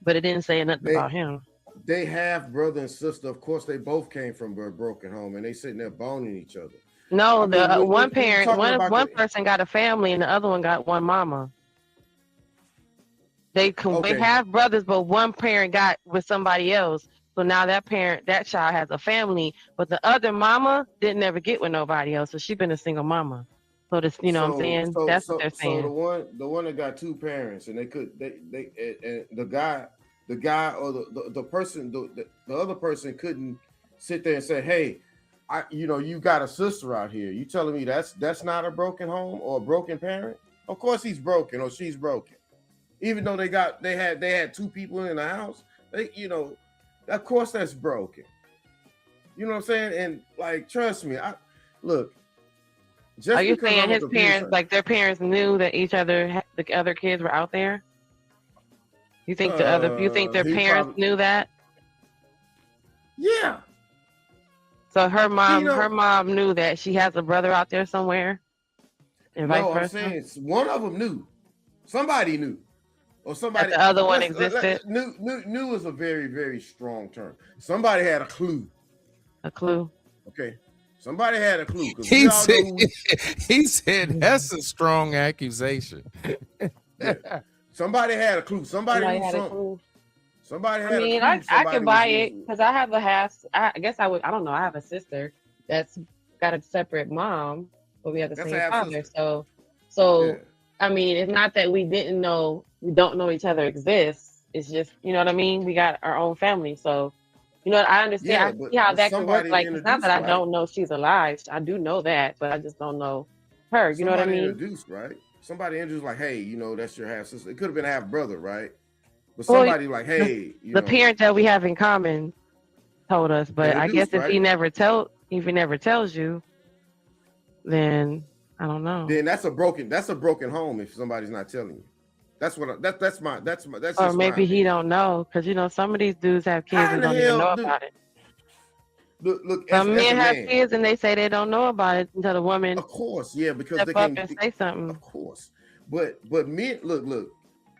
but it didn't say nothing about him. They have brother and sister. Of course, they both came from a broken home, and they sitting there boning each other. No, I mean, one when you're parent, talking about one person got a family, and the other one got one mama. They have brothers, but one parent got with somebody else. So now that child has a family, but the other mama didn't ever get with nobody else. So she been a single mama. So this, you know what I'm saying? That's what they're saying. So the one that got two parents, and the guy or the person, the other person couldn't sit there and say, hey, you got a sister out here. You telling me that's not a broken home or a broken parent? Of course he's broken or she's broken. Even though they had two people in the house, of course that's broken. You know what I'm saying? And like, trust me, Are you saying his parents, like their parents, knew that the other kids were out there? You think their parents knew that? Yeah. So her mom knew that she has a brother out there somewhere, and vice versa. I'm saying one of them knew. Somebody knew. Or somebody, that the other one existed. Knew is a very, very strong term. Somebody had a clue. A clue. Okay. Somebody had a clue. He said that's a strong accusation. Yeah. Somebody had a clue. Somebody knew something. Somebody had a clue. I can buy it because I have a house. I guess I would. I don't know. I have a sister that's got a separate mom, but we have the same father. So yeah. I mean, it's not that we don't know each other exists. It's just, you know what I mean? We got our own family. So, you know, I understand. I see how that can work. Like, it's not that I don't know she's alive. I do know that, but I just don't know her. You know what I mean? Introduced, right? Somebody introduced like, hey, that's your half sister. It could have been a half brother, right? But somebody like, hey, the parent that we have in common told us. But I guess if he never tells you, then I don't know. Then that's a broken home if somebody's not telling you. That's or maybe he don't know, because some of these dudes have kids and don't even know about it. Look, some men have kids and they say they don't know about it until the woman. Of course, yeah, because they can say something. Of course, but men, look.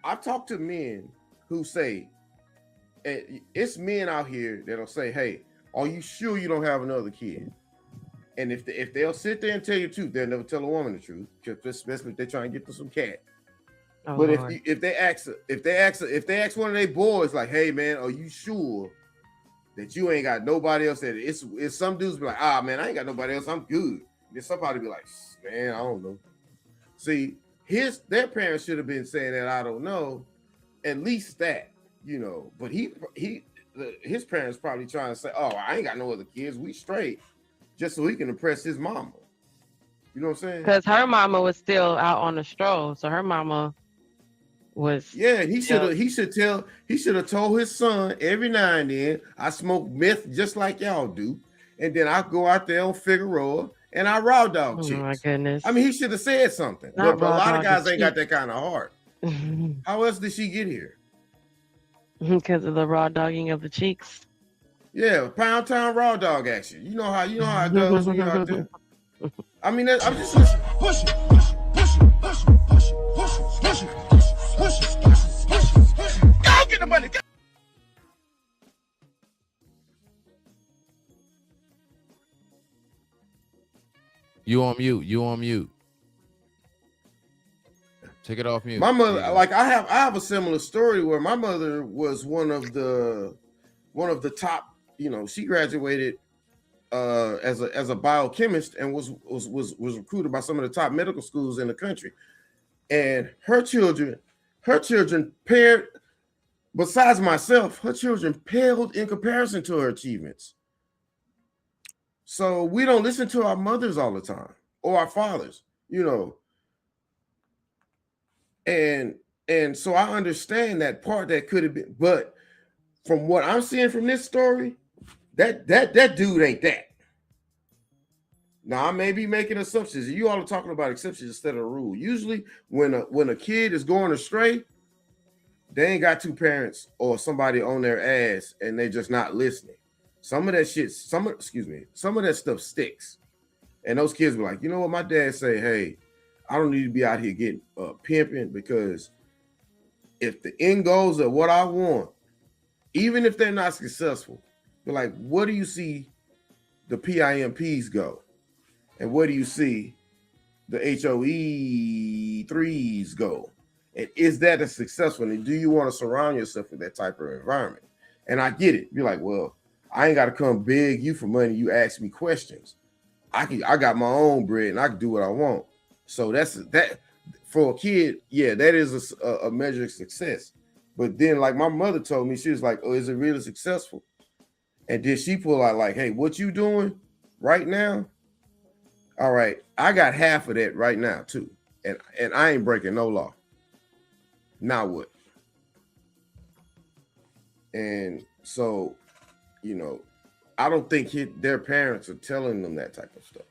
I've talked to men who say, it's men out here that'll say, "Hey, are you sure you don't have another kid?" And if they'll sit there and tell you the truth, they'll never tell a woman the truth, especially if they're trying to get to some cat. Oh, but Lord. if they ask one of their boys, like, "Hey man, are you sure that you ain't got nobody else?" That it's some dudes be like, "Ah man, I ain't got nobody else. I'm good." Then somebody be like, "Man, I don't know." See, their parents should have been saying that, "I don't know," at least that, But his parents probably trying to say, "Oh, I ain't got no other kids. We straight," just so he can impress his mama. You know what I'm saying? Because her mama was still out on the stroll, so her mama was. Yeah, he should have told his son every now and then, "I smoke meth just like y'all do, and then I go out there on Figueroa and I raw dog chicks." Oh my goodness! I mean, he should have said something. But a lot of guys ain't got that kind of heart. How else did she get here? Because of the raw dogging of the cheeks. Yeah, Pound Town raw dog action. You know how it goes when you're out there. I mean, I'm just listening. Push it. Go get the money. You on mute. Take it off mute. My mother, like I have a similar story where my mother was one of the top. She graduated as a biochemist and was recruited by some of the top medical schools in the country. And her children paired, besides myself, her children paled in comparison to her achievements. So we don't listen to our mothers all the time or our fathers, And so I understand that part that could have been, but from what I'm seeing from this story, that dude ain't that. Now I may be making assumptions. You all are talking about exceptions instead of a rule. Usually when a kid is going astray, they ain't got two parents or somebody on their ass and they just not listening. some of that shit, some of that stuff sticks. And those kids were like, you know what? My dad say, hey, I don't need to be out here getting pimping, because if the end goals are what I want, even if they're not successful, they're like, what do you see the PIMPs go? And where do you see the HOE3s go? And is that a successful? And do you want to surround yourself with that type of environment? And I get it. You're like, well, I ain't got to come beg you for money. You ask me questions. I got my own bread and I can do what I want. So that for a kid, yeah, that is a measure of success. But then, like my mother told me, she was like, oh, is it really successful? And then she pulled out like, hey, what you doing right now? All right, I got half of that right now too. And I ain't breaking no law. Now what? And so, you know, I don't think their parents are telling them that type of stuff.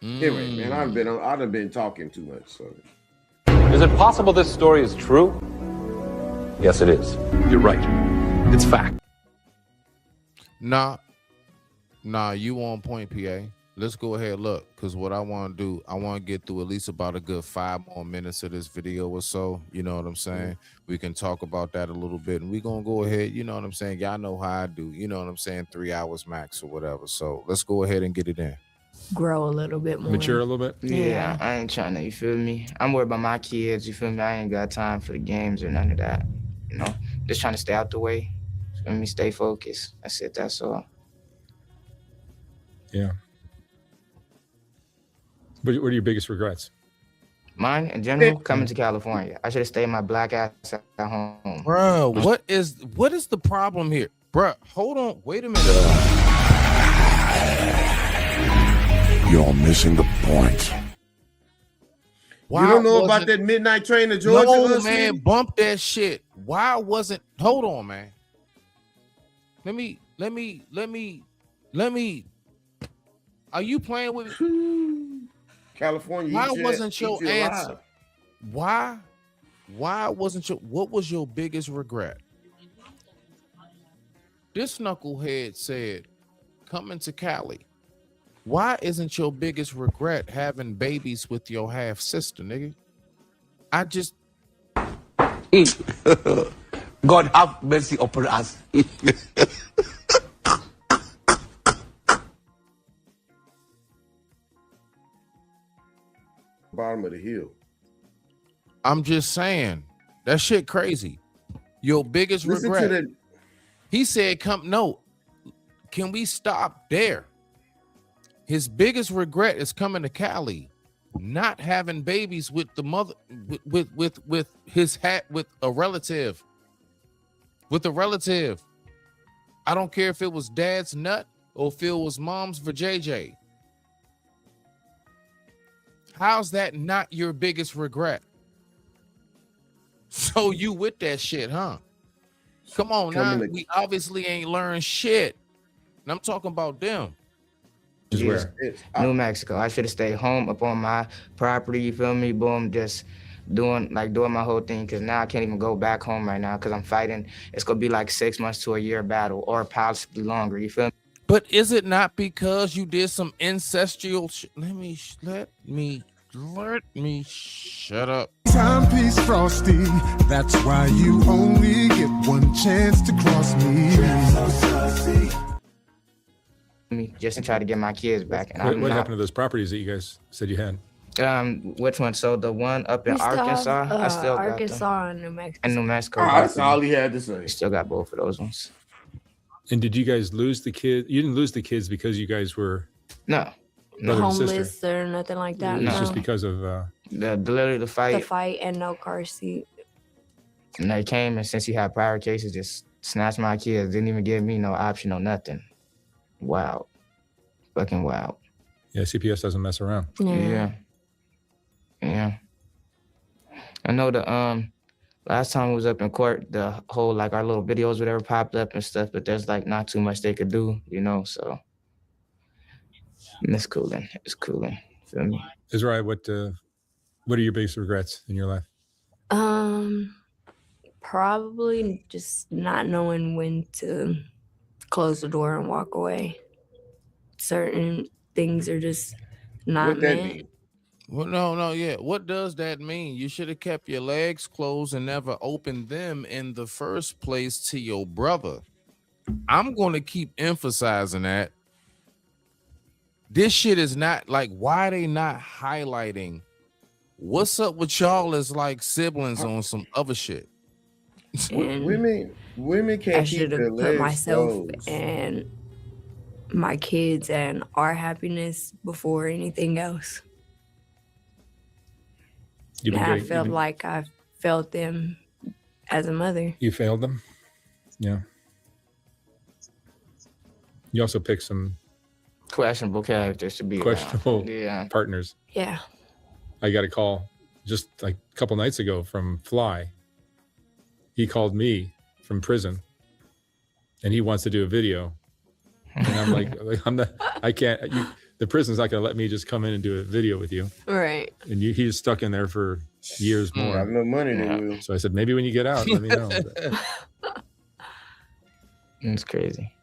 Anyway, man, I've been talking too much. So, is it possible this story is true? Yes, it is. You're right. It's fact. Nah, you on point, PA. Let's go ahead, look, because what I want to do, I want to get through at least about a good 5 more minutes of this video or so. You know what I'm saying? We can talk about that a little bit, and we're going to go ahead. You know what I'm saying? Y'all know how I do. You know what I'm saying? 3 hours max or whatever. So let's go ahead and get it in. Grow a little bit more. Mature a little bit? Yeah, I ain't trying to, you feel me? I'm worried about my kids, you feel me? I ain't got time for the games or none of that. You know, just trying to stay out the way. Feel me? Stay focused. That's it, that's all. Yeah. What are your biggest regrets? Mine, in general, coming to California. I should have stayed my black ass at home. Bro, what is the problem here? Bro, hold on. Wait a minute. You're missing the point. You don't know about that midnight train to Georgia? No, man, bump that shit. Why wasn't... Hold on, man. Let me... Are you playing with me? California. Why wasn't your answer? Why wasn't your... What was your biggest regret? This knucklehead said, coming to Cali. Why isn't your biggest regret having babies with your half sister, nigga? I just... God have mercy upon us. Bottom of the hill. I'm just saying, that shit crazy. Your biggest regret. He said, can we stop there? His biggest regret is coming to Cali, not having babies with the mother, with a relative. With a relative. I don't care if it was dad's nut or if it was mom's for JJ. How's that not your biggest regret? So you with that shit, huh? Come on now. We obviously ain't learned shit. And I'm talking about them. Where? New Mexico. I should have stayed home up on my property, you feel me? Boom, just doing my whole thing, because now I can't even go back home right now because I'm fighting. It's going to be like 6 months to a year battle, or possibly longer, you feel me? But is it not because you did some ancestral shit? Let me shut up. Timepiece Frosty, that's why you only get one chance to cross me. Just to try to get my kids back. And what happened to those properties that you guys said you had? Which one? So the one up in Arkansas, I still got Arkansas and New Mexico. And New Mexico. That's all he had to say. Still got both of those ones. And did you guys lose the kid? You didn't lose the kids because you guys were no homeless or nothing like that. It's just because of literally the fight. The fight and no car seat. And they came, and since he had prior cases, just snatched my kids. Didn't even give me no option or nothing. Wow. Fucking wow. Yeah, CPS doesn't mess around. Yeah. I know the last time we was up in court, the whole like our little videos whatever popped up and stuff, but there's like not too much they could do, you know, so it's cooling. It's cooling. Feel me? Israel, what are your biggest regrets in your life? Probably just not knowing when to close the door and walk away. Certain things are just not What that meant. mean? Well, no, yeah. What does that mean? You should have kept your legs closed and never opened them in the first place to your brother. I'm going to keep emphasizing that. This shit is not like, why they not highlighting what's up with y'all as like siblings on some other shit? Women I can't keep should their have put legs myself closed. and my kids and our happiness before anything else. You've been And I great. felt like I felt them as a mother. You failed them. Yeah. You also picked some questionable characters to be questionable around. partners. Yeah. I got a call just like a couple nights ago from Fly. He called me from prison and he wants to do a video. And I'm like I can't, the prison's not going to let me just come in and do a video with you. Right. And he's stuck in there for years more. Got no money, they will. So I said, maybe when you get out, let me know. It's crazy.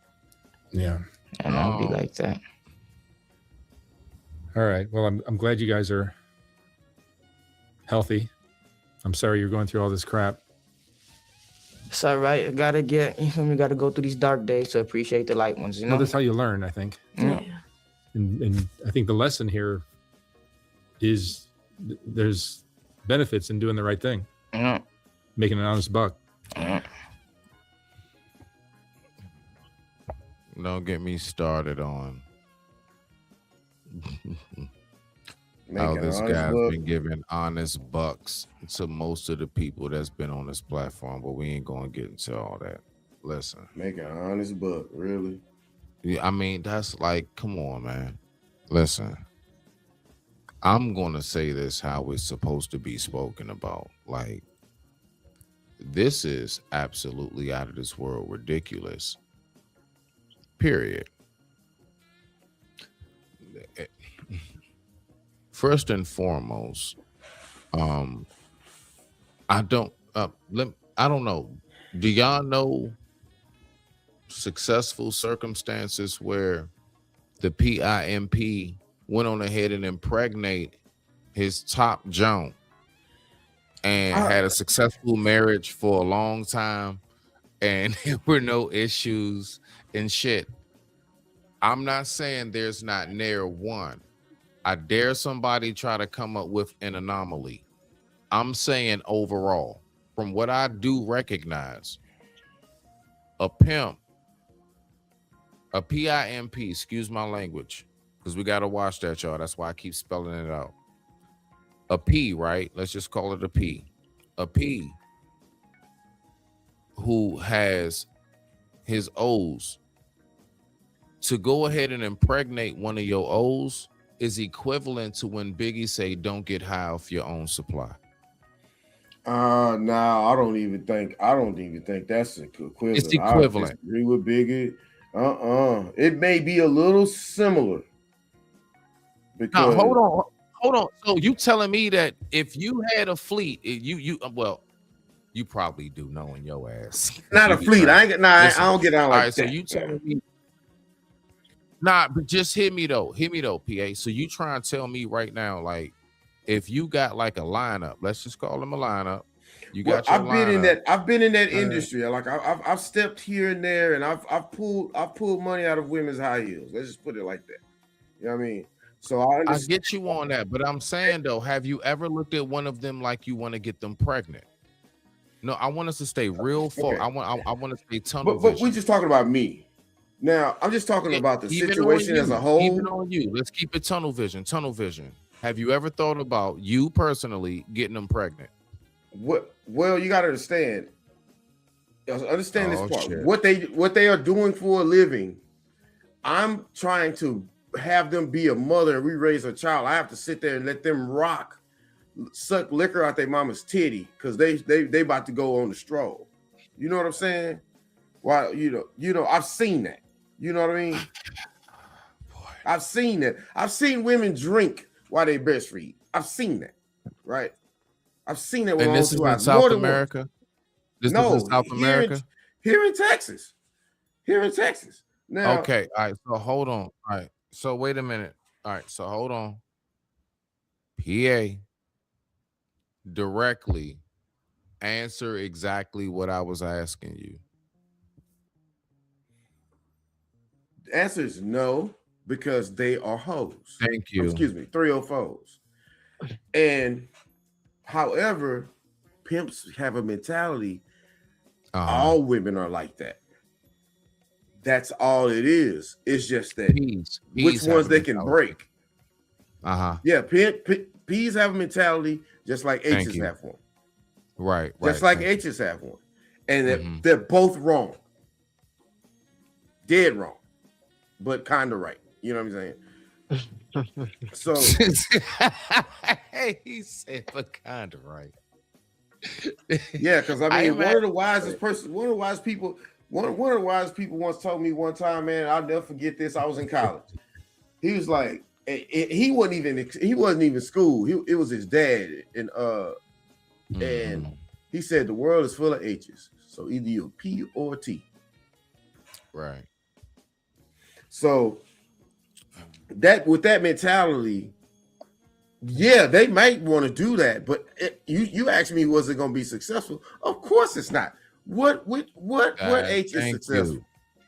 Yeah. And I'll be like that. All right. Well, I'm glad you guys are healthy. I'm sorry you're going through all this crap. It's all right. You gotta go through these dark days to appreciate the light ones, you know? Well, that's how you learn, I think. Yeah. And I think the lesson here is there's benefits in doing the right thing. Yeah. Making an honest buck. Yeah. Don't get me started on how this guy's been giving honest bucks to most of the people that's been on this platform, but we ain't gonna get into all that. Listen, make an honest buck, really? Yeah, I mean, that's like, come on, man. Listen, I'm gonna say this how it's supposed to be spoken about. Like, this is absolutely out of this world ridiculous. Period. First and foremost, I don't know. Do y'all know successful circumstances where the PIMP went on ahead and impregnate his top junk and had a successful marriage for a long time and there were no issues and shit? I'm not saying there's not near one. I dare somebody try to come up with an anomaly. I'm saying overall, from what I do recognize, a pimp, a PIMP, excuse my language, because we got to watch that, y'all. That's why I keep spelling it out. A P, right? Let's just call it a P. A P who has his O's, to go ahead and impregnate one of your O's is equivalent to when Biggie say, don't get high off your own supply. No, I don't even think that's equivalent. It's equivalent. I disagree with Biggie. It may be a little similar. Because now, hold on. So you telling me that if you had a fleet, you probably do, knowing your ass. Not a fleet. I don't get out like that. So you telling me? Nah, but just hear me though, PA. So you trying to tell me right now, like, if you got like a lineup, let's just call them a lineup. You got your lineup. I've been in that industry. Like I've stepped here and there, and I've pulled money out of women's high heels. Let's just put it like that. You know what I mean? So I get you on that, but I'm saying though, have you ever looked at one of them like you want to get them pregnant? No, I want us to stay real far. Okay. I want to stay tunnel vision. But we're just talking about me. Now, I'm just talking about the situation as a whole. Even on you. Let's keep it tunnel vision. Have you ever thought about you personally getting them pregnant? Well, you got to understand this part. Shit. What they are doing for a living, I'm trying to have them be a mother and re-raise a child. I have to sit there and let them suck liquor out their mama's titty because they about to go on the stroll. You know what I'm saying? Why, you know, I've seen that. You know what I mean? I've seen that. I've seen women drink while they breastfeed. I've seen that, right? I've seen that. And this is in South America? This is in South America? Here in Texas. here in Texas. Now, Okay, all right. So hold on. All right. So wait a minute. All right. So hold on. PA, directly answer exactly what I was asking you. the answer is no, because they are hoes. Thank you. Excuse me, 304s. And however, pimps have a mentality. All women are like that. That's all it is. It's just that which ones they can break. Yeah, P's have a mentality just like H's have one. Right. Just like H's have one. And they're both wrong. Dead wrong. But kind of right. You know what I'm saying? So he said, but kind of right. Yeah, because I mean, one of the wise people once told me one time, man, I'll never forget this. I was in college. He was like, he wasn't even school. It was his dad, and he said the world is full of H's. So either you're P or T. Right. So that with that mentality, yeah, they might want to do that, but you asked me, was it going to be successful? Of course it's not. What H is successful?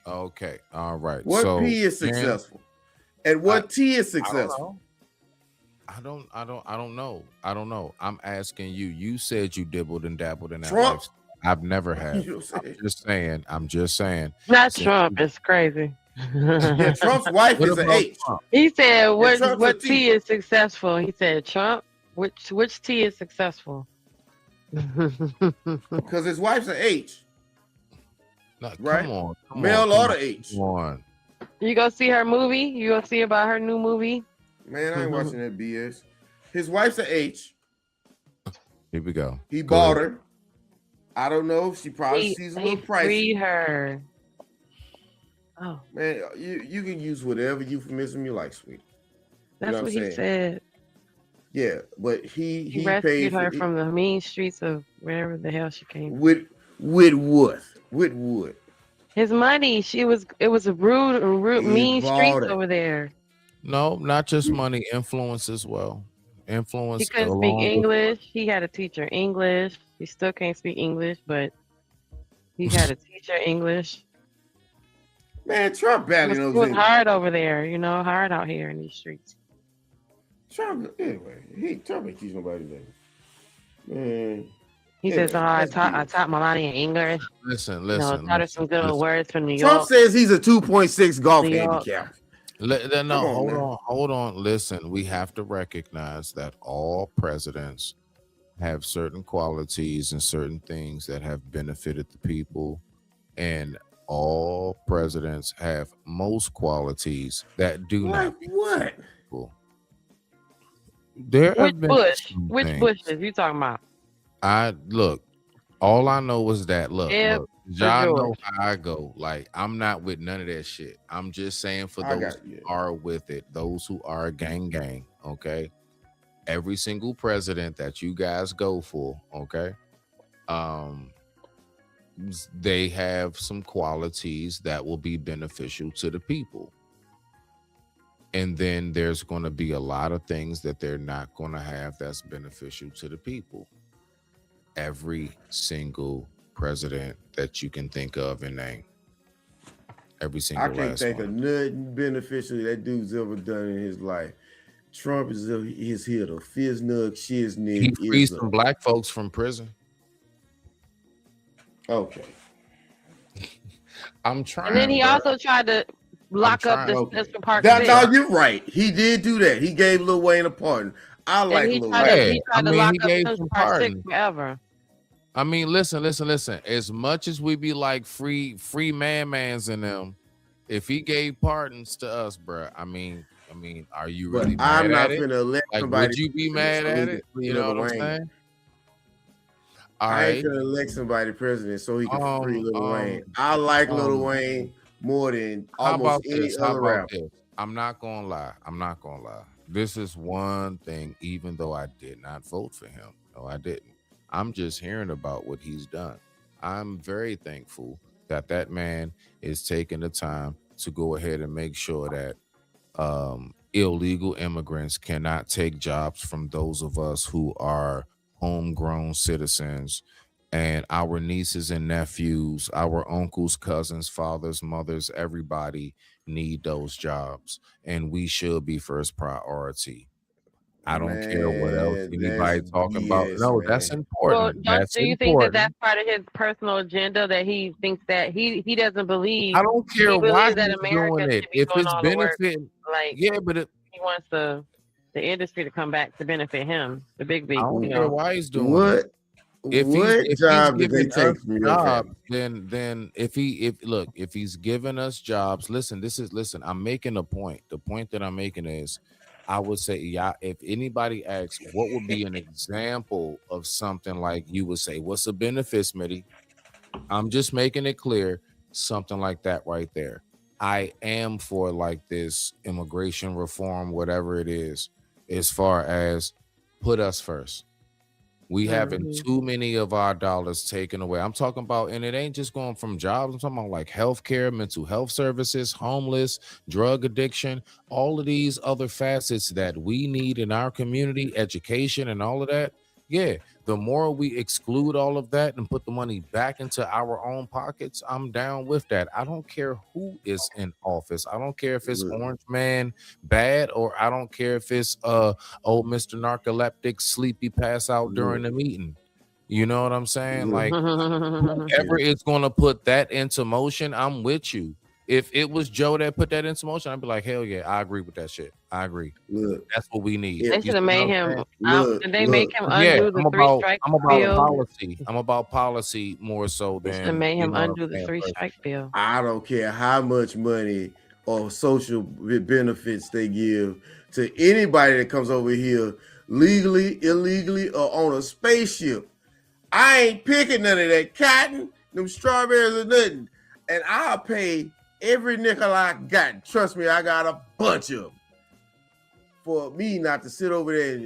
Okay, all right. What P is successful, and what T is successful? I don't know. I'm asking you. You said you dibbled and dabbled in that Trump. life. I've never had. I'm just saying. Not Trump. It's crazy. Yeah, Trump's wife is an H. He said, Trump's "What a T is successful?" He said, "Trump. Which T is successful?" Because his wife's an H. No, right? Come on. Male or the H. Come on. You go see her movie? You go see about her new movie? Man, I ain't watching that BS. His wife's an H. Here we go. He bought her. I don't know. She probably sees a little pricey. Free her. Oh man, you can use whatever euphemism you like, sweet. That's what he said. Yeah, but he rescued paid her from the mean streets of wherever the hell she came from. With what? His money. It was a rude mean streets over there. No, not just money, influence as well. Influence. He couldn't speak English. He had a teacher English. He still can't speak English, but he had a teacher English. Man, Trump badly knows it was hard over there, hard out here in these streets. Trump, anyway, Trump ain't teach nobody that. Man. He says, I taught Melania English. Listen. Taught her some good words from New York. Trump says he's a 2.6 golf handicap. Hold on. Listen, we have to recognize that all presidents have certain qualities and certain things that have benefited the people, and all presidents have most qualities that do not. What? There Which Bushes you talking about? All I know is that look, y'all know George. how I go. Like, I'm not with none of that shit. I'm just saying for those who are with it, those who are gang, okay? Every single president that you guys go for, okay? They have some qualities that will be beneficial to the people. And then there's going to be a lot of things that they're not going to have that's beneficial to the people. Every single president that you can think of and name. Every single I can't think of nothing beneficial that dude's ever done in his life. Trump is here to fizznug, shiznug. He freed some black folks from prison. Okay. I'm trying. And then he also tried to lock up the Central Park. No, you're right. He did do that. He gave Lil Wayne a pardon. I like Lil Wayne. He tried to lock up Central Park 6 forever. I mean, listen. As much as we be like free mans in them, if he gave pardons to us, bro, I mean, are you really mad I'm not at gonna it? let Like, somebody. would you be mad at it? You know what I'm saying? I ain't gonna elect somebody president so he can free Lil Wayne. I like Lil Wayne more than almost any other rapper. I'm not gonna lie. This is one thing, even though I did not vote for him. No, I didn't. I'm just hearing about what he's done. I'm very thankful that man is taking the time to go ahead and make sure that illegal immigrants cannot take jobs from those of us who are homegrown citizens, and our nieces and nephews, our uncles, cousins, fathers, mothers, everybody need those jobs, and we should be first priority. I don't care what else Man, that's anybody talking about. BS, No, that's man. Well, important. That's do you think that important. that's part of his personal agenda, that he thinks that he doesn't believe? I don't care He why believes that he's America doing it. should be If doing it's all the work. benefiting, Like, yeah, but he wants the industry to come back to benefit him, the big, I don't care know. why he's doing it. What If he's job did they giving us take from your jobs, family? then if he's giving us jobs, listen, I'm making a point. The point that I'm making is, I would say, yeah, if anybody asks what would be an example of something, like you would say, what's the benefit, Smitty? I'm just making it clear, something like that right there. I am for like this immigration reform, whatever it is, as far as put us first. We having too many of our dollars taken away. I'm talking about, and it ain't just going from jobs. I'm talking about like healthcare, mental health services, homeless, drug addiction, all of these other facets that we need in our community, education and all of that. Yeah, the more we exclude all of that and put the money back into our own pockets, I'm down with that. I don't care who is in office. I don't care if it's Orange Man bad, or I don't care if it's old Mr. Narcoleptic sleepy pass out during the meeting. You know what I'm saying? Like, whoever is going to put that into motion, I'm with you. If it was Joe that put that into motion, I'd be like, hell yeah, I agree with that shit. I agree. That's what we need. They should have made him. Did they make him Yeah, undo the three strike I'm about bill? policy. I'm about policy more so They should have than made him you know what I'm undo the saying, three but- strike bill. I don't care how much money or social benefits they give to anybody that comes over here legally, illegally, or on a spaceship. I ain't picking none of that cotton, them strawberries, or nothing. And I'll pay every nickel I got. Trust me, I got a bunch of them. For me not to sit over there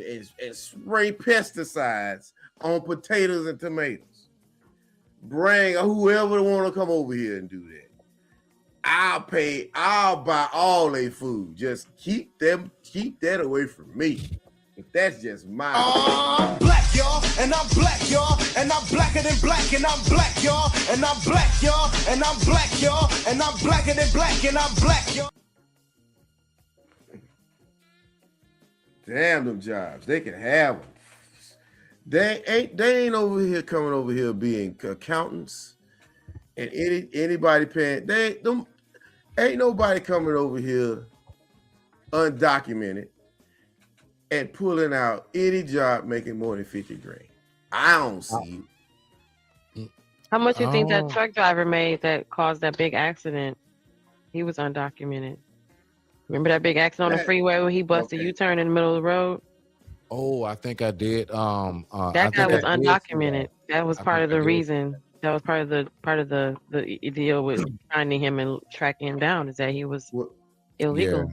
and spray pesticides on potatoes and tomatoes. Bring whoever want to come over here and do that. I'll buy all their food. Just keep that away from me. If that's just my I'm black, y'all, and I'm black, y'all, and I'm blacker than black, and I'm black, y'all, and I'm black, y'all, and I'm black, y'all, and I'm blacker than black, and I'm black, y'all. damn them jobs. They can have them. They ain't over here coming over here being accountants and anybody paying. Ain't nobody coming over here undocumented and pulling out any job making more than 50 grand. I don't see it. How much you think that truck driver made that caused that big accident? He was undocumented. Remember that big accident on the freeway where he busted U-turn in the middle of the road? Oh, I think I did. That guy was undocumented. That was part of the reason. That was part of the deal with finding him and tracking him down, is that he was illegal.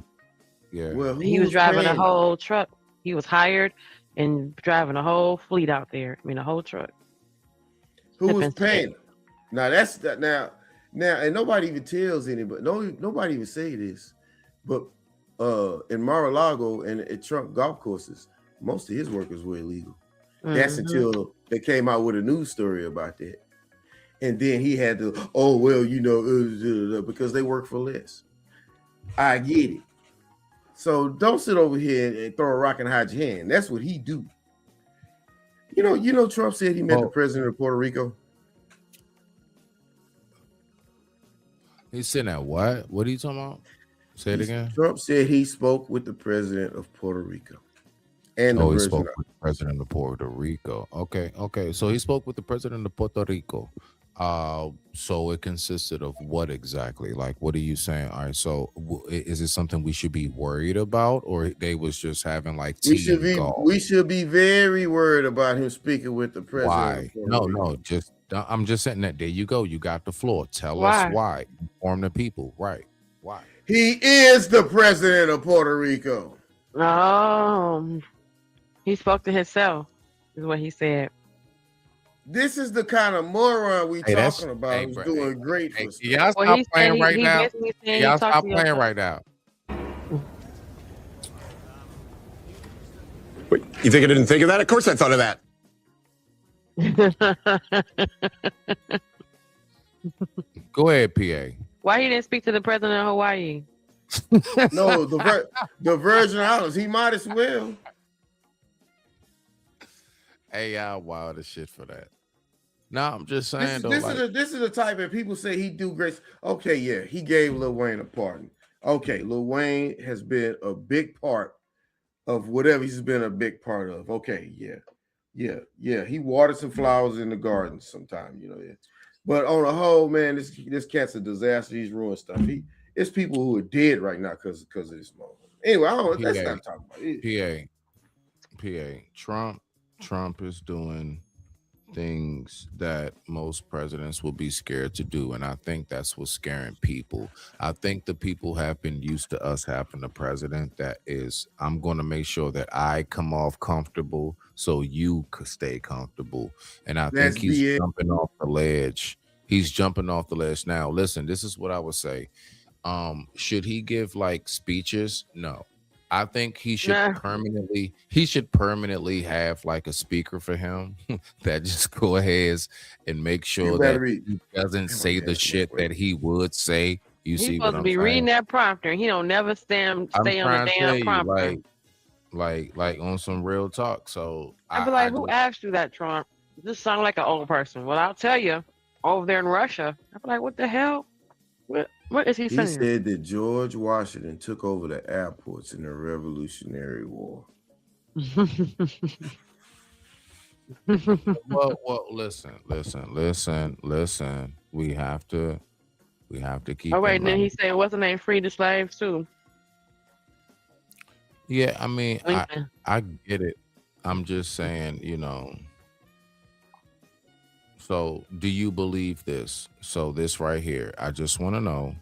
Yeah. Well, He was driving a whole truck. He was hired and driving a whole fleet out there. I mean, a whole truck. Who was paying? Now that's that. Now, and nobody even tells anybody. Nobody even say this. But in Mar-a-Lago and at Trump golf courses, most of his workers were illegal. That's until they came out with a news story about that. And then he had to, because they work for less. I get it. So don't sit over here and throw a rock and hide your hand. That's what he do. You know, Trump said he met the president of Puerto Rico. He's saying that what? What are you talking about? Say it again. Trump said he spoke with the president of Puerto Rico. And he spoke with the president of Puerto Rico. Okay. So he spoke with the president of Puerto Rico. So it consisted of what exactly? Like, what are you saying? All right. So is it something we should be worried about, or they was just having like tea and golf? We should be very worried about him speaking with the president. Why? No. I'm just saying that. There you go. You got the floor. Tell us why. Inform the people. Right. Why? He is the president of Puerto Rico. He spoke to himself, is what he said. This is the kind of moron we Hey, that's talking about hey, who's bro. doing great for stuff. Y'all Well, stop he said playing he right now. basically saying he Y'all talked stop to playing yourself. right now. Wait, you think I didn't think of that? Of course I thought of that. Go ahead, PA. Why he didn't speak to the president of Hawaii? No, the Virgin Islands. He might as well. Hey, y'all wild as shit for that. No, I'm just saying This is the type of people say he do great. Okay, yeah, he gave Lil Wayne a pardon. Okay, Lil Wayne has been a big part of whatever he's been a big part of. Okay, yeah. He watered some flowers in the garden sometime, you know. Yeah. But on the whole, man, this cat's a disaster. He's ruined stuff. It's people who are dead right now because of this moment. Anyway, I don't. That's not talking about it. Trump is doing things that most presidents will be scared to do, and I think that's what's scaring people. I think the people have been used to us having a president that is, I'm going to make sure that I come off comfortable so you could stay comfortable, and I think he's jumping off the ledge. He's jumping off the ledge now. Listen, this is what I would say. Should he give like speeches? No. I think he should permanently have like a speaker for him that just go ahead and make sure that he doesn't say the shit that he would say. He's supposed to be reading that prompter. He don't never stay on the damn prompter. Like on some real talk. So I'd be like, who asked you that, Trump? This sounds like an old person. Well, I'll tell you, over there in Russia, I'd be like, what the hell? What is he saying? He said that George Washington took over the airports in the Revolutionary War. well, listen. We have to keep. Oh wait, then he said, "What's the name? Free the slaves too." Yeah, I mean, I get it. I'm just saying, you know. So, do you believe this? So, this right here, I just want to know,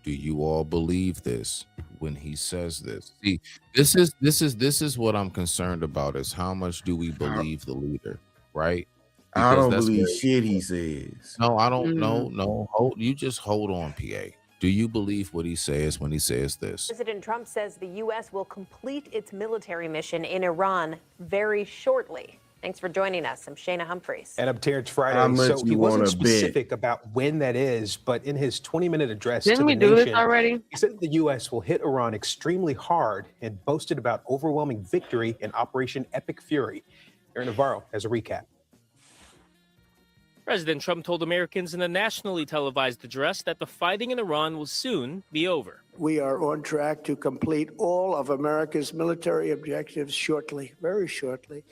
do you all believe this when he says this? See, this is what I'm concerned about, is how much do we believe the leader, right? I don't believe shit he says. No, I don't know. No, you just hold on, PA. Do you believe what he says when he says this? President Trump says the U.S. will complete its military mission in Iran very shortly. Thanks for joining us. I'm Shana Humphreys. And up here, it's Friday, so he wasn't specific about when that is, but in his 20-minute address to the nation, he said the U.S. will hit Iran extremely hard and boasted about overwhelming victory in Operation Epic Fury. Aaron Navarro has a recap. President Trump told Americans in a nationally televised address that the fighting in Iran will soon be over. We are on track to complete all of America's military objectives shortly, very shortly.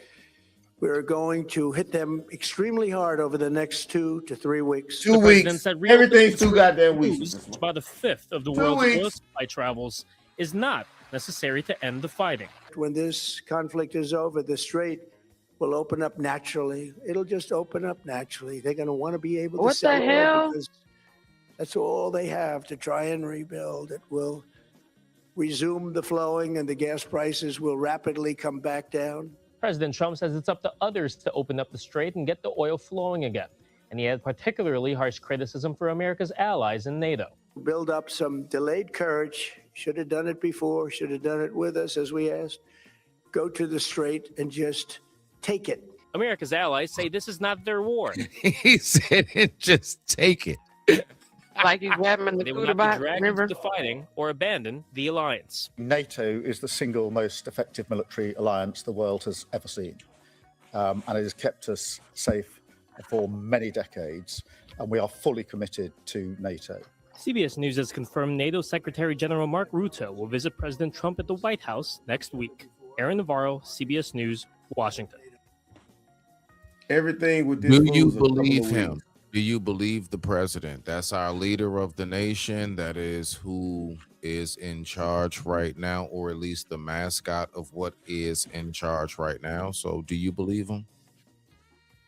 We're going to hit them extremely hard over the next 2 to 3 weeks. 2 weeks. Everything's 2 goddamn weeks. About a fifth of the world's oil supply travels is not necessary to end the fighting. When this conflict is over, the strait will open up naturally. It'll just open up naturally. They're going to want to be able to sell oil because that's all they have to try and rebuild. It will resume the flowing and the gas prices will rapidly come back down. President Trump says it's up to others to open up the strait and get the oil flowing again. And he had particularly harsh criticism for America's allies in NATO. Build up some delayed courage. Should have done it before, should have done it with us as we asked. Go to the strait and just take it. America's allies say this is not their war. He said it, just take it. Like you grab them in the They will not be dragged into the fighting or abandon the alliance. NATO is the single most effective military alliance the world has ever seen. And it has kept us safe for many decades. And we are fully committed to NATO. CBS News has confirmed NATO Secretary General Mark Rutte will visit President Trump at the White House next week. Aaron Navarro, CBS News, Washington. Everything with this. Do you believe him? Do you believe the president? That's our leader of the nation. That is who is in charge right now, or at least the mascot of what is in charge right now. So do you believe him?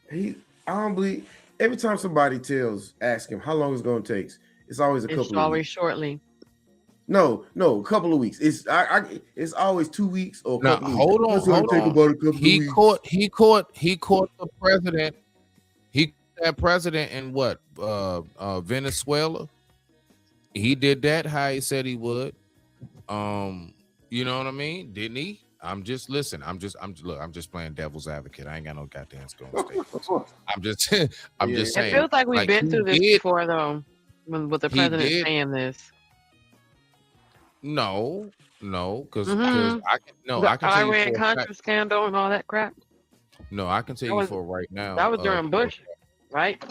I don't believe. Every time somebody ask him how long it's going to take, it's always a couple of weeks. It's always shortly. No, a couple of weeks. It's always 2 weeks or a couple of weeks. Hold on. He caught the president. that president in what? Venezuela. He did that how he said he would. You know what I mean? Didn't he? I'm just playing devil's advocate. I ain't got no goddamn Golden State. I'm just saying. It feels like we've been through this before, though, with the president saying this. No, because Mhm. I can The I can tell you Iran for a Contra fact. scandal and all that crap. No, I can tell That you was for right now. that was during Bush, right?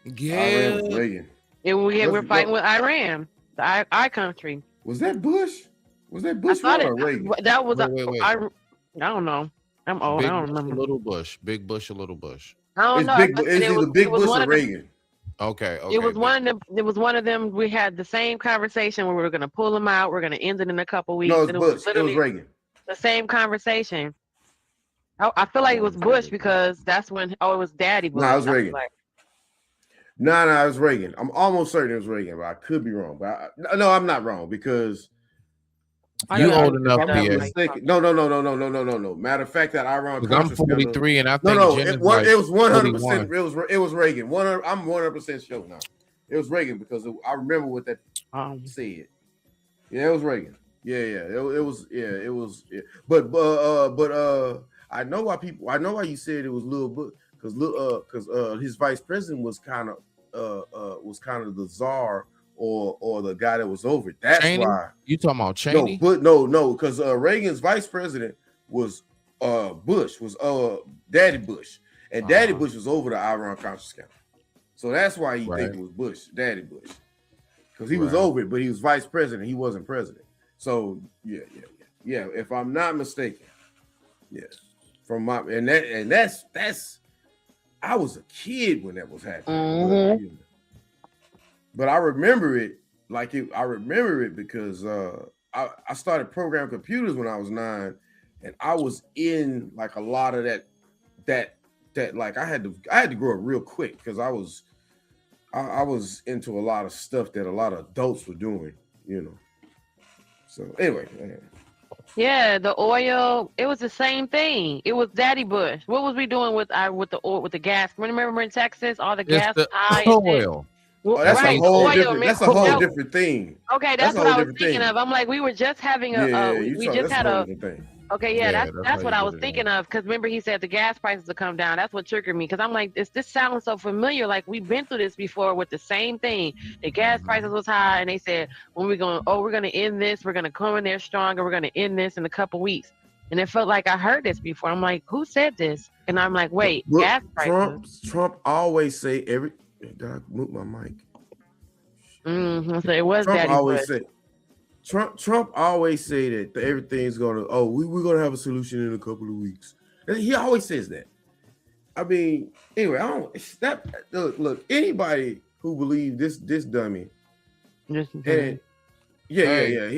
Yeah. was Reagan. We're fighting with Iran, the I country. Was that Bush? Was that Bush or Reagan? That was Wait. I don't know. I'm old. Big I don't Bush, remember. Little Bush. Big Bush or Little Bush. I don't know. It's either Big Bush or Reagan. Okay. It was one of them. It was one of them. We had the same conversation where we were going to pull them out. We're going to end it in a couple weeks. No, it's and Bush. It was Reagan. The same conversation. I feel like it was Bush because that's when. Oh, it was Daddy Bush. No, it was Reagan. No, it was Reagan. I'm almost certain it was Reagan, but I could be wrong. But no, I'm not wrong because you old enough, I'm not mistaken. No. Matter of fact, that Iran. I'm 43, and I think it was 100%. It was Reagan. I'm 100% sure now. It was Reagan because I remember what that said. Yeah, it was Reagan. Yeah. It was. Yeah. But I know why people. I know why you said it was Lil Bush because his vice president was kind of the czar or the guy that was over it. That's Cheney? why You talking about Cheney? No, because Reagan's vice president was Bush, was Daddy Bush, and Daddy Bush was over the Iran Contra scandal. So that's why you think it was Bush, Daddy Bush, because he was over it, but he was vice president. He wasn't president. So yeah. If I'm not mistaken, that's. I was a kid when that was happening, but I remember it I remember it because I started programming computers when I was 9, and I was in like a lot of that like I had to grow up real quick because I was into a lot of stuff that a lot of adults were doing, So anyway. Yeah, the oil. It was the same thing. It was Daddy Bush. What was we doing with the oil, with the gas? Remember in Texas, all the gas was high. Oil. Oh, that's a whole different. That's a whole different thing. Okay, that's what I was thinking of. I'm like, we were just having Okay, that's what I was thinking of. Because remember, he said the gas prices will come down. That's what triggered me. Because I'm like, this sounds so familiar. Like we've been through this before with the same thing. The gas prices was high, and they said when we're going to end this. We're going to come in there stronger. We're going to end this in a couple weeks. And it felt like I heard this before. I'm like, who said this? And I'm like, wait, gas prices. Trump always say every. Did I mute my mic? So it was Trump Daddy always Bush. say. Trump always say that everything's gonna. Oh, we're gonna have a solution in a couple of weeks. And he always says that. I mean, anyway, I don't. Look. Anybody who believes this dummy. And yeah.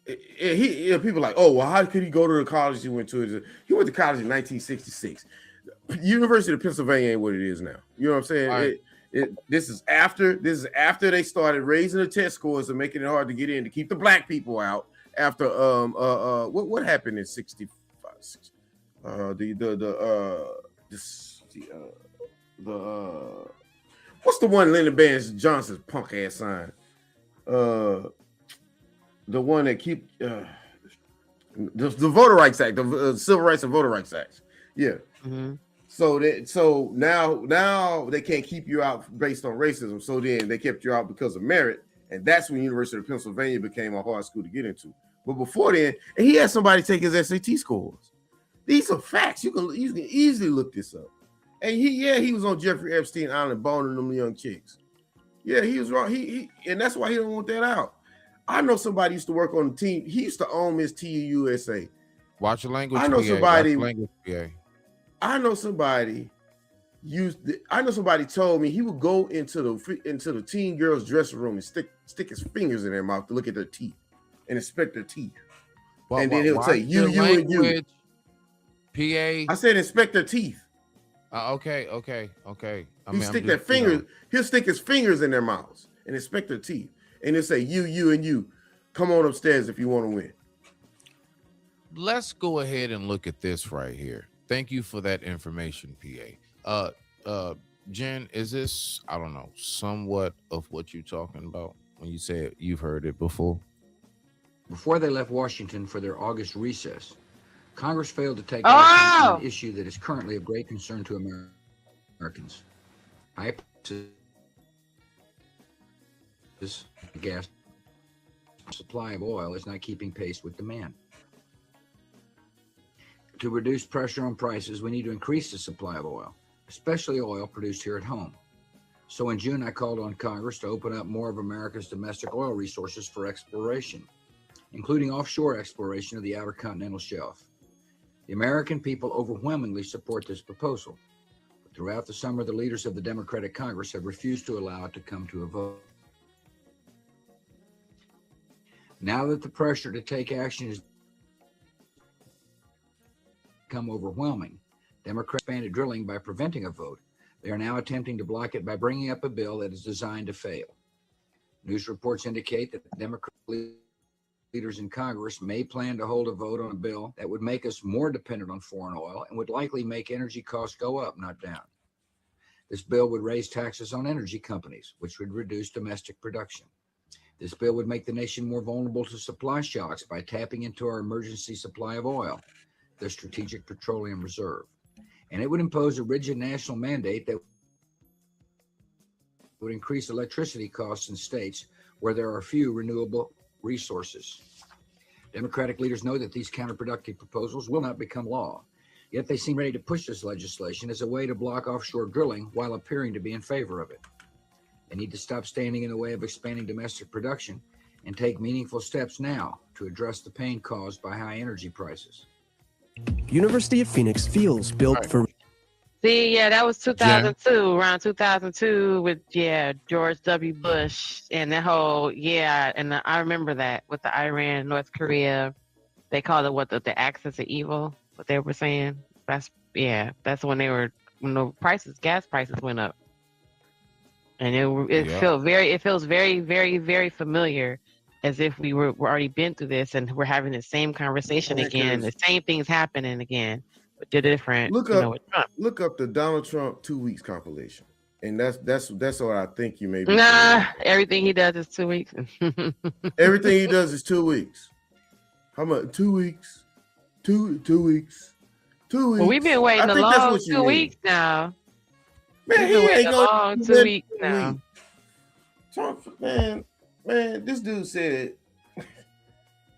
He people like, oh, well, how could he go to the college he went to? He went to college in 1966. University of Pennsylvania ain't what it is now. You know what I'm saying? Right. This is after they started raising the test scores and making it hard to get in to keep the black people out. After what happened in 65? What's the one Lyndon Baines Johnson's punk ass sign? The one that keep the Voter Rights Act, the Civil Rights and Voter Rights Act. Yeah. Mm-hmm. So now they can't keep you out based on racism. So then they kept you out because of merit, and that's when University of Pennsylvania became a hard school to get into. But before then, and he had somebody take his SAT scores. These are facts. You can easily look this up. And he was on Jeffrey Epstein Island boning them young chicks. Yeah, he was wrong. He and that's why he don't want that out. I know somebody used to work on the team. He used to own Miss TUUSA. Watch your language. I know PA. somebody. Watch language, PA. I know somebody told me he would go into the teen girls' dressing room and stick his fingers in their mouth to look at their teeth and inspect their teeth. And then he'll say you and you. PA. I said inspect their teeth. Okay. He'll stick his fingers in their mouths and inspect their teeth. And he'll say you and you. Come on upstairs if you want to win. Let's go ahead and look at this right here. Thank you for that information, PA. Jen, is this, I don't know, somewhat of what you're talking about when you say you've heard it before? Before they left Washington for their August recess, Congress failed to take action on an issue that is currently of great concern to Americans. High prices, gas supply of oil is not keeping pace with demand. To reduce pressure on prices, we need to increase the supply of oil, especially oil produced here at home. So in June, I called on Congress to open up more of America's domestic oil resources for exploration, including offshore exploration of the outer continental shelf. The American people overwhelmingly support this proposal. But throughout the summer, the leaders of the Democratic Congress have refused to allow it to come to a vote. Now that the pressure to take action has become overwhelming, Democrats expanded drilling by preventing a vote. They are now attempting to block it by bringing up a bill that is designed to fail. News reports indicate that Democratic leaders in Congress may plan to hold a vote on a bill that would make us more dependent on foreign oil and would likely make energy costs go up, not down. This bill would raise taxes on energy companies, which would reduce domestic production. This bill would make the nation more vulnerable to supply shocks by tapping into our emergency supply of oil, the Strategic Petroleum Reserve. And it would impose a rigid national mandate that would increase electricity costs in states where there are few renewable resources. Democratic leaders know that these counterproductive proposals will not become law, yet they seem ready to push this legislation as a way to block offshore drilling while appearing to be in favor of it. They need to stop standing in the way of expanding domestic production and take meaningful steps now to address the pain caused by high energy prices. University of Phoenix feels built for. See, yeah, that was 2002, around 2002 with, George W. Bush and that whole, and I remember that with the Iran, North Korea. They called it the axis of evil, what they were saying. That's when the gas prices went up. And it feels very, very, very familiar, as if we were already been through this and we're having the same conversation again. The same thing's happening again, but they're different. Look with up, look up the Donald Trump 2 weeks compilation, and that's what I think you may be. Nah, everything he does is 2 weeks. Everything he does is 2 weeks. How much? 2 weeks. 2 weeks. 2 weeks. Well, we've been waiting a long 2 weeks now. Man, he ain't long 2 weeks now. Trump, man, this dude said.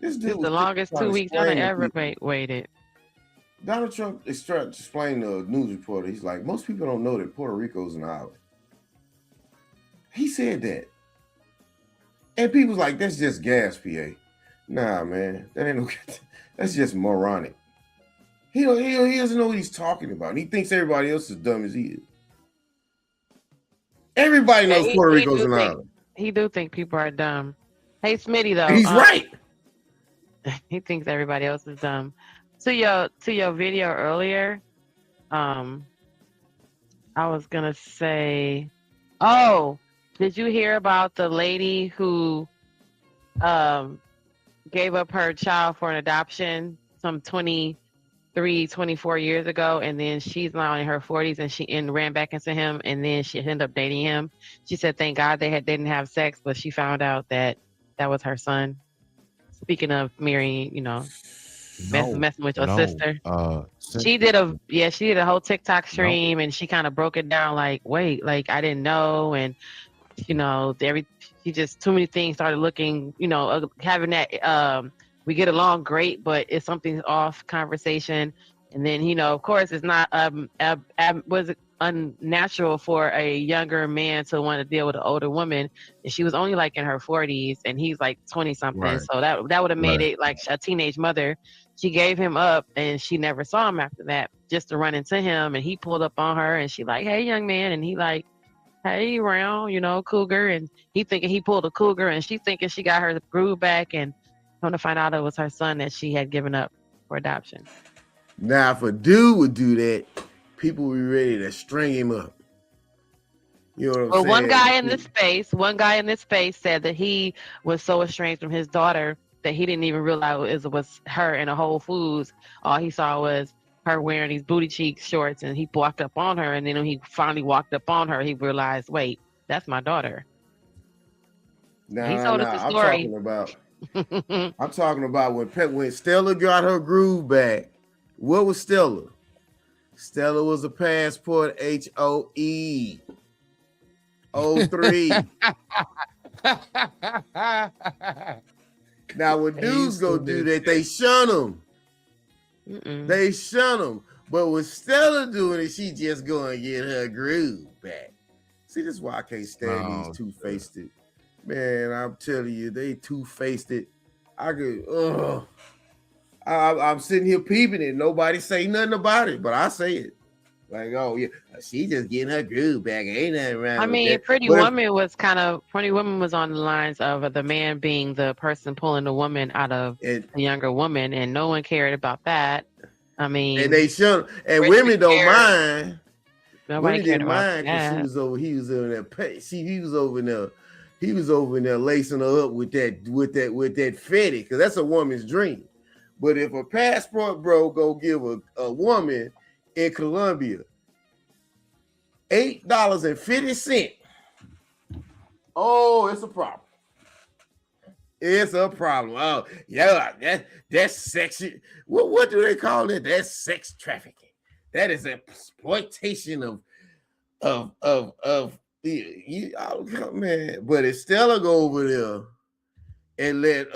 This is the longest 2 weeks I've ever waited. Donald Trump is trying to explain to a news reporter. He's like, most people don't know that Puerto Rico's an island. He said that, and people's like, that's just gas, PA. Nah, man, that ain't no. That's just moronic. He doesn't know what he's talking about. And he thinks everybody else is dumb as he is. Everybody knows Puerto Rico's an island. He do think people are dumb. Hey, Smitty, though. He's right. He thinks everybody else is dumb. To your video earlier, I was gonna say, did you hear about the lady who gave up her child for an adoption some 24 years ago, and then she's now in her 40s and she ran back into him, and then she ended up dating him? She said thank God they didn't have sex, but she found out that was her son. Speaking of marrying, messing with your sister. She did a whole TikTok stream, and she kind of broke it down like, wait, like I didn't know, and she just too many things started looking, having that we get along great, but it's something off conversation. And then, of course, it's not was it unnatural for a younger man to want to deal with an older woman. And she was only like in her 40s, and he's like 20 something. Right. So that would have made it like a teenage mother. She gave him up, and she never saw him after that, just to run into him. And he pulled up on her, and she like, hey, young man. And he like, hey, round, cougar. And he thinking he pulled a cougar, and she thinking she got her groove back, and come to find out it was her son that she had given up for adoption. Now, if a dude would do that, people would be ready to string him up. You know what I'm saying? One guy in this space said that he was so estranged from his daughter that he didn't even realize it was her in a Whole Foods. All he saw was her wearing these booty cheek shorts, and he walked up on her, and then when he finally walked up on her, he realized, wait, that's my daughter. Nah, He told us the story. I'm talking about when Stella got her groove back. What was Stella? Stella was a passport HOE 03. Now when dudes go do that, they shun them. They shun them. But with Stella doing it, she just go and get her groove back. See, this is why I can't stand these two-faced. Man, I'm telling you, they two-faced it. I'm sitting here peeping it. Nobody say nothing about it, but I say it. Like, oh yeah, she just getting her groove back. Ain't nothing wrong. I mean, Pretty Woman was on the lines of the man being the person pulling the woman out of the younger woman, and no one cared about that. I mean, and they should, and women don't mind. Nobody cared about that. He was over there. See, he was over in there lacing her up with that fetty, because that's a woman's dream. But if a passport bro go give a woman in Colombia $8.50, oh, it's a problem. It's a problem. Oh, yeah, that's sexy. What do they call it? That's sex trafficking. That is exploitation of man. But if Stella go over there and let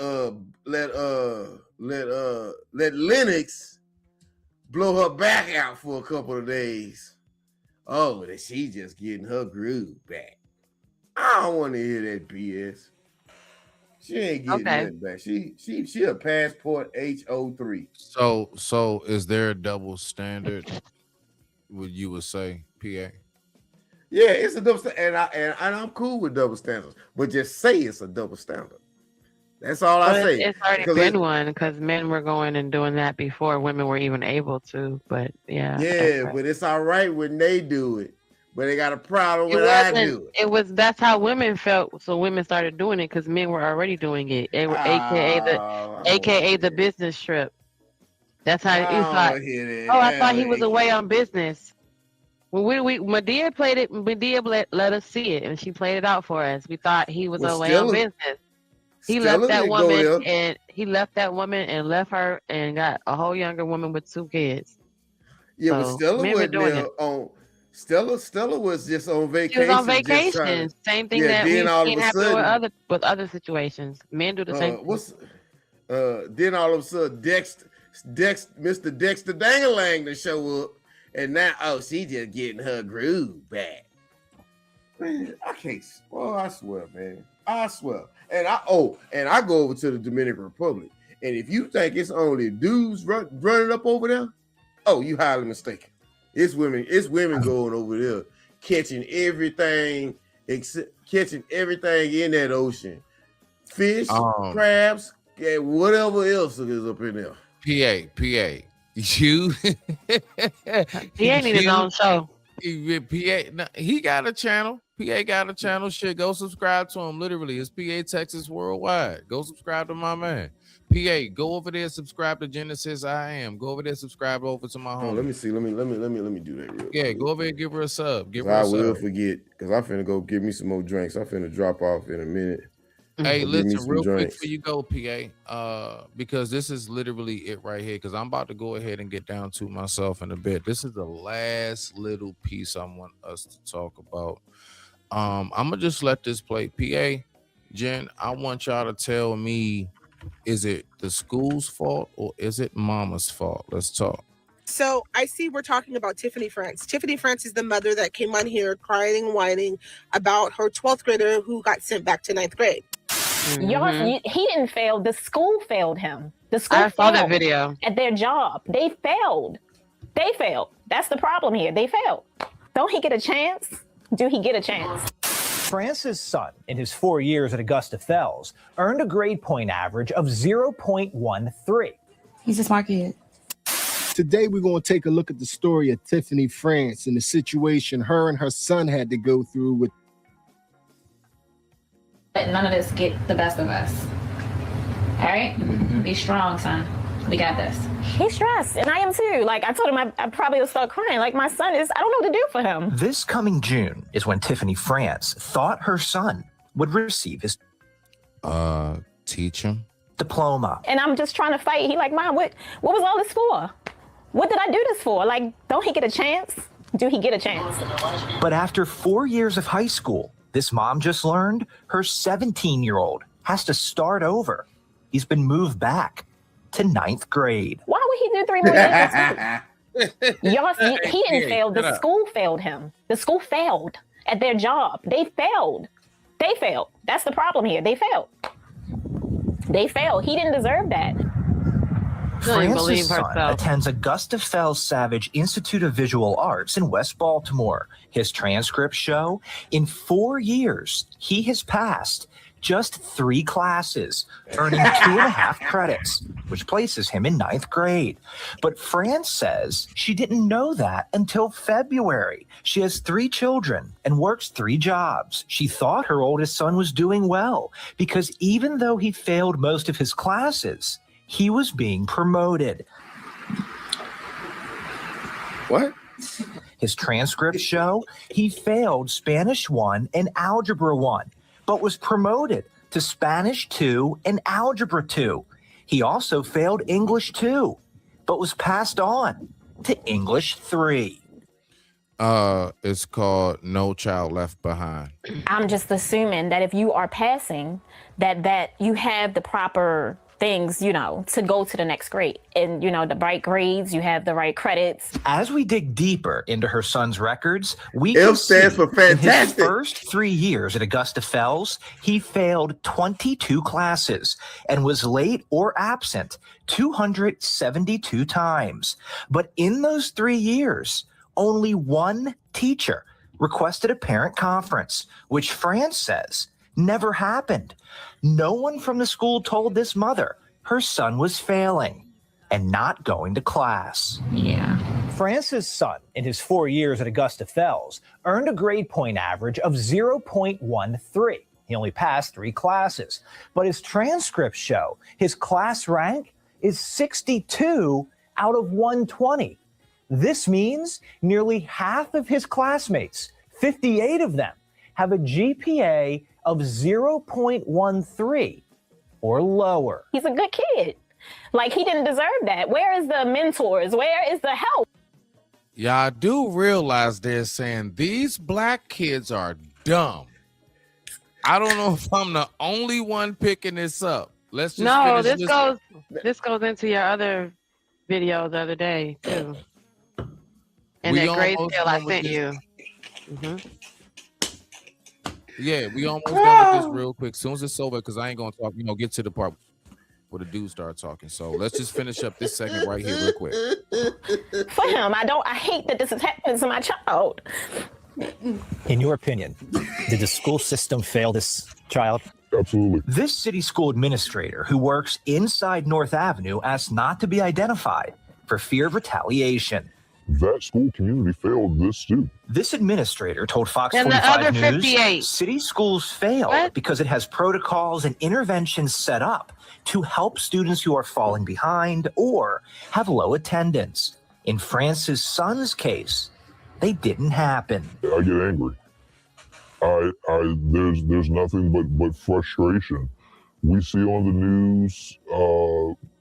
Lennox blow her back out for a couple of days, oh, that she just getting her groove back. I don't want to hear that BS. She ain't getting nothing back. She a passport HO3. So is there a double standard? Would you would say, PA? Yeah, it's a double standard, and I'm cool with double standards, but just say it's a double standard. That's all I say. It's already been one, because men were going and doing that before women were even able to. But yeah. Yeah, but it's all right when they do it. But they got a problem when I do it. That's how women felt. So women started doing it because men were already doing it. They were AKA the business trip. That's how you thought. I thought he was away on business. When Medea played it, Medea let us see it, and she played it out for us. We thought he was away on business. He left that woman and left her and got a whole younger woman with 2 kids. Yeah, but Stella wasn't there on. Stella was just on vacation. She was on vacation. Same thing that we've seen happen with other situations. Men do the same thing. Then all of a sudden, Mr. Dexter Dangalang to show up, and now she just getting her groove back. Man, I can't. Well, I swear, man. I swear. And I go over to the Dominican Republic, and if you think it's only dudes running up over there, oh, you highly mistaken. It's women going over there catching everything in that ocean. Fish, crabs, and whatever else is up in there. PA. You he ain't in his own show. He got a channel. PA got a channel. Shit, go subscribe to him. Literally, it's PA Texas Worldwide. Go subscribe to my man. PA, go over there, subscribe to Genesis I Am. Go over there, subscribe over to my home. Let me see. Let me do that real quick. Go over there, give her a sub. I will forget, because I'm finna go give me some more drinks. I'm finna drop off in a minute. Hey, listen, real quick before you go, PA, because this is literally it right here, because I'm about to go ahead and get down to myself in a bit. This is the last little piece I want us to talk about. I'm gonna just let this play. PA, Jen, I want y'all to tell me, is it the school's fault or is it mama's fault? Let's talk. So I see we're talking about Tiffany France. Tiffany France is the mother that came on here crying and whining about her 12th grader who got sent back to 9th grade. He didn't fail. The school failed him. The school I saw that video. At their job. They failed. That's the problem here. They failed. Don't he get a chance? Do he get a chance? France's son, in his 4 years at Augusta Fells, earned a grade point average of 0.13. He's a smart kid. Today, we're going to take a look at the story of Tiffany France and the situation her and her son had to go through with. Let none of this get the best of us. All right? Be strong, son. We got this. He's stressed, and I am too. Like, I told him I probably will start crying. Like, my son is, I don't know what to do for him. This coming June is when Tiffany France thought her son would receive his teacher diploma. And I'm just trying to fight. He like, Mom, what was all this for? What did I do this for? Like, don't he get a chance? Do he get a chance? But after 4 years of high school, this mom just learned her 17-year-old has to start over. He's been moved back to 9th grade. Why would he do 3 more years? He didn't fail. The school failed him. The school failed at their job. They failed. They failed. That's the problem here. They failed. They failed. He didn't deserve that. France's son attends Augusta Fells Savage Institute of Visual Arts in West Baltimore. His transcripts show in 4 years, he has passed just 3 classes, earning 2.5 credits, which places him in 9th grade. But France says she didn't know that until February. She has 3 children and works 3 jobs. She thought her oldest son was doing well because even though he failed most of his classes, he was being promoted. What? His transcripts show he failed Spanish 1 and Algebra 1, but was promoted to Spanish 2 and Algebra 2. He also failed English 2, but was passed on to English 3. It's called No Child Left Behind. I'm just assuming that if you are passing, that you have the proper things, to go to the next grade. And, the right grades, you have the right credits. As we dig deeper into her son's records, we F can see stands for in his fantastic. first 3 years at Augusta Fells, he failed 22 classes and was late or absent 272 times. But in those 3 years, only one teacher requested a parent conference, which France says never happened. No one from the school told this mother her son was failing and not going to class. Yeah. France's son, in his 4 years at Augusta Fells, earned a grade point average of 0.13. He only passed 3 classes, but his transcripts show his class rank is 62 out of 120. This means nearly half of his classmates, 58 of them, have a GPA of 0.13 or lower. He's a good kid. Like, he didn't deserve that. Where is the mentors? Where is the help? Yeah, I do realize they're saying these black kids are dumb. I don't know if I'm the only one picking this up. Let's just No, finish this goes into your other video the other day too. And We that grade almost scale I done with sent this. you. Mhm. Yeah, we almost done with this real quick. Soon as it's over, because I ain't gonna talk, get to the part where the dudes start talking. So let's just finish up this segment right here real quick. For him, I hate that this is happening to my child. In your opinion, did the school system fail this child? Absolutely. This city school administrator who works inside North Avenue asked not to be identified for fear of retaliation. That school community failed this student. This administrator told Fox And the 45 other News 58. city schools fail because it has protocols and interventions set up to help students who are falling behind or have low attendance. In France's son's case, they didn't happen. I get angry. There's nothing but frustration. We see on the news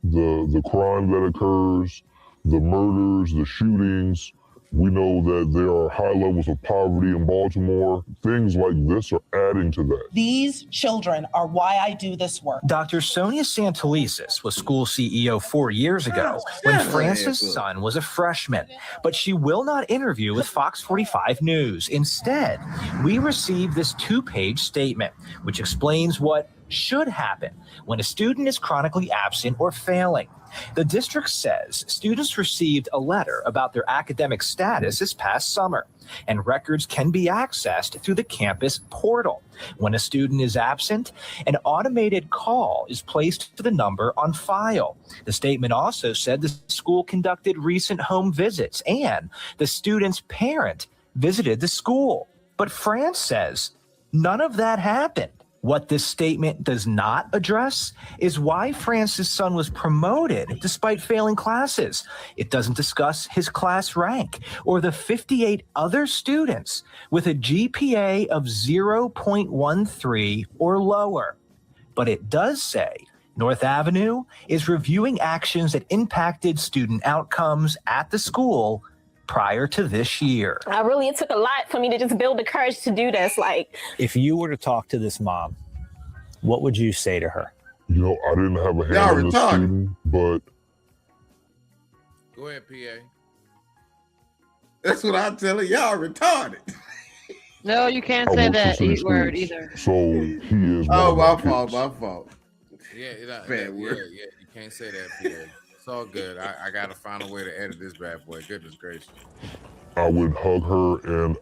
the crime that occurs, the murders, the shootings. We know that there are high levels of poverty in Baltimore. Things like this are adding to that. These children are why I do this work. Dr. Sonia Santelises was school CEO 4 years ago when France's son was a freshman, but she will not interview with Fox 45 News. Instead, we received this 2-page statement, which explains what should happen when a student is chronically absent or failing. The district says students received a letter about their academic status this past summer, and records can be accessed through the campus portal. When a student is absent, an automated call is placed to the number on file. The statement also said the school conducted recent home visits and the student's parent visited the school. But France says none of that happened. What this statement does not address is why France's son was promoted despite failing classes. It doesn't discuss his class rank or the 58 other students with a GPA of 0.13 or lower. But it does say North Avenue is reviewing actions that impacted student outcomes at the school prior to this year. It took a lot for me to just build the courage to do this. Like, if you were to talk to this mom, what would you say to her? You know, I didn't have a hand on the student, but Go ahead, PA. That's what I tell her. Y'all retarded. No, you can't say that word either. So he is. Oh, my fault. Yeah, Bad word. Yeah, you can't say that, PA. It's all good. I gotta find a way to edit this bad boy. Goodness gracious. I would hug her and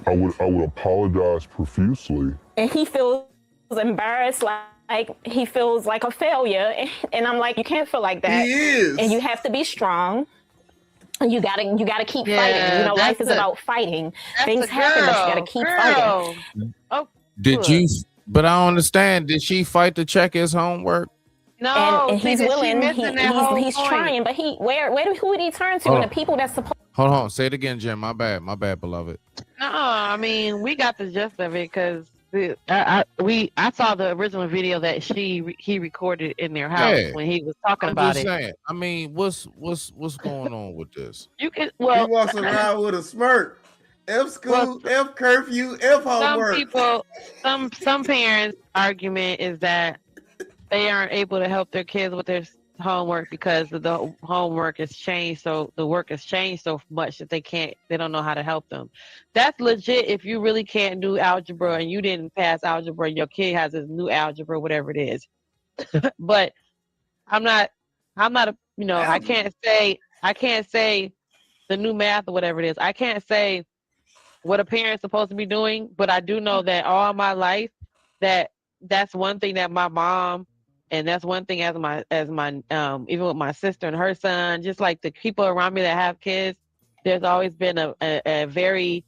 I would apologize profusely. and he feels embarrassed, like he feels like a failure. And I'm like, you can't feel like that. He is. And you have to be strong. You gotta keep fighting. You know, life is about fighting. Things happen, but you gotta keep fighting. Oh, Did you? But I don't understand. Did she fight to check his homework? No, and he's willing. He's trying, but who would he turn to? And the people that's supposed. Hold on. Say it again, Jim. My bad, beloved. No, I mean, we got the gist of it because I saw the original video that he recorded in their house when he was talking about it. Saying, I mean, what's going on with this? You can he walks around with a smirk. F school, F curfew, F homework. Some parents' argument is that they aren't able to help their kids with their homework because the homework has changed, so the work has changed so much that they don't know how to help them. That's legit. If you really can't do algebra and you didn't pass algebra, and your kid has this new algebra, whatever it is. But I'm not I can't say the new math or whatever it is. I can't say what a parent's supposed to be doing, but I do know that all my life that's one thing that my mom, and that's one thing as my even with my sister and her son, just like the people around me that have kids, there's always been a very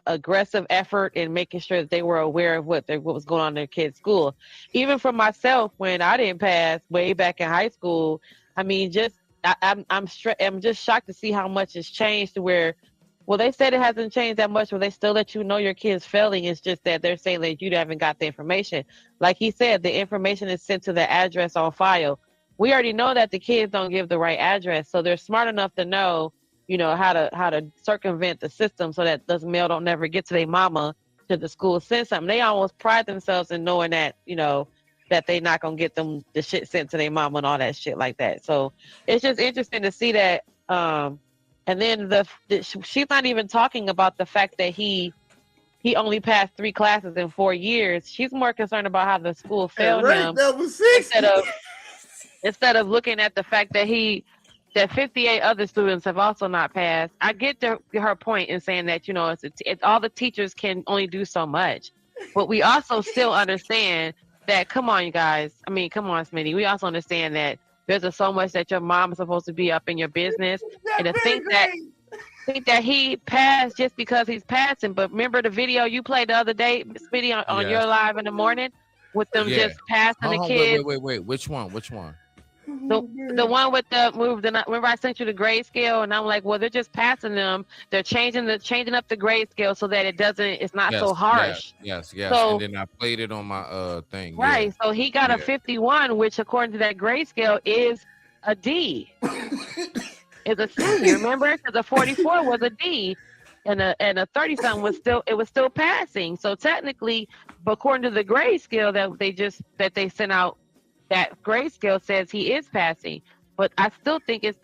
aggressive effort in making sure that they were aware of what was going on in their kids' school. Even for myself, when I didn't pass way back in high school, I mean, I'm just shocked to see how much has changed to where, well, they said it hasn't changed that much, but they still let you know your kid's failing. It's just that they're saying that you haven't got the information. Like he said, the information is sent to the address on file. We already know that the kids don't give the right address, so they're smart enough to know, how to circumvent the system so that this mail don't never get to their mama to the school send something. They almost pride themselves in knowing that, that they not gonna get them the shit sent to their mama and all that shit like that. So it's just interesting to see that. And then she's not even talking about the fact that he only passed 3 classes in 4 years. She's more concerned about how the school failed him instead of looking at the fact that 58 other students have also not passed. I get her point in saying that it's all the teachers can only do so much, but we also still understand that. Come on, you guys. I mean, come on, Smitty. We also understand that there's so much that your mom is supposed to be up in your business, and to think that he passed just because he's passing. But remember the video you played the other day, Smitty, on your live in the morning with them just passing the kids. Wait. Which one? The one with the move. Remember I sent you the grade scale, and I'm like, well, they're just passing them. They're changing up the grade scale so that it's not so harsh. Yes. So, and then I played it on my thing. Right. So he got a 51, which according to that grade scale is a D. It's a C. Remember, because a 44 was a D, and a 30-something was still passing. So technically, according to the grade scale that they sent out, that grade scale says he is passing. But I still think it's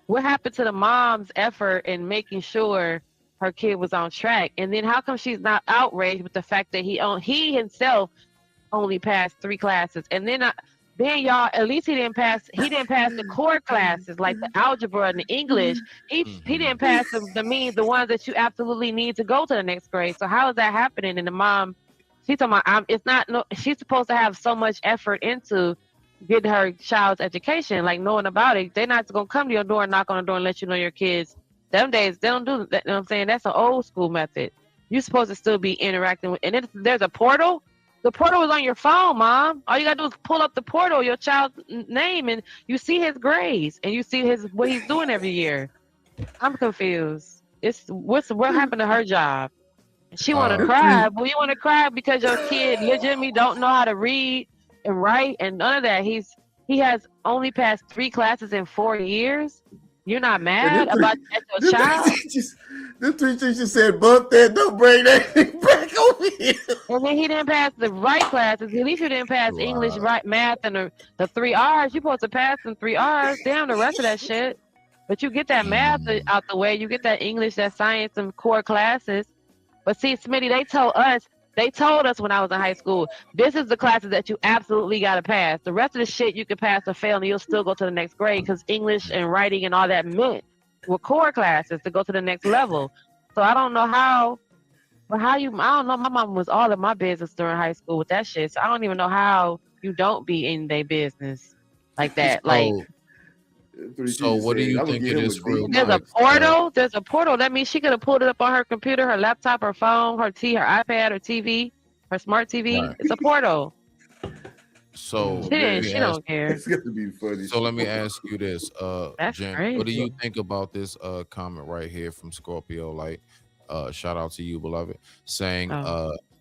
what happened to the mom's effort in making sure her kid was on track. And then how come she's not outraged with the fact that he himself only passed 3 classes? And then y'all, at least he didn't pass the core classes like the algebra and the English. He didn't pass the ones that you absolutely need to go to the next grade. So how is that happening? And the mom, she's talking about, she's supposed to have so much effort into getting her child's education, like knowing about it. They're not going to come to your door and knock on the door and let you know your kids. Them days, they don't do that. You know what I'm saying? That's an old school method. You're supposed to still be interacting with, and there's a portal. The portal is on your phone, Mom. All you gotta do is pull up the portal, your child's name, and you see his grades and you see what he's doing every year. I'm confused. What happened to her job? She want to cry, but you want to cry because your kid legitimately don't know how to read and write and none of that. He has only passed 3 classes in 4 years. You're not mad about that your child? The 3 teachers said, "Bump that, don't bring that back over here." And then he didn't pass the right classes. At least you didn't pass English, right, math, and the 3 R's. You're supposed to pass them 3 R's. Damn the rest of that shit. But you get that math out the way. You get that English, that science, and core classes. But see, Smitty, they told us when I was in high school, this is the classes that you absolutely got to pass. The rest of the shit you can pass or fail and you'll still go to the next grade because English and writing and all that meant were core classes to go to the next level. So I don't know how, I don't know. My mom was all in my business during high school with that shit. So I don't even know how you don't be in their business like that. So what do you think it is real There's quick? There's a portal. That means she could have pulled it up on her computer, her laptop, her phone, her iPad, her TV, her smart TV. Right. It's a portal. So she don't care. It's gonna be funny. So let me ask you this, Jen, crazy. what do you think about this comment right here from Scorpio Light? Shout out to you, beloved, saying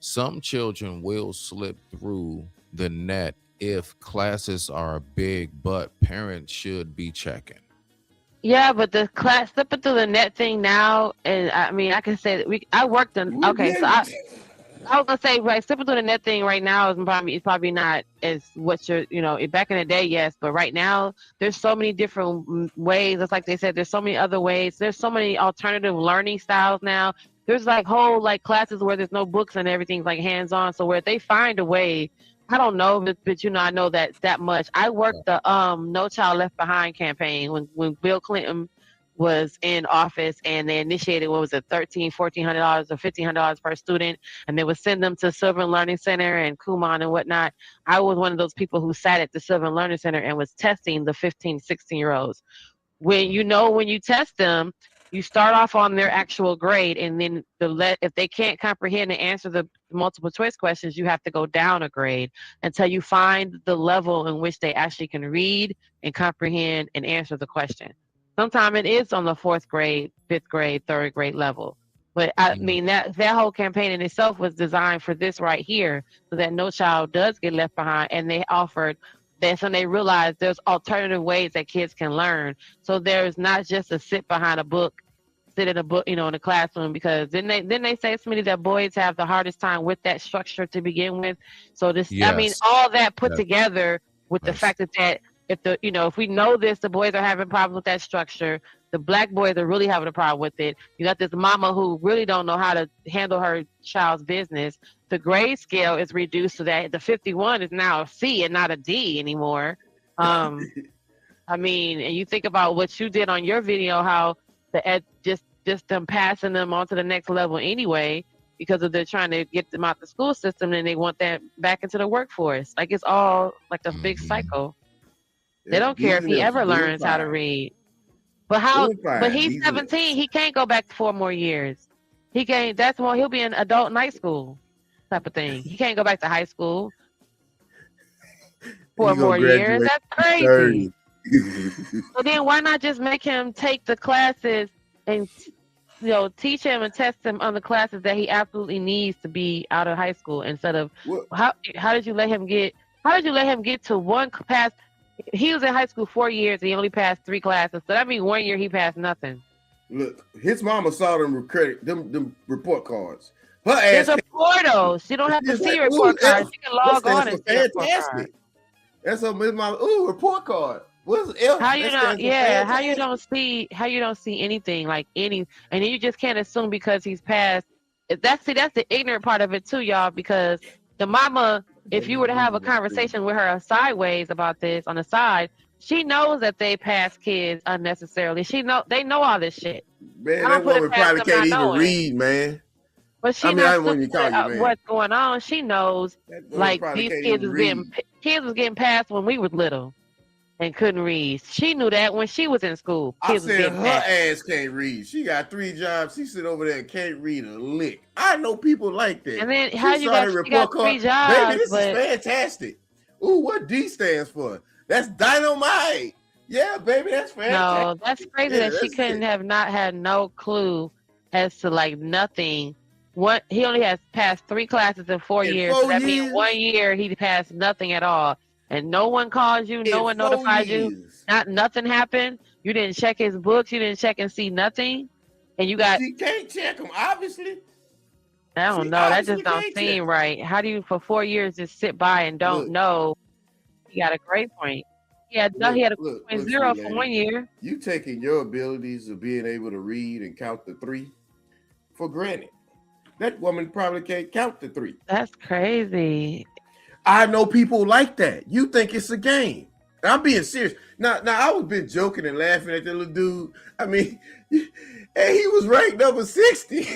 some children will slip through the net if classes are big, but parents should be checking. Yeah, but the class slipping through the net thing now, and I mean, I can say that I worked on. Okay, so I was gonna say, right, slipping through the net thing right now is probably not as what you're, back in the day, yes, but right now there's so many different ways. It's like they said, there's so many other ways. There's so many alternative learning styles now. There's whole classes where there's no books and everything's hands-on. So where they find a way. I don't know, but I know that much. I worked the No Child Left Behind campaign when Bill Clinton was in office, and they initiated $1,400 or $1,500 per student, and they would send them to Sylvan Learning Center and Kumon and whatnot. I was one of those people who sat at the Sylvan Learning Center and was testing the 15, 16-year-olds. When you test them, you start off on their actual grade, and then if they can't comprehend and answer the multiple choice questions, you have to go down a grade until you find the level in which they actually can read and comprehend and answer the question. Sometimes it is on the 4th grade, 5th grade, 3rd grade level. But I mean, that whole campaign in itself was designed for this right here, so that no child does get left behind. And they offered this, and they realized there's alternative ways that kids can learn. So there's not just a sit behind a book, sit in a book, in a classroom, because then they say to me that boys have the hardest time with that structure to begin with. So this, I mean, all that put together with the fact that if we know this, the boys are having problems with that structure. The black boys are really having a problem with it. You got this mama who really don't know how to handle her child's business. The grade scale is reduced so that the 51 is now a C and not a D anymore. I mean, and you think about what you did on your video, how just them passing them on to the next level anyway, because they're trying to get them out the school system and they want that back into the workforce. It's all a big cycle. They don't care if he ever learns how to read. But he's 17. He can't go back 4 more years. He can't. That's why he'll be in adult night school type of thing. He can't go back to high school 4 more years. That's crazy. So then why not just make him take the classes and teach him and test him on the classes that he absolutely needs to be out of high school, instead of how did you let him get to one pass? He was in high school 4 years and he only passed 3 classes. So that means 1 year he passed nothing. Look, his mama saw them report cards. Her ass. There's a portal. She don't have to see your report card. She can log on and see your report card. That's a his mama. Report card. What's F? How you don't? Yeah. How you don't see anything and then you just can't assume because he's passed. That's the ignorant part of it too, y'all. Because the mama, if you were to have a conversation with her sideways about this on the side, she knows that they pass kids unnecessarily. They know all this shit. Man, that woman probably can't even read, man. But she knows what's going on. She knows these kids was getting passed when we was little. and couldn't read. She knew that when she was in school. I Kids was said getting her mad. ass can't read. She got 3 jobs. She sit over there and can't read a lick. I know people like that. And then She how you saw got, the she got report 3 card. jobs, Baby, this but is fantastic. Ooh, what D stands for? That's dynamite. Yeah, baby, that's fantastic. no, that's crazy Yeah, that she that's couldn't it. have not had no clue as to like nothing. What he only has passed 3 classes in 4 In years. 4 So that means years? 1 year he passed nothing at all. And no one calls you, no In one 4 notified you. years. Nothing happened. You didn't check his books, you didn't check and see nothing. And you got, She can't check them, obviously. I don't She know, that obviously just don't can't seem check. right. How do you for 4 years just sit by and don't Look, know? He got a grade point. He had a look, point sweet zero for lady. 1 year. You taking your abilities of being able to read and count to 3 for granted. That woman probably can't count to 3. That's crazy. I know people like that. You think it's a game. And I'm being serious. Now I was been joking and laughing at the little dude. I mean, and he was ranked number 60.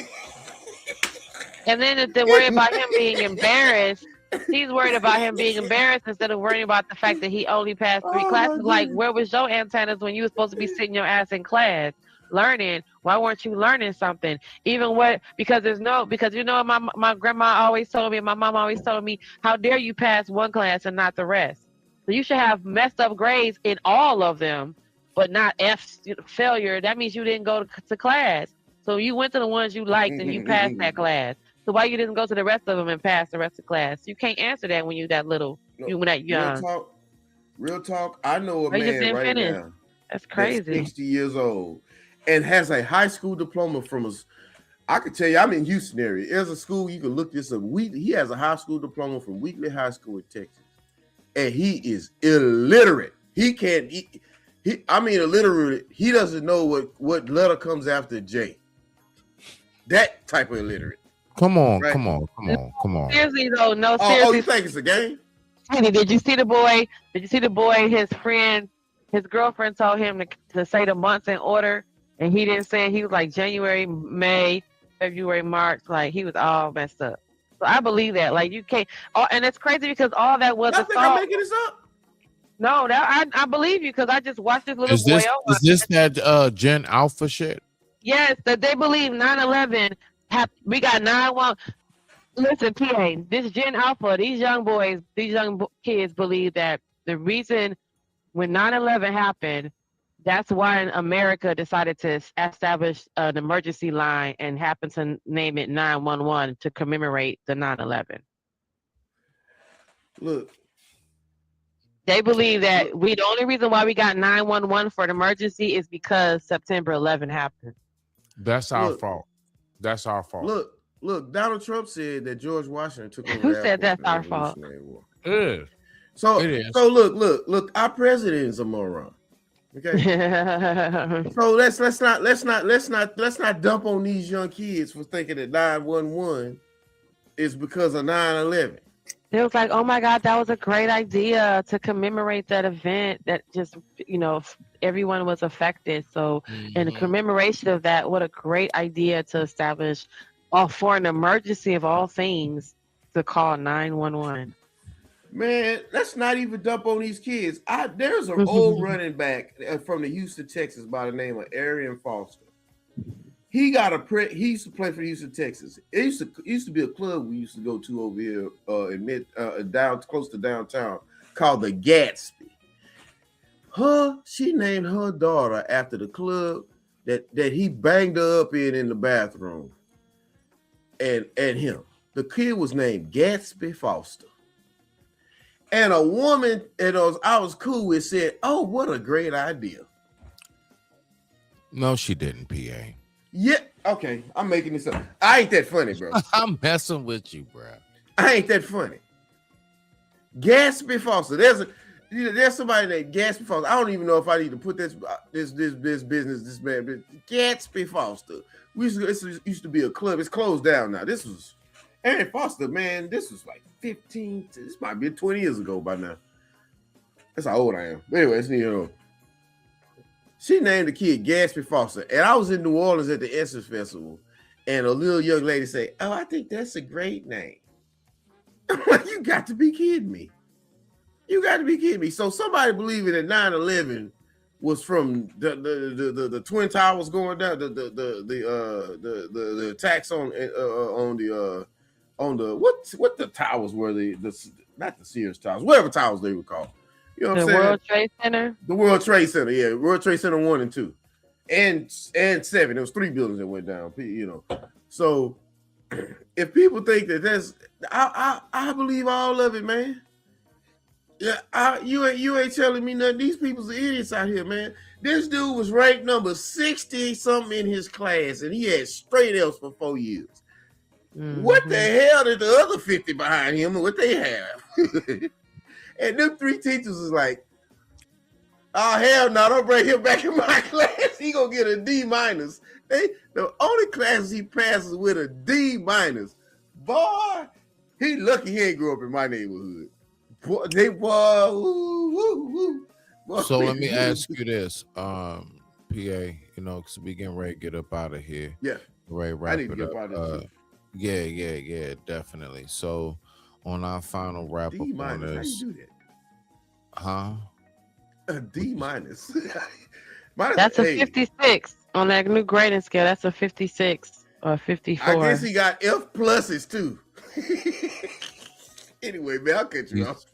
And then if they're worried about him being embarrassed, he's worried about him being embarrassed instead of worrying about the fact that he only passed 3 classes. Like, where was your antennas when you were supposed to be sitting your ass in class learning? Why weren't you learning something? Because you know my grandma always told me, my mom always told me, how dare you pass one class and not the rest? So you should have messed up grades in all of them, but not failure. That means you didn't go to class. So you went to the ones you liked and you passed that class. So why you didn't go to the rest of them and pass the rest of the class? You can't answer that when you that little. You when that young. Real talk. I know a They just man didn't right finish. now That's crazy. that's 60 years old and has a high school diploma from us. I could tell you, I'm in Houston area. There's a school, you can look this up. He has a high school diploma from Wheatley High School in Texas. And he is illiterate. He can't, illiterate. He doesn't know what letter comes after J. That type of illiterate. Come on. Seriously though, no, seriously. Oh, you think it's a game? Honey, did you see the boy? His girlfriend told him to say the months in order, and he didn't say. He was like January, May, February, March. Like he was all messed up. So I believe that. Like you can't. And it's crazy because all that was. I think I'm making this up. No, I believe you because I just watched this little Is boy. this that Gen Alpha shit? Yes, that they believe 9/11. We got 9/11. Listen, PA, this Gen Alpha, these young boys, kids believe that the reason when 9/11 happened, that's why America decided to establish an emergency line and happened to name it 911 to commemorate the 9/11. Look. They believe that the only reason why we got 911 for an emergency is because September 11 happened. That's our fault. That's our fault. Look, Donald Trump said that George Washington took over. Who said that's our fault? It is. So look, our president is a moron. Okay. So let's not dump on these young kids for thinking that 911 is because of 9/11. It was like, oh my God, that was a great idea to commemorate that event that just, everyone was affected. So in commemoration of that, what a great idea to establish for an emergency of all things to call 911. Man, let's not even dump on these kids. There's an old running back from the Houston, Texas by the name of Arian Foster. He used to play for Houston, Texas. It used to be a club we used to go to over here close to downtown called the Gatsby. She named her daughter after the club that he banged her up in the bathroom. And him. The kid was named Gatsby Foster. And a woman I was cool with said, "Oh, what a great idea." No, she didn't, PA. Yeah, okay. I'm making this up. I ain't that funny, bro. I'm messing with you, bro. I ain't that funny. Gatsby Foster. There's somebody named Gatsby Foster. I don't even know if I need to put this man. Gatsby Foster. This used to be a club. It's closed down now. This was Arian Foster, man. This was like 15. This might be 20 years ago by now. That's how old I am. But anyways, she named the kid Gatsby Foster. And I was in New Orleans at the Essence Festival. And a little young lady said, "Oh, I think that's a great name." I'm like, you got to be kidding me. You got to be kidding me. So somebody believing that 9/11 was from the Twin Towers going down, the attacks on the what the towers were, not the Sears Towers, whatever towers they were called. You know what I'm saying? World Trade Center. The World Trade Center, yeah, World Trade Center 1 and 2, and 7. There was 3 buildings that went down. You know, so if people think that that's, I believe all of it, man. Yeah, you ain't telling me nothing. These people's idiots out here, man. This dude was ranked number 60 something in his class, and he had straight L's for 4 years. What the hell did the other 50 behind him? What they have? And them 3 teachers was like, "Oh hell no! Don't bring him back in my class. He gonna get a D-." The only classes he passes with a D-. Boy, he lucky he ain't grew up in my neighborhood. Boy, Boy, so let me ask you this, PA, you know, because we getting ready to get up out of here. Yeah. I need to get up out of here. Yeah, definitely. So on our final wrap up on this. How you do that? Huh? A D-. That's a 56 on that new grading scale. That's a 56 or 54. I guess he got F pluses too. Anyway, man, I'll cut you off.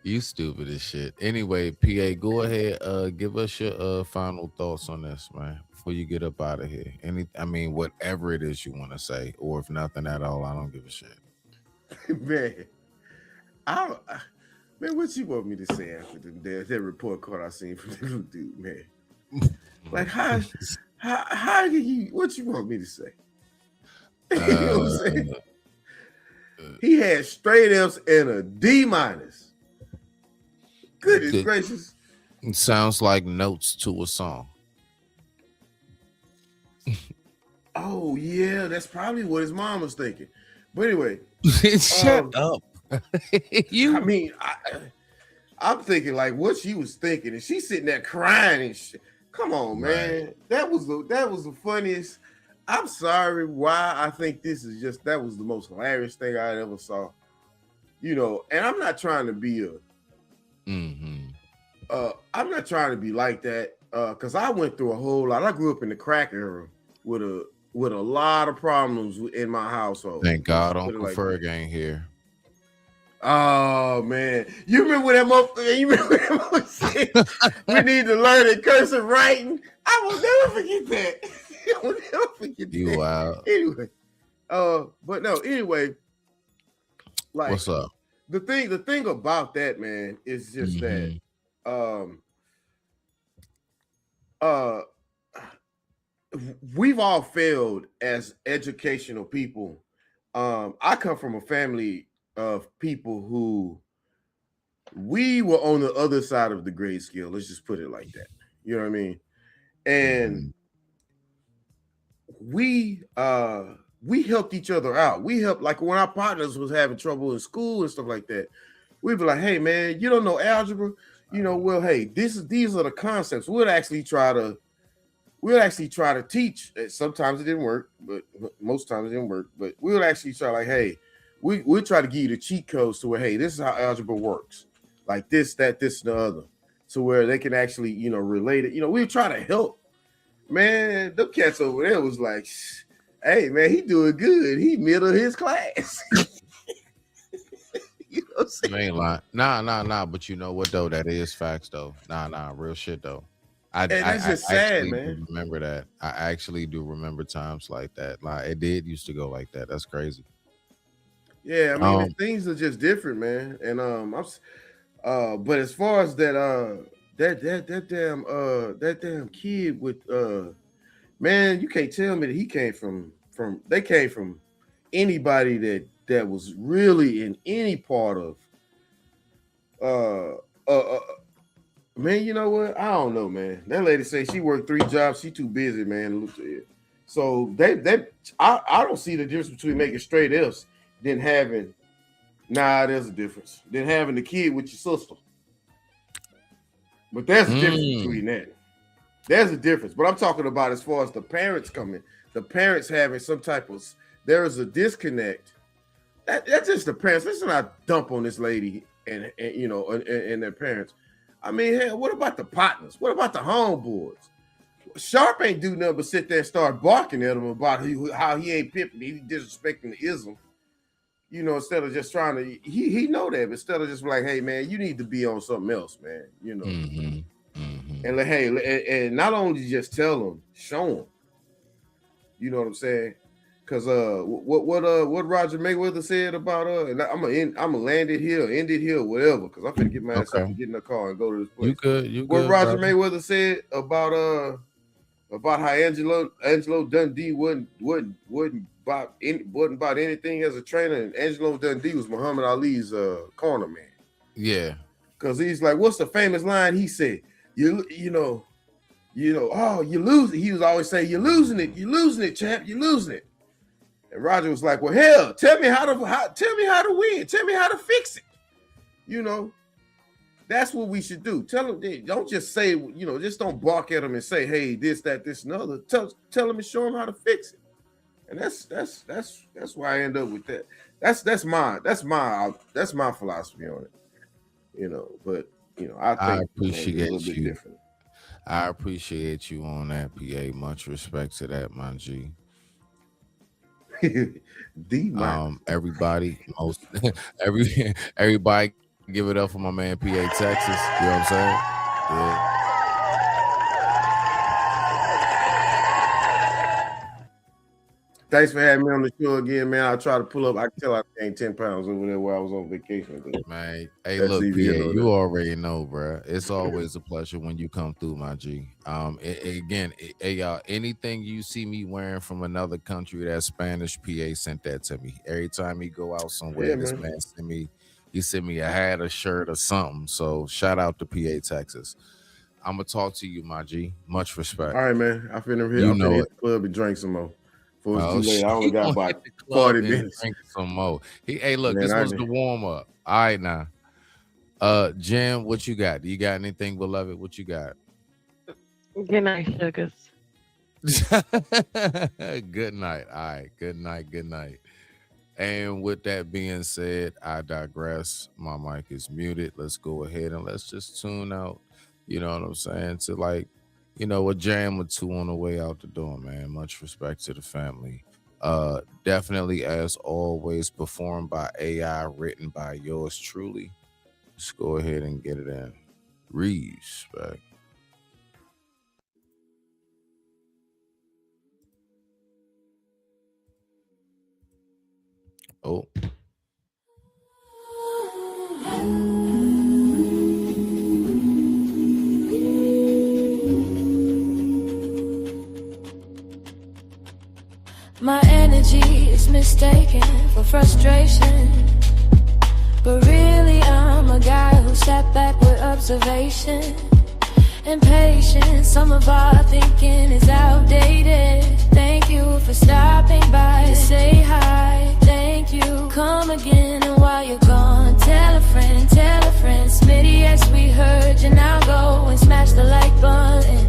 You stupid as shit. Anyway, PA, go ahead. Give us your final thoughts on this, man, before you get up out of here. Whatever it is you want to say, or if nothing at all, I don't give a shit. Man, man, what you want me to say after that report card I seen from the little dude, man? Like how did what you want me to say? You know what I'm saying? He had straight F's and a D-. Goodness gracious. It sounds like notes to a song. Oh yeah, that's probably what his mom was thinking. But anyway, shut up. I'm thinking like what she was thinking, and she's sitting there crying and shit. Come on, man. Right. That was the funniest. I'm sorry why I think that was the most hilarious thing I ever saw. You know, and I'm not trying to be I'm not trying to be like that. Because I went through a whole lot. I grew up in the crack era with a lot of problems in my household. Thank God Uncle Ferg ain't here. Oh man, you remember when that motherfucker? You remember when that motherfucker said we need to learn in cursive writing? I will never forget that. I will never forget you that. Wow. Anyway, but no. Anyway, like what's up? The thing about that, man, is just that we've all failed as educational people. I come from a family of people who we were on the other side of the grade scale. Let's just put it like that. You know what I mean? And we helped each other out. We helped, like when our partners was having trouble in school and stuff like that. We'd be like, "Hey man, you don't know algebra? You know, well, hey, these are the concepts." We'll actually try to teach. Sometimes it didn't work, but most times it didn't work. But we would actually try, like, hey, we'll try to give you the cheat codes to where, hey, this is how algebra works. Like this, that, this, and the other. So where they can actually, you know, relate it. You know, we try to help. Man, them cats over there was like, "Hey, man, he doing good. He middle of his class." You know what I'm saying? You ain't lying. Nah. But you know what, though? That is facts, though. Nah, real shit, though. That's just sad, man. Remember that. I actually do remember times like that. Like it did used to go like that. That's crazy. Yeah, I mean things are just different, man. And but as far as that damn kid with man, you can't tell me that he came from anybody that was really in any part of man, you know what? I don't know, man. That lady say she worked 3 jobs. She too busy, man. So I don't see the difference between making straight F's than having. Nah, there's a difference. Than having the kid with your sister. But there's a difference between that. There's a difference. But I'm talking about as far as the parents coming, the parents having some type of. There is a disconnect. That's just the parents. Let's not dump on this lady and you know, and their parents. I mean, hell, what about the partners? What about the homeboys? Sharp ain't do nothing but sit there and start barking at him about how he ain't pimping, he disrespecting the ism. You know, instead of just trying to, he know that, but instead of just like, hey man, you need to be on something else, man. You know, and like, hey, and not only just tell him, show him. You know what I'm saying? Because what Roger Mayweather said about and I'm gonna end it here, whatever. Because I'm finna get my ass up and get in the car and go to this place. You what good, Roger brother. Mayweather said about how Angelo Dundee wasn't about anything as a trainer, and Angelo Dundee was Muhammad Ali's corner man. Yeah. Because he's like, what's the famous line he said? You know, oh, you lose it. He was always saying, you're losing it, champ, you're losing it. And Roger was like, well, hell, tell me how to win. Tell me how to fix it. You know, that's what we should do. Tell them, don't just say, you know, just don't bark at them and say, hey, this, that, this, and other. Tell them and show them how to fix it. And that's why I end up with that. That's my philosophy on it. You know, but you know, I appreciate you. Different. I appreciate you on that, PA. Much respect to that, my G. Everybody give it up for my man PA Texas. You know what I'm saying? Yeah. Thanks for having me on the show again, man. I'll try to pull up. I can tell I gained 10 pounds over there while I was on vacation. Man, hey, look, PA, you already know, bro. It's always a pleasure when you come through, my G. Again, hey, y'all, anything you see me wearing from another country that's Spanish, PA sent that to me. Every time he go out somewhere, this man sent me a hat, a shirt, or something. So shout out to PA Texas. I'm gonna talk to you, my G. Much respect. All right, man. I'm finna hit the club and drink some more. Oh, too late. I only got about 40 minutes. Drink some more. Hey, look, man, this was the warm up. All right, now, Jim, what you got? Do you got anything, beloved? What you got? Good night, sugars. Good night. All right. Good night. And with that being said, I digress. My mic is muted. Let's go ahead and let's just tune out. You know what I'm saying? To like, you know, a jam or two on the way out the door, man. Much respect to the family. Definitely, as always, performed by AI, written by yours truly. Let's go ahead and get it in. Respect. Oh. My energy is mistaken for frustration, but really I'm a guy who sat back with observation and patience. Some of our thinking is outdated. Thank you for stopping by to say hi. Thank you. Come again, and while you're gone, tell a friend, Smitty, yes, we heard you. Now go and smash the like button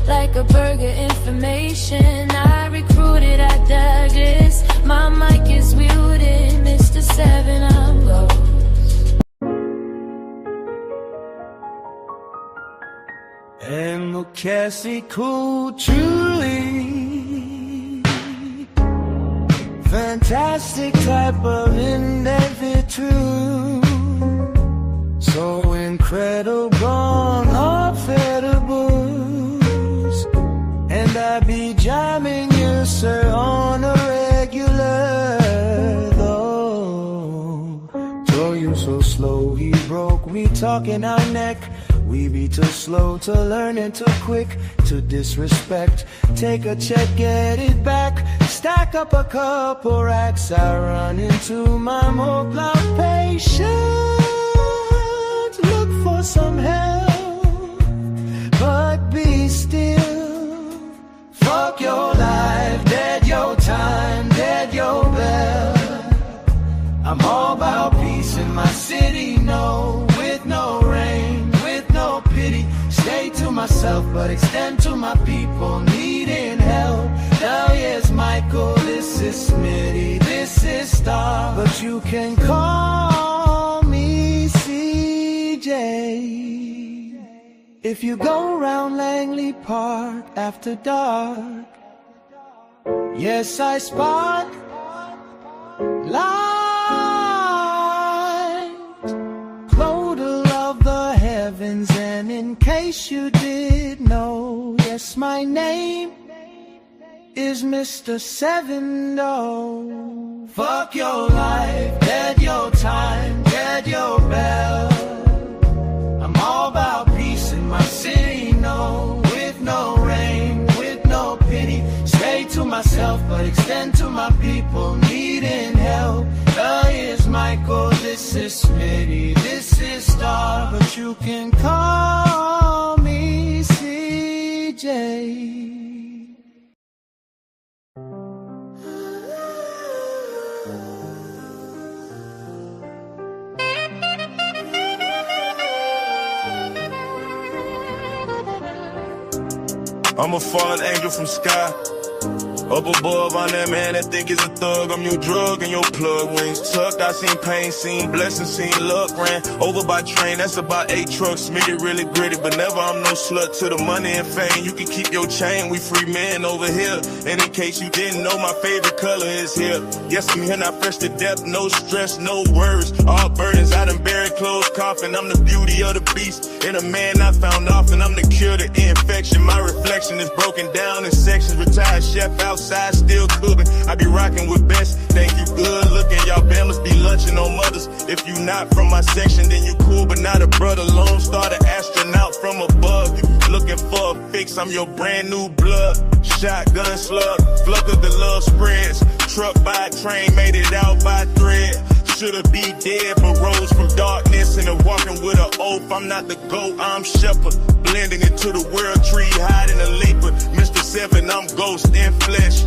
like a burger. Information I recruited at Douglas. My mic is muted, Mr. 7, I'm low. And Cassie cool truly fantastic type of individual, so incredible, unfettables, and I be jamming you, sir, on a regular, though. Told you so slow, he broke, we talking our neck. We be too slow to learn and too quick to disrespect. Take a check, get it back. Stack up a couple racks. I run into my more block patient. Look for some help, but be still. Fuck your life, dead your time, dead your bell. I'm all about peace in my city, no, with no rain. Stay to myself, but extend to my people needing help. Hell yes, Michael, this is Smitty, this is Star, but you can call me C. CJ. If you go around Langley Park after dark, yes, I spot light, clodal of the heavens. And in case you did know, yes, my name is Mr. 7-0. Fuck your life, dead your time, dead your bell. I'm all about peace in my city, no, with no rain, with no pity. Stay to myself, but extend to my people needing help. Here's Michael, this is Smitty, this is Star, but you can call me CJ. I'm a fallen angel from sky. Up above, I'm that man that think is a thug. I'm your drug and your plug. Wings tucked, I seen pain, seen blessings, seen luck. Ran over by train, that's about 8 trucks. Smitty really gritty, but never I'm no slut to the money and fame. You can keep your chain, we free men over here. And in case you didn't know, my favorite color is here. Yes, I'm here, not fresh to death, no stress, no worries. All burdens, I done buried, closed coffin. I'm the beauty of the beast, in a man I found often. I'm the cure to infection, my reflection is broken down in sections. Retired chef outside, still cooking. I be rocking with best, thank you, good looking. Y'all must be lunching on mothers. If you not from my section, then you cool, but not a brother. Lone Star, the astronaut from above. You looking for a fix, I'm your brand new blood. Shotgun slug, flood of the love spreads. Truck by train, made it out by thread. Should've be dead, but rose from darkness and walking with an oath. I'm not the goat, I'm shepherd. Blending into the world tree, hiding a leaper. Mr. 7, I'm ghost in flesh.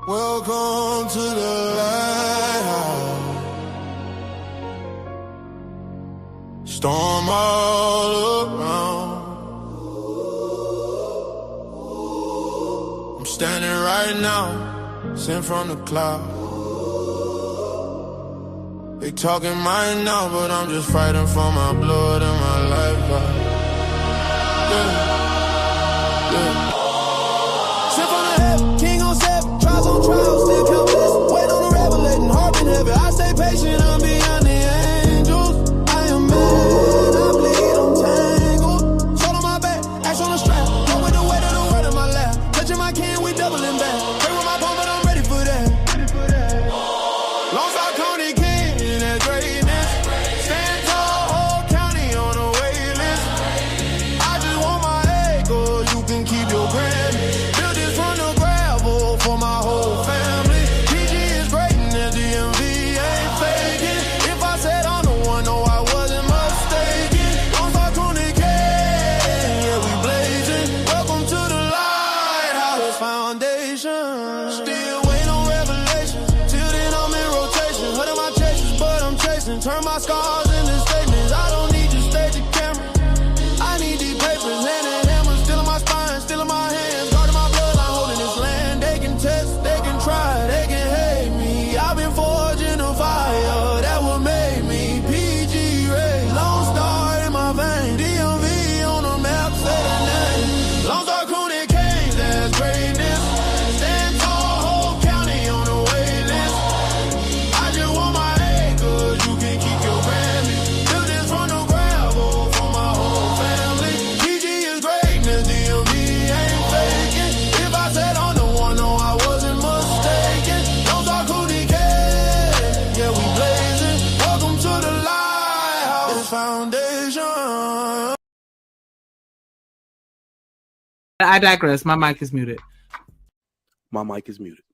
Welcome to the lighthouse. Storm all around. I'm standing right now, sent from the cloud. They talking mine now, but I'm just fighting for my blood and my life. Yeah. Sent from the heaven, king on 7, trials on trials, still count blessings. Wait on the revelating, heart in heaven. I stay patient, I'm beyond the angels. I am mad, I bleed, I'm tangled. Soul on my back, axe on the strap. Go with the weight of the world in my lap. Touching my can, we doubling back. Pray with my palm, but I'm ready for that. Long Star County King, that greatness. Stand tall, whole county on the wait list. I just want my acres, you can keep your Grammy. Build this from the gravel for my whole family. PG is great and the DMV ain't faking. If I said I'm the one, no, I wasn't mistaken. Long Star County King, yeah, we blazing. Welcome to the Lighthouse Foundation. Still waiting on revelations. Till then I'm in rotation. Heard of my chases, but I'm chasing. Turn my scars into statements. I don't need your stage camera. I need these papers. Hand and hammer, still in my spine, still in my hands. Guarding my bloodline, holding this land. They can test, they can try, they can hate me. I've been forging a fire that will make me PG raised. Lone Star in my vein. DMV on the map, say the name. Lone Star County Kings, that's greatness. Stand tall, whole county on the wait list. I just want my acres, you can keep your Grammy. Build this from the gravel for my whole family. PG is greatness, DMV ain't faking. If I said I'm the one, no, I wasn't mistaken. Don't talk who they can, yeah, we blazing. Welcome to the Lighthouse Foundation. I digress. My mic is muted. My mic is muted.